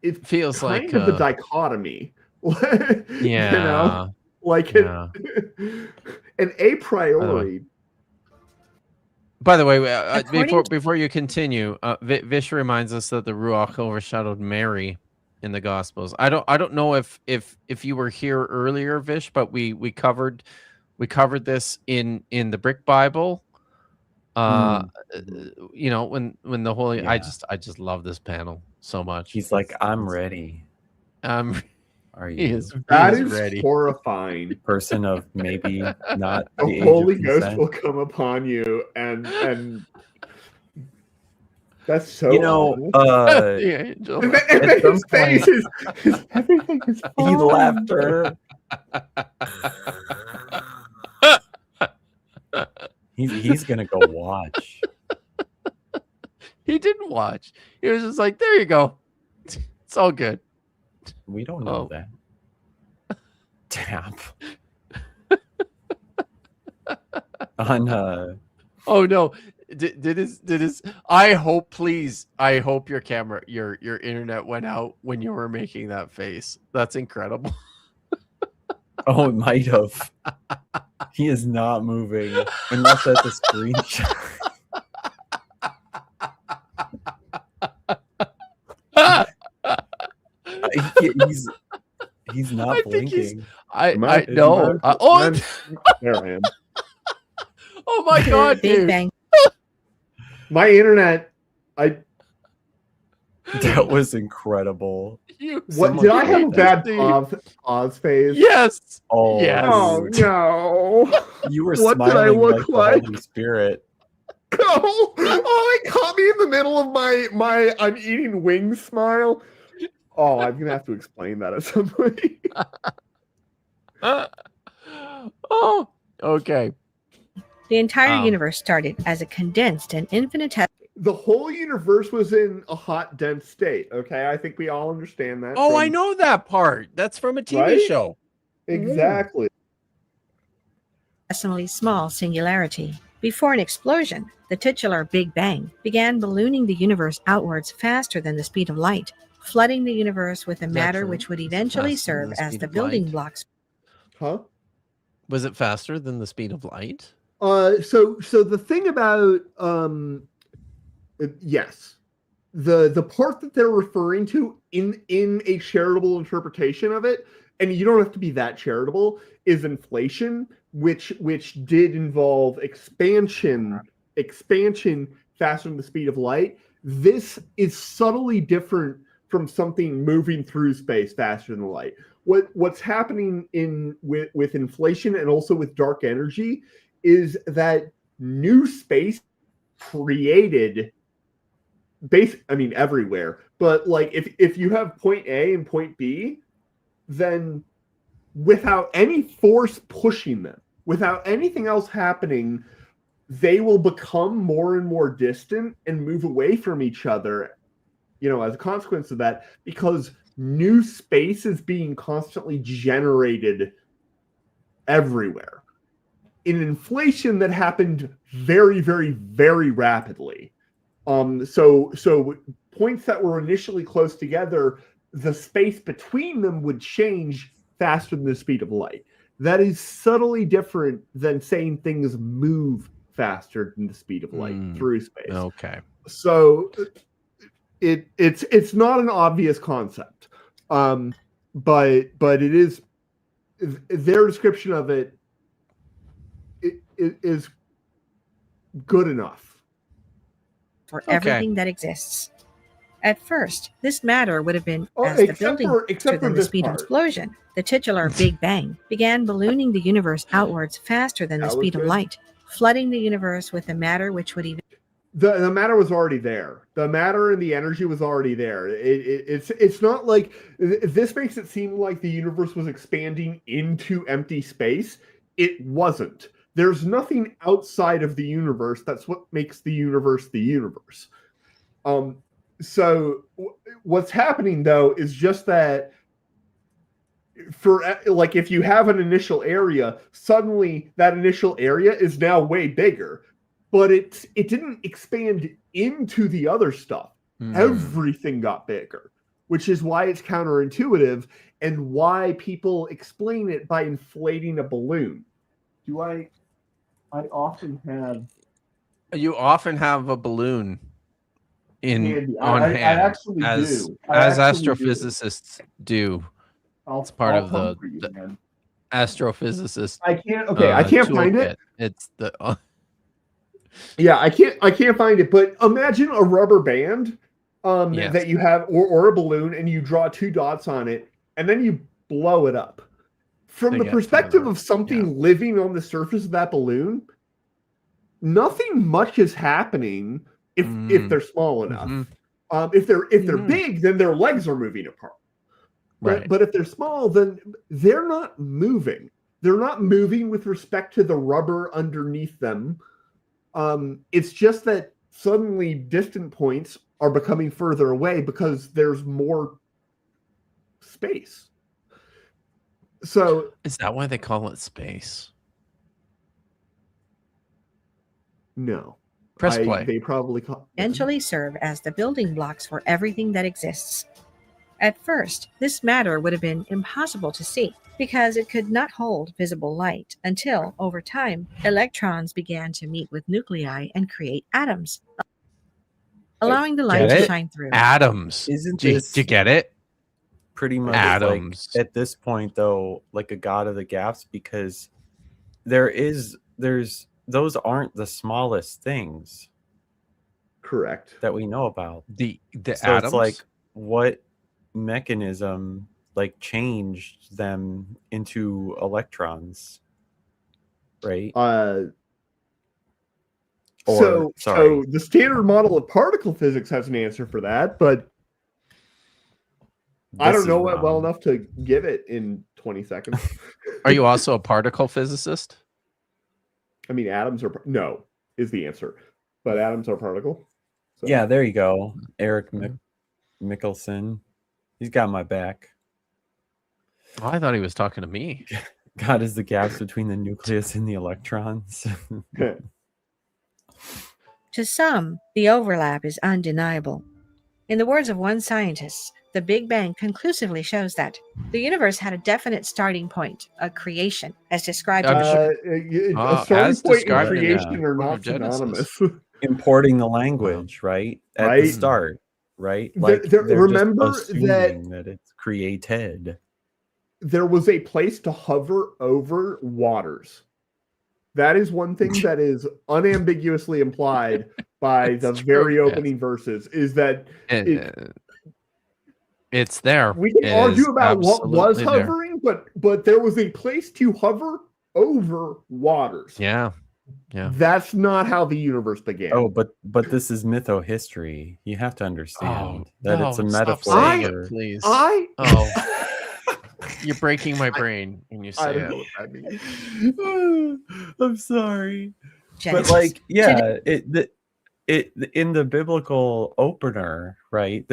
it feels kind like of the dichotomy. Yeah. You know? Like an a priori. By the way, before you continue, Vish reminds us that the Ruach overshadowed Mary in the Gospels. I don't know if you were here earlier, Vish, but we covered this in the Brick Bible. You know, when the Holy, I just love this panel so much. He's like, I'm ready. Are you? That is ready. Horrifying. Person of maybe not the Holy Ghost will come upon you, and that's so. You know, and then his face is everything is fine. He left her. He's gonna go watch. He didn't watch. He was just like, there you go. It's all good. We don't know that. Tap. On oh no. Did his I hope your camera, your internet went out when you were making that face. That's incredible. Oh, it might have. He is not moving unless that's a screenshot. He's not blinking. I know. There I am. Oh my god, Big dude. Bang. My internet. That was incredible. What did I have a bad Oz phase? Yes. Oh, yes. Oh no. You were what smiling did I look like the Holy Spirit. Oh, it caught me in the middle of my I'm eating wings smile. Oh, I'm gonna have to explain that at some point. Oh, okay. The entire universe started as a condensed and infinitesimal. The whole universe was in a hot, dense state. Okay, I think we all understand that. Oh, I know that part. That's from a TV show. Exactly. Small singularity. Before an explosion, the titular Big Bang began ballooning the universe outwards faster than the speed of light, flooding the universe with a matter which would eventually serve as the building blocks. Huh? Was it faster than the speed of light? So the thing about yes, the part that they're referring to in a charitable interpretation of it, and you don't have to be that charitable, is inflation, which did involve expansion faster than the speed of light. This is subtly different from something moving through space faster than light. What's happening with inflation and also with dark energy is that new space created everywhere. But like if you have point A and point B, then without any force pushing them, without anything else happening, they will become more and more distant and move away from each other, as a consequence of that, because new space is being constantly generated everywhere in inflation that happened very, very, very rapidly. So points that were initially close together, the space between them would change faster than the speed of light. That is subtly different than saying things move faster than the speed of light through space. Okay. So it's not an obvious concept, but it is, their description of it is good enough for everything that exists. At first, this matter would have been as the building faster than the speed of explosion. The titular Big Bang began ballooning the universe outwards faster than the speed of light, flooding the universe with the matter which would even... The matter was already there. The matter and the energy was already there. It's not like... This makes it seem like the universe was expanding into empty space. It wasn't. There's nothing outside of the universe. That's what makes the universe the universe. So what's happening, though, is just that if you have an initial area, suddenly that initial area is now way bigger, but it didn't expand into the other stuff. Everything got bigger, which is why it's counterintuitive and why people explain it by inflating a balloon. I often have... You often have a balloon on hand. I actually as do. astrophysicists do. It's part of the astrophysicist. I can't find it. It's the yeah, I can't find it. But imagine a rubber band that you have, or a balloon, and you draw two dots on it, and then you blow it up. From the perspective of something living on the surface of that balloon, nothing much is happening if they're small enough. If they're big, then their legs are moving apart. But if they're small, then they're not moving. They're not moving with respect to the rubber underneath them. It's just that suddenly distant points are becoming further away because there's more space. So is that why they call it space? No. Press play. They probably eventually serve as the building blocks for everything that exists. At first, this matter would have been impossible to see because it could not hold visible light until, over time, electrons began to meet with nuclei and create atoms, allowing the light to shine through. Atoms. Do you get it? Pretty much atoms. Like, at this point, though, like a god of the gaps, because there's those aren't the smallest things. Correct. That we know about. The so atoms. It's like what mechanism changed them into electrons, right? So the standard model of particle physics has an answer for that, but I don't know it well enough to give it in 20 seconds. Are you also a particle physicist? I mean, atoms are is the answer, but atoms are particle. So. Yeah, there you go, Eric Mickelson. He's got my back. Oh, I thought he was talking to me. God is the gaps between the nucleus and the electrons. To some, the overlap is undeniable. In the words of one scientist, the Big Bang conclusively shows that the universe had a definite starting point, a creation, as described in a starting point and creation are not synonymous. Importing the language, right? At the start, right? Like remember that it's created. There was a place to hover over waters. That is one thing that is unambiguously implied by the very opening verses, is that it's there. We can argue about what was hovering, but there was a place to hover over waters. Yeah. That's not how the universe began. Oh, but this is mytho-history. You have to understand that it's a metaphor. Please. You're breaking my brain when you say it. I'm sorry. Genesis. But like, yeah, it in the biblical opener, right?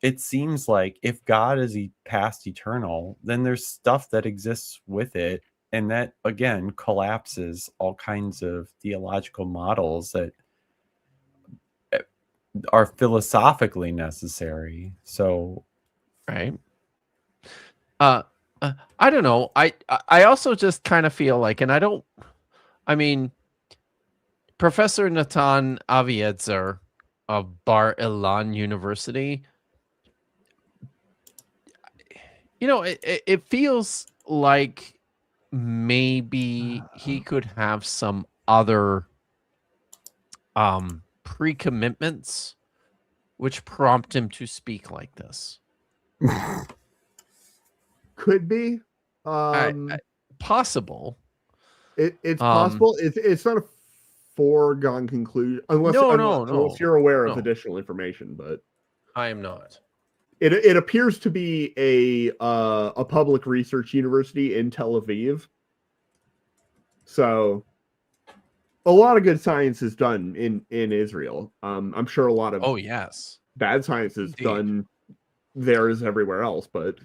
It seems like if God is past eternal, then there's stuff that exists with it, and that again collapses all kinds of theological models that are philosophically necessary. So, right. I don't know. I also just kind of feel like, and I mean, Professor Natan Avietzer of Bar Ilan University, you know, it feels like maybe he could have some other pre-commitments which prompt him to speak like this. Could be. Possible. It's possible. It's not a foregone conclusion unless you're aware of additional information, but I am not. It appears to be a public research university in Tel Aviv. So a lot of good science is done in Israel. I'm sure a lot of bad science is done there as everywhere else, but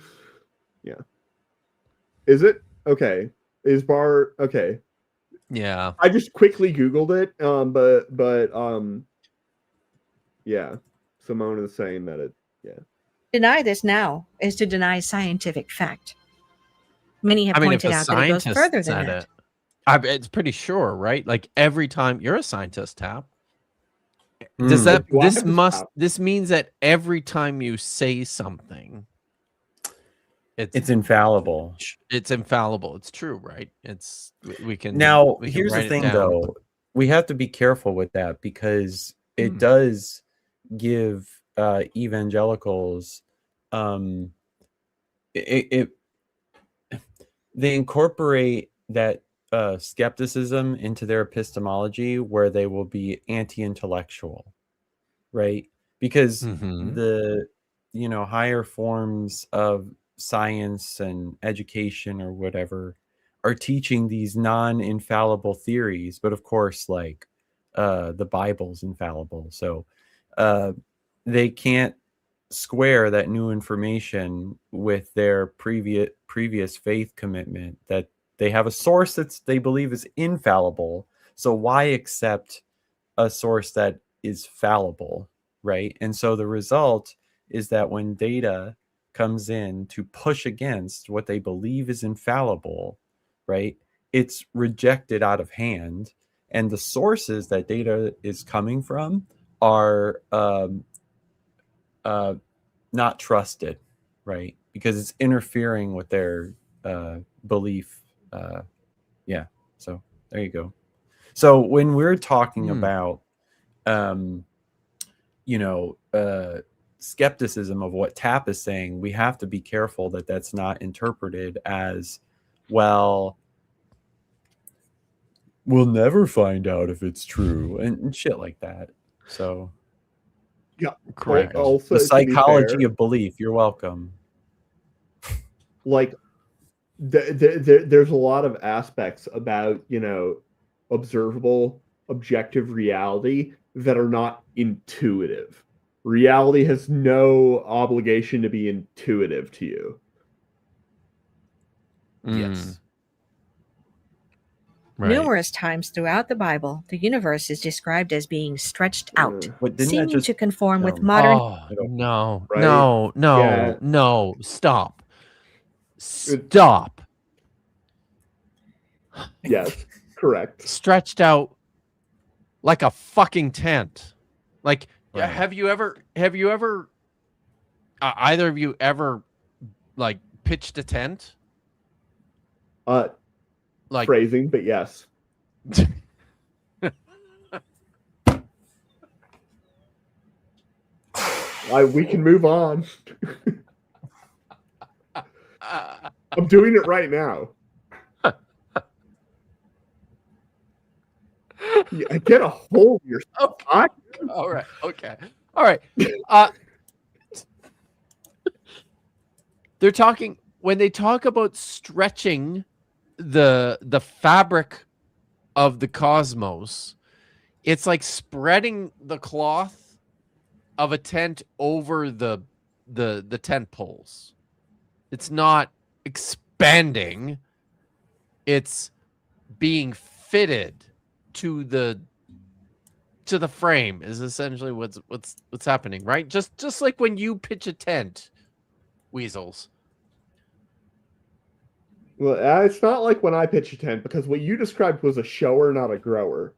yeah. Is it? Okay. Is Bar okay? Yeah. I just quickly Googled it, but yeah. Simone is saying that it Deny this now is to deny scientific fact. Many have pointed out that it goes further than that. It's pretty sure, right? Like every time you're a scientist, Tap. Does this means that every time you say something, it's infallible. It's infallible. It's true, right? We can here's the thing though. We have to be careful with that because it does give evangelicals they incorporate that skepticism into their epistemology where they will be anti-intellectual, right? Because the higher forms of science and education or whatever are teaching these non-infallible theories, but of course like the Bible's infallible, so they can't square that new information with their previous faith commitment that they have a source that they believe is infallible. So why accept a source that is fallible, right? And so the result is that when data comes in to push against what they believe is infallible, right, it's rejected out of hand, and the sources that data is coming from are not trusted, right? Because it's interfering with their belief. So there you go. So when we're talking about skepticism of what Tap is saying, we have to be careful that that's not interpreted as, well, we'll never find out if it's true and shit like that. So yeah, correct. Also, the psychology of belief. You're welcome. Like there's a lot of aspects about observable, objective reality that are not intuitive. Reality has no obligation to be intuitive to you. Yes. Right. Numerous times throughout the Bible, the universe is described as being stretched out, seeming to conform with modern... No, right? No, stop. Stop. Yes, correct. Stretched out like a fucking tent. Like, have you ever either of you ever like pitched a tent? Like phrasing, but yes. We can move on. I'm doing it right now. Yeah, get a hold of yourself. Okay. All right. Okay. All right. When they talk about stretching the fabric of the cosmos, It's like spreading the cloth of a tent over the tent poles. It's not expanding. It's being fitted to the frame is essentially what's happening, right? Just like when you pitch a tent, Weasels. Well, it's not like when I pitch a tent, because what you described was a shower, not a grower.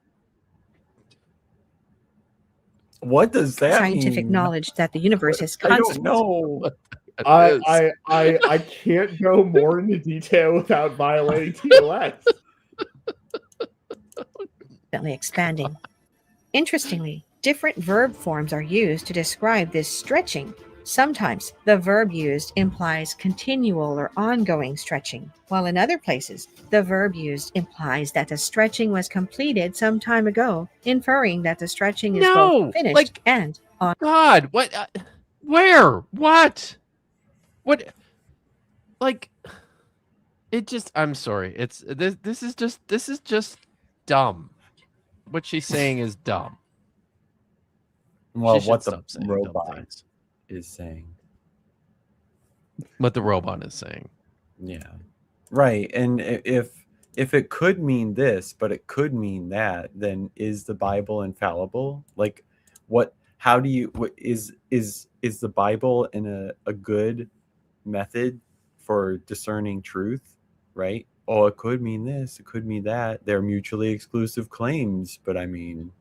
What does that Scientific mean? knowledge that the universe is I don't constantly know. I can't go more into detail without violating TOS. expanding. Interestingly, different verb forms are used to describe this stretching. Sometimes the verb used implies continual or ongoing stretching, while in other places, the verb used implies that the stretching was completed some time ago, inferring that the stretching is both finished and on. God, what? Where? What? What? Like, it just. I'm sorry. It's this is just dumb. What she's saying is dumb. Well, She what should the stop saying dumb robot things. is saying. What the robot is saying. Yeah. Right. And if it could mean this, but it could mean that, then is the Bible infallible? Like, how do you, is the Bible in a good method for discerning truth? Right? Oh, it could mean this, it could mean that. They're mutually exclusive claims, but I mean,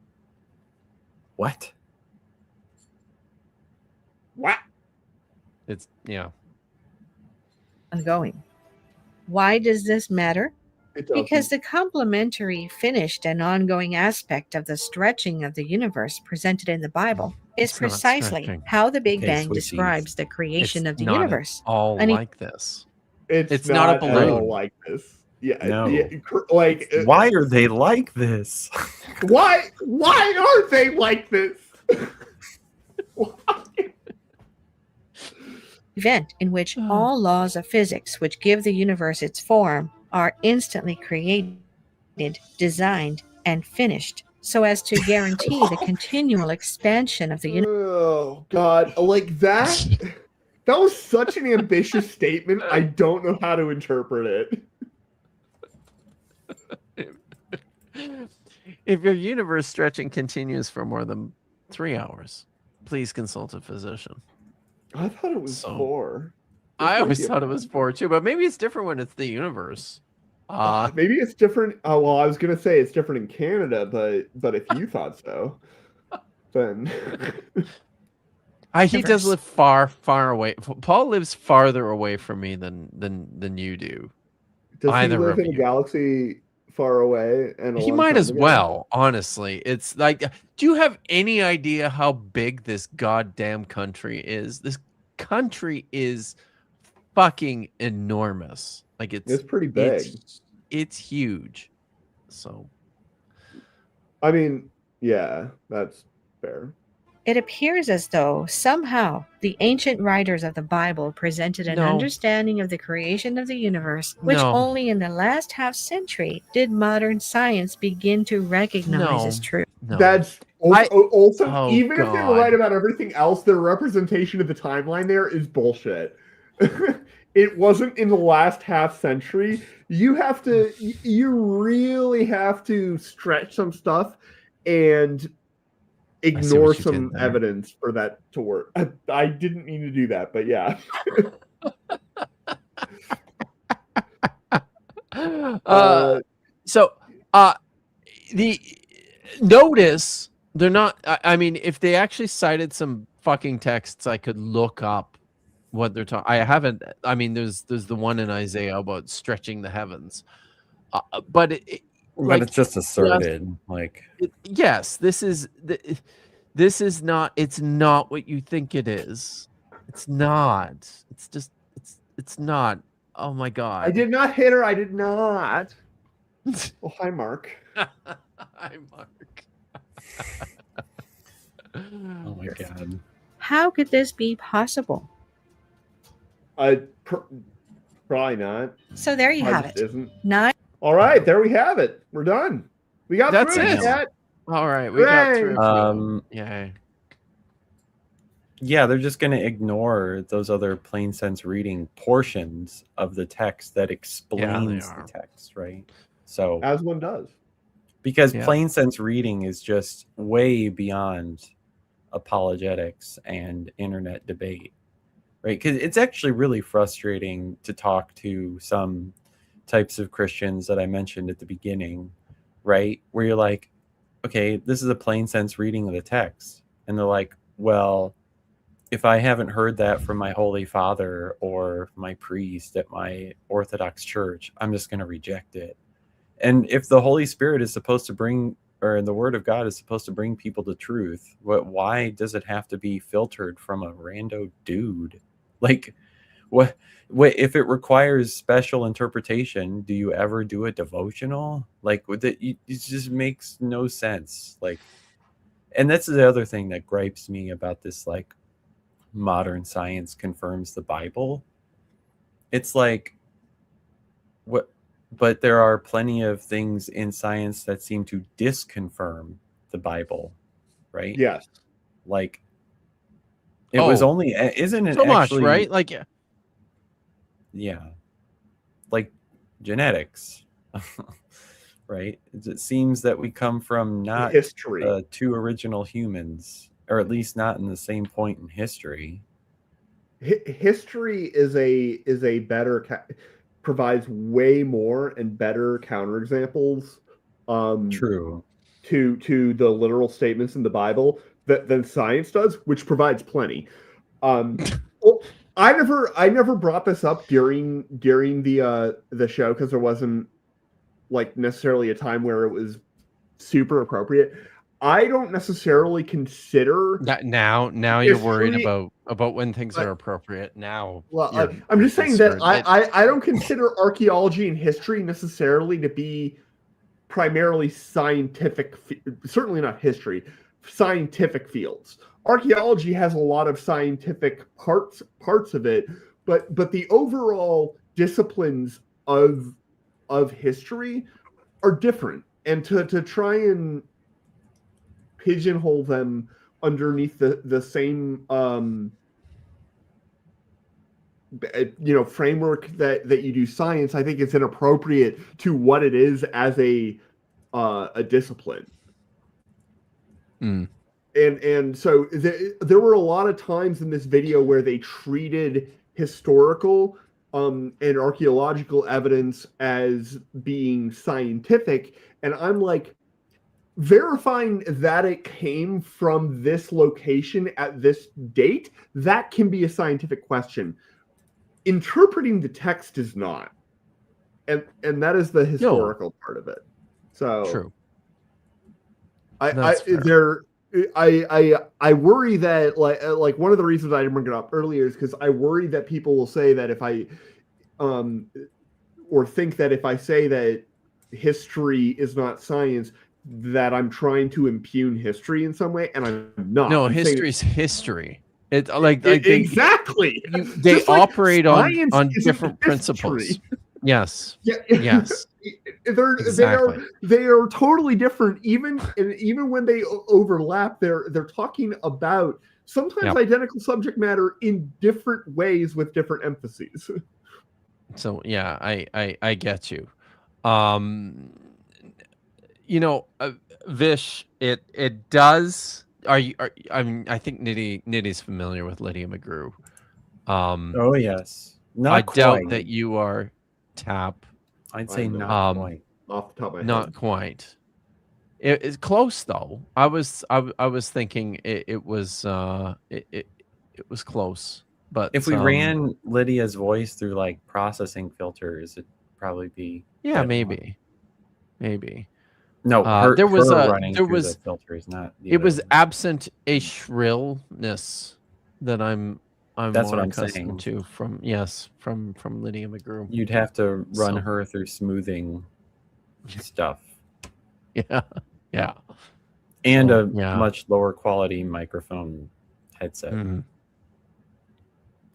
what? What? It's, yeah. Ongoing. Why does this matter? It doesn't. Because the complementary, finished, and ongoing aspect of the stretching of the universe presented in the Bible is It's not precisely stretching. how the Big Okay, Bang switchies. describes the creation It's of the not at universe. all And like this. It's not a at all balloon. like this. Yeah, No. like Why are they like this? why are they like this? Event in which all laws of physics which give the universe its form are instantly created, designed, and finished so as to guarantee the continual expansion of the universe. Oh God! Like that. That was such an ambitious statement. I don't know how to interpret it. If your universe stretching continues for more than 3 hours, please consult a physician. I thought it was 4. I always thought it was 4 too, but maybe it's different when it's the universe. Maybe it's different. Well, I was gonna say it's different in Canada, but if you thought so, then he does live far away. Paul lives farther away from me than you do. Does he Either live of in a you. galaxy far away? And He might as well. Honestly, it's like, do you have any idea how big this goddamn country is? This country is fucking enormous. Like It's pretty big. It's huge. So, I mean, yeah, that's fair. It appears as though somehow the ancient writers of the Bible presented an understanding of the creation of the universe, which only in the last half century did modern science begin to recognize as true. That's also even if they were God. right about everything else, their representation of the timeline there is bullshit. It wasn't in the last half century. You really have to stretch some stuff and ignore some evidence for that to work. I didn't mean to do that, but yeah. The notice they're not. I mean, if they actually cited some fucking texts, I could look up what they're talking. I haven't. I mean, there's the one in Isaiah about stretching the heavens, but it's just asserted. Yes, this is not. It's not what you think it is. It's not. It's just. It's not. Oh my God! I did not hit her. I did not. Oh, hi, Mark. Hi, Mark. Oh my God! How could this be possible? Probably not. So there you have it. 9. All right, there we have it. We're done. We got That's through it. Chat. All right, we got Hooray! through. Yeah. Yeah, they're just going to ignore those other plain sense reading portions of the text that explains the text, right? So, as one does, because plain sense reading is just way beyond apologetics and internet debate, right? Because it's actually really frustrating to talk to some types of Christians that I mentioned at the beginning, right? Where you're like, okay, this is a plain sense reading of the text. And they're like, well, if I haven't heard that from my Holy Father or my priest at my Orthodox church, I'm just going to reject it. And if the Holy Spirit is supposed to bring, or the Word of God is supposed to bring people to truth, why does it have to be filtered from a rando dude? Like, what if it requires special interpretation? Do you ever do a devotional? Like, it just makes no sense. Like, and that's the other thing that gripes me about this, like, modern science confirms the Bible. It's like, what? But there are plenty of things in science that seem to disconfirm the Bible, right? Yes. Like, it was only, isn't it so actually much, right? Like, yeah, like genetics, right? It seems that we come from not history, two original humans, or at least not in the same point in history. History is a better provides way more and better counterexamples. True. To the literal statements in the Bible than science does, which provides plenty. Well, I never brought this up during the show because there wasn't like necessarily a time where it was super appropriate. I don't necessarily consider that now you're worried about when things are appropriate. Now, well, I'm just saying that I don't consider archaeology and history necessarily to be primarily scientific, certainly not history, scientific fields. Archaeology has a lot of scientific parts of it, but the overall disciplines of history are different, and to try and pigeonhole them underneath the same framework that you do science, I think it's inappropriate to what it is as a discipline. And so there were a lot of times in this video where they treated historical and archaeological evidence as being scientific, and I'm like, verifying that it came from this location at this date, that can be a scientific question. Interpreting the text is not, and that is the historical part of it. So true. I worry that like one of the reasons I didn't bring it up earlier is because I worry that people will say that if I or think that if I say that history is not science, that I'm trying to impugn history in some way, and I'm not. No, history's history. It's like exactly. They operate on different principles. Yes. Yeah. Yes. They are totally different. Even when they overlap, they're talking about sometimes identical subject matter in different ways with different emphases. So yeah, I get you. Vish, it does. I mean, I think Niddy's familiar with Lydia McGrew. Oh yes. I doubt that you are, Tap. I'd say not quite. Off the top of my head. Not quite. It's close though. I was thinking it was close. But if we ran Lydia's voice through like processing filters, it'd probably be maybe. No, there was the filters, not it was absent a shrillness that I'm that's what I'm accustomed saying to from Lydia McGrew. You'd have to run her through smoothing stuff. Yeah. And a much lower quality microphone headset. Mm-hmm.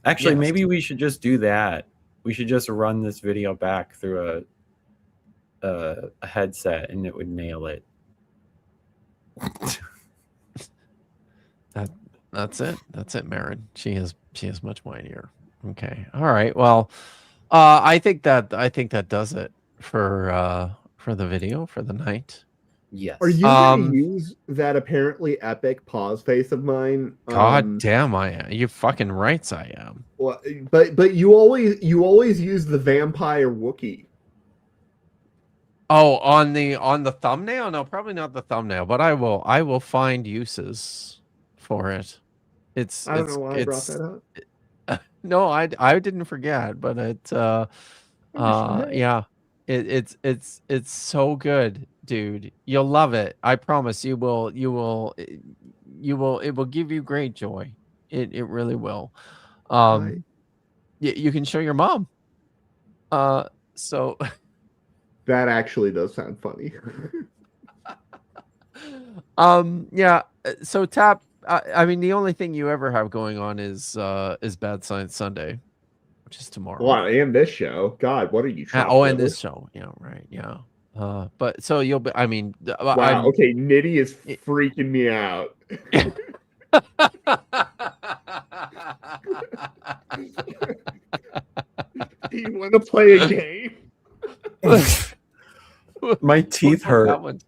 Actually, maybe we should just do that. We should just run this video back through a headset, and it would nail it. That's it. That's it, Marin. She is much mightier. Okay. All right. Well, I think that does it for the video for the night. Yes. Are you going to use that apparently epic pause face of mine? God damn, I am. You fucking rights, I am. Well, but you always use the vampire Wookiee. Oh, on the thumbnail? No, probably not the thumbnail, but I will find uses for it. I don't know why I brought that up. No, I didn't forget, but yeah. It's so good, dude. You'll love it. I promise you will it will give you great joy. It really will. You can show your mom. So that actually does sound funny. Yeah, so Tap, I mean the only thing you ever have going on is Bad Science Sunday, which is tomorrow. Well, and this show. God, what are you trying and this show. Yeah, right. Yeah. But so you'll be, I mean, wow, okay, Niddy is freaking me out. Do you want to play a game? My teeth hurt. That one.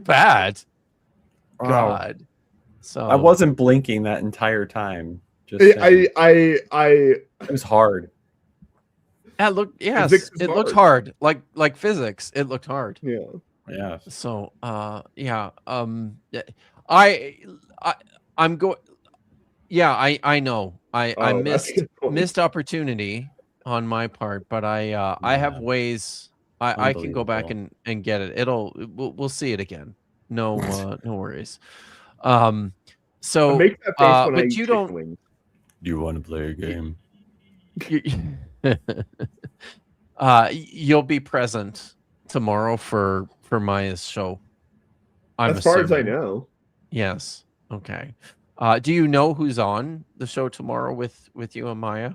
Bad. God. So I wasn't blinking that entire time. Just it was hard. Yeah, it looked hard. Like physics, it looked hard. Yeah. Yeah. So yeah. I'm going. Yeah, I know. I missed opportunity on my part, but I have ways. I can go back and get it. We'll see it again. No no worries. So I make that face when I but eat you chicken don't. wings. Do you want to play a game? You'll be present tomorrow for Maya's show. As far as I know. Yes. Okay. Do you know who's on the show tomorrow with you and Maya?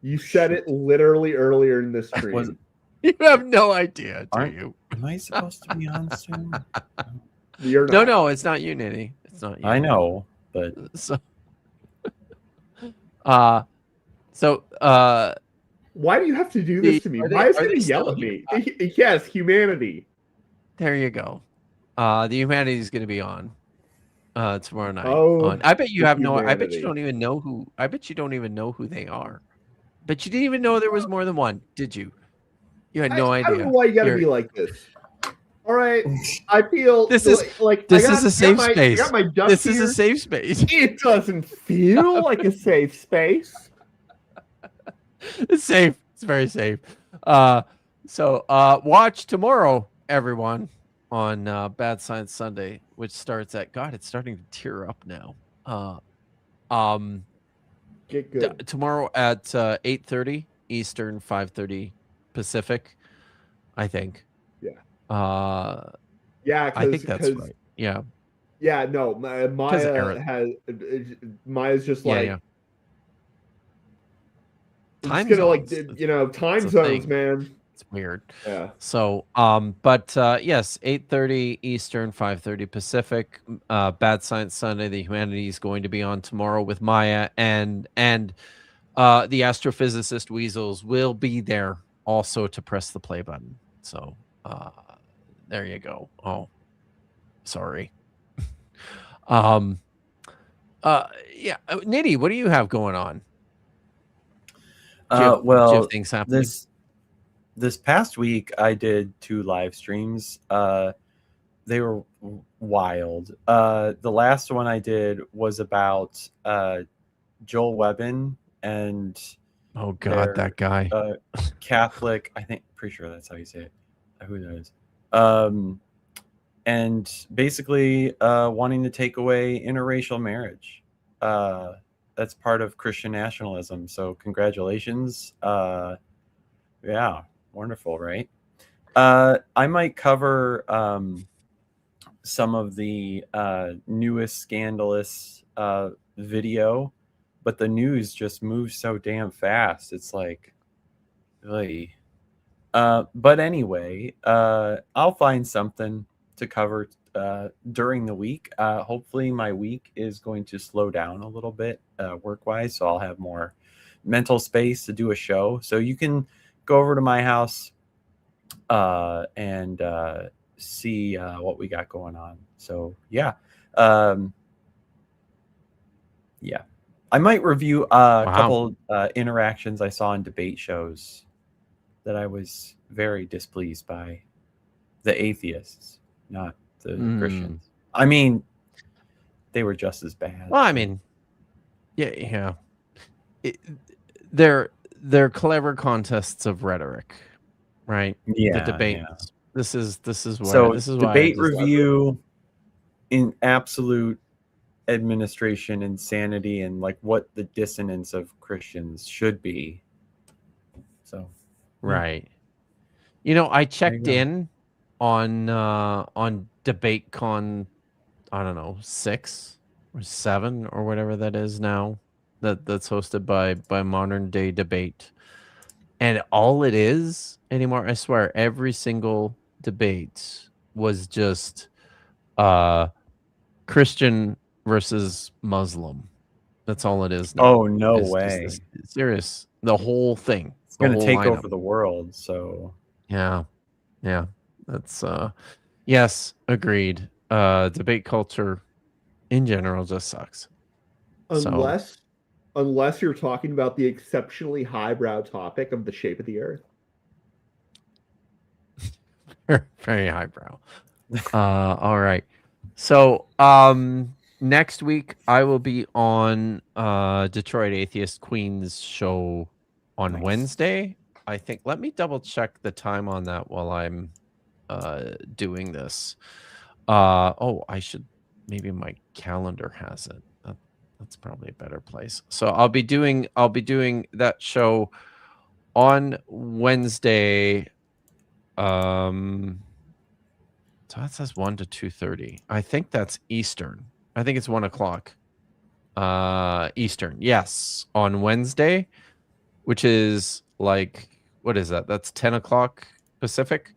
You said it literally earlier in this stream. You have no idea, do you? Am I supposed to be on soon? You're not. No, it's not you, Niddy. It's not you. I know, but so why do you have to do this to me? Why is he going to yell at me? Yes, humanity. There you go. The humanity is going to be on tomorrow night. Oh, I bet you have no. I bet humanity. you don't even know who. I bet you don't even know who they are. But you didn't even know there was more than one, did you? You had no idea. I don't know why you got to be like this. All right, I feel this is like this is a safe space. I got my duck this here. is a safe space. It doesn't feel like a safe space. It's safe. It's very safe. So watch tomorrow, everyone, on Bad Science Sunday, which starts at it's starting to tear up now. Get good. Tomorrow at 8:30 Eastern, 5:30 Pacific, I think. Yeah. Yeah, I think that's right. Yeah. Yeah. No, Maya's just like. Yeah. Time zones. Time zones, man. It's weird. Yeah. So, but yes, 8:30 Eastern, 5:30 Pacific. Bad Science Sunday. The Humanity is going to be on tomorrow with Maya, and the astrophysicist Weasels will be there also to press the play button. So, there you go. Oh, sorry. Yeah, Niddy, what do you have going on? Do you have things happening? This past week I did 2 live streams. They were wild. The last one I did was about Joel Webbin and oh god, that guy. Catholic, pretty sure that's how you say it. Who knows? And basically wanting to take away interracial marriage. That's part of Christian nationalism. So congratulations. Yeah, wonderful, right? I might cover some of the newest scandalous video, but the news just moves so damn fast. It's like, really. But anyway, I'll find something. to cover during the week. Hopefully my week is going to slow down a little bit work-wise, so I'll have more mental space to do a show. So you can go over to my house and see what we got going on. So yeah. Yeah. I might review a couple interactions I saw in debate shows that I was very displeased by. The atheists, not the Christians. I mean, they were just as bad. Well, I mean, yeah. They're clever contests of rhetoric, right? Yeah, the debate. yeah. This is why. So this is why debate review in absolute administration insanity and like what the dissonance of Christians should be. So right. You know, I checked in on DebateCon, I don't know, 6 or 7 or whatever that is now, that's hosted by Modern Day Debate. And all it is anymore, I swear, every single debate was just Christian versus Muslim. That's all it is now. Oh, no way. Serious. The whole thing. It's going to take over the world, so yeah. That's yes, agreed. Debate culture in general just sucks. Unless you're talking about the exceptionally highbrow topic of the shape of the earth. Very highbrow. All right. So next week I will be on Detroit Atheist Queen's show on Wednesday. I think. Let me double check the time on that while I'm doing this. I should, maybe my calendar has it. That's probably a better place. So I'll be doing that show on Wednesday. So that says 1 to 2:30. I think that's Eastern. I think it's 1 o'clock Eastern. Yes, on Wednesday, which is like, what is that? That's 10 o'clock Pacific.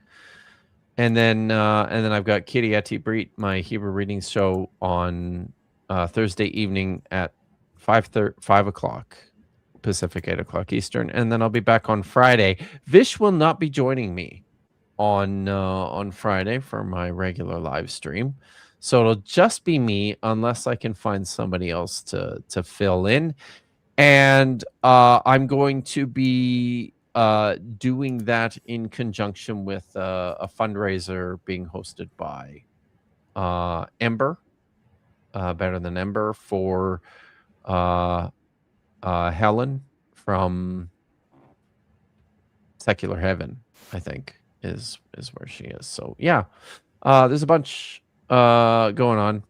And then I've got Kiryati Brit, my Hebrew readings show, on Thursday evening at 5 o'clock Pacific, 8 o'clock Eastern. And then I'll be back on Friday. Vish will not be joining me on Friday for my regular live stream. So it'll just be me unless I can find somebody else to fill in. And I'm going to be doing that in conjunction with a fundraiser being hosted by Ember, Better Than Ember, for Helen from Secular Heaven, I think is where she is. So yeah, there's a bunch going on.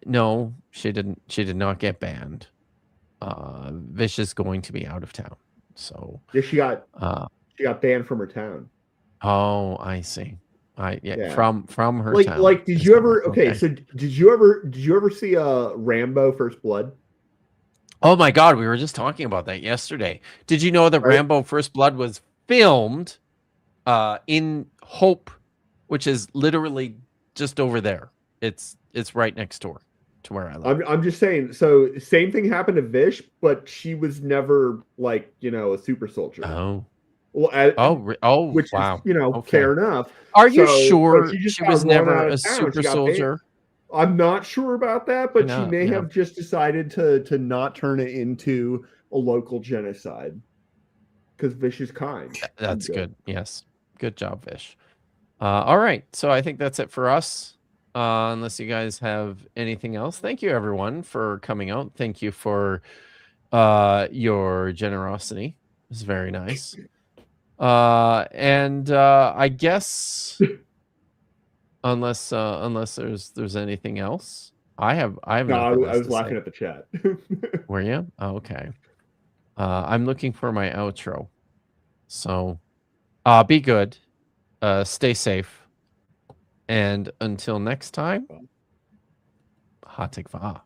No, she did not get banned. Vish is going to be out of town. So yeah, she got banned from her town. Oh, I see. From her town. Like, did you ever? Okay, so did you ever see Rambo: First Blood? Oh my God, we were just talking about that yesterday. Did you know that Rambo: First Blood was filmed in Hope, which is literally just over there? It's right next door to where I live. I'm just saying. So same thing happened to Vish, but she was never like, a super soldier. Oh. Well, which wow. is, fair enough. Are you sure she was never a super soldier? I'm not sure about that, but she may have just decided to not turn it into a local genocide because Vish is kind. That's good. Yes. Good job, Vish. All right. So I think that's it for us. Unless you guys have anything else. Thank you, everyone, for coming out. Thank you for your generosity. It was very nice. And I guess unless there's anything else, I have. No, I was laughing at the chat. Were you? Oh, okay. I'm looking for my outro. So, be good. Stay safe. And until next time, Ha Tikva.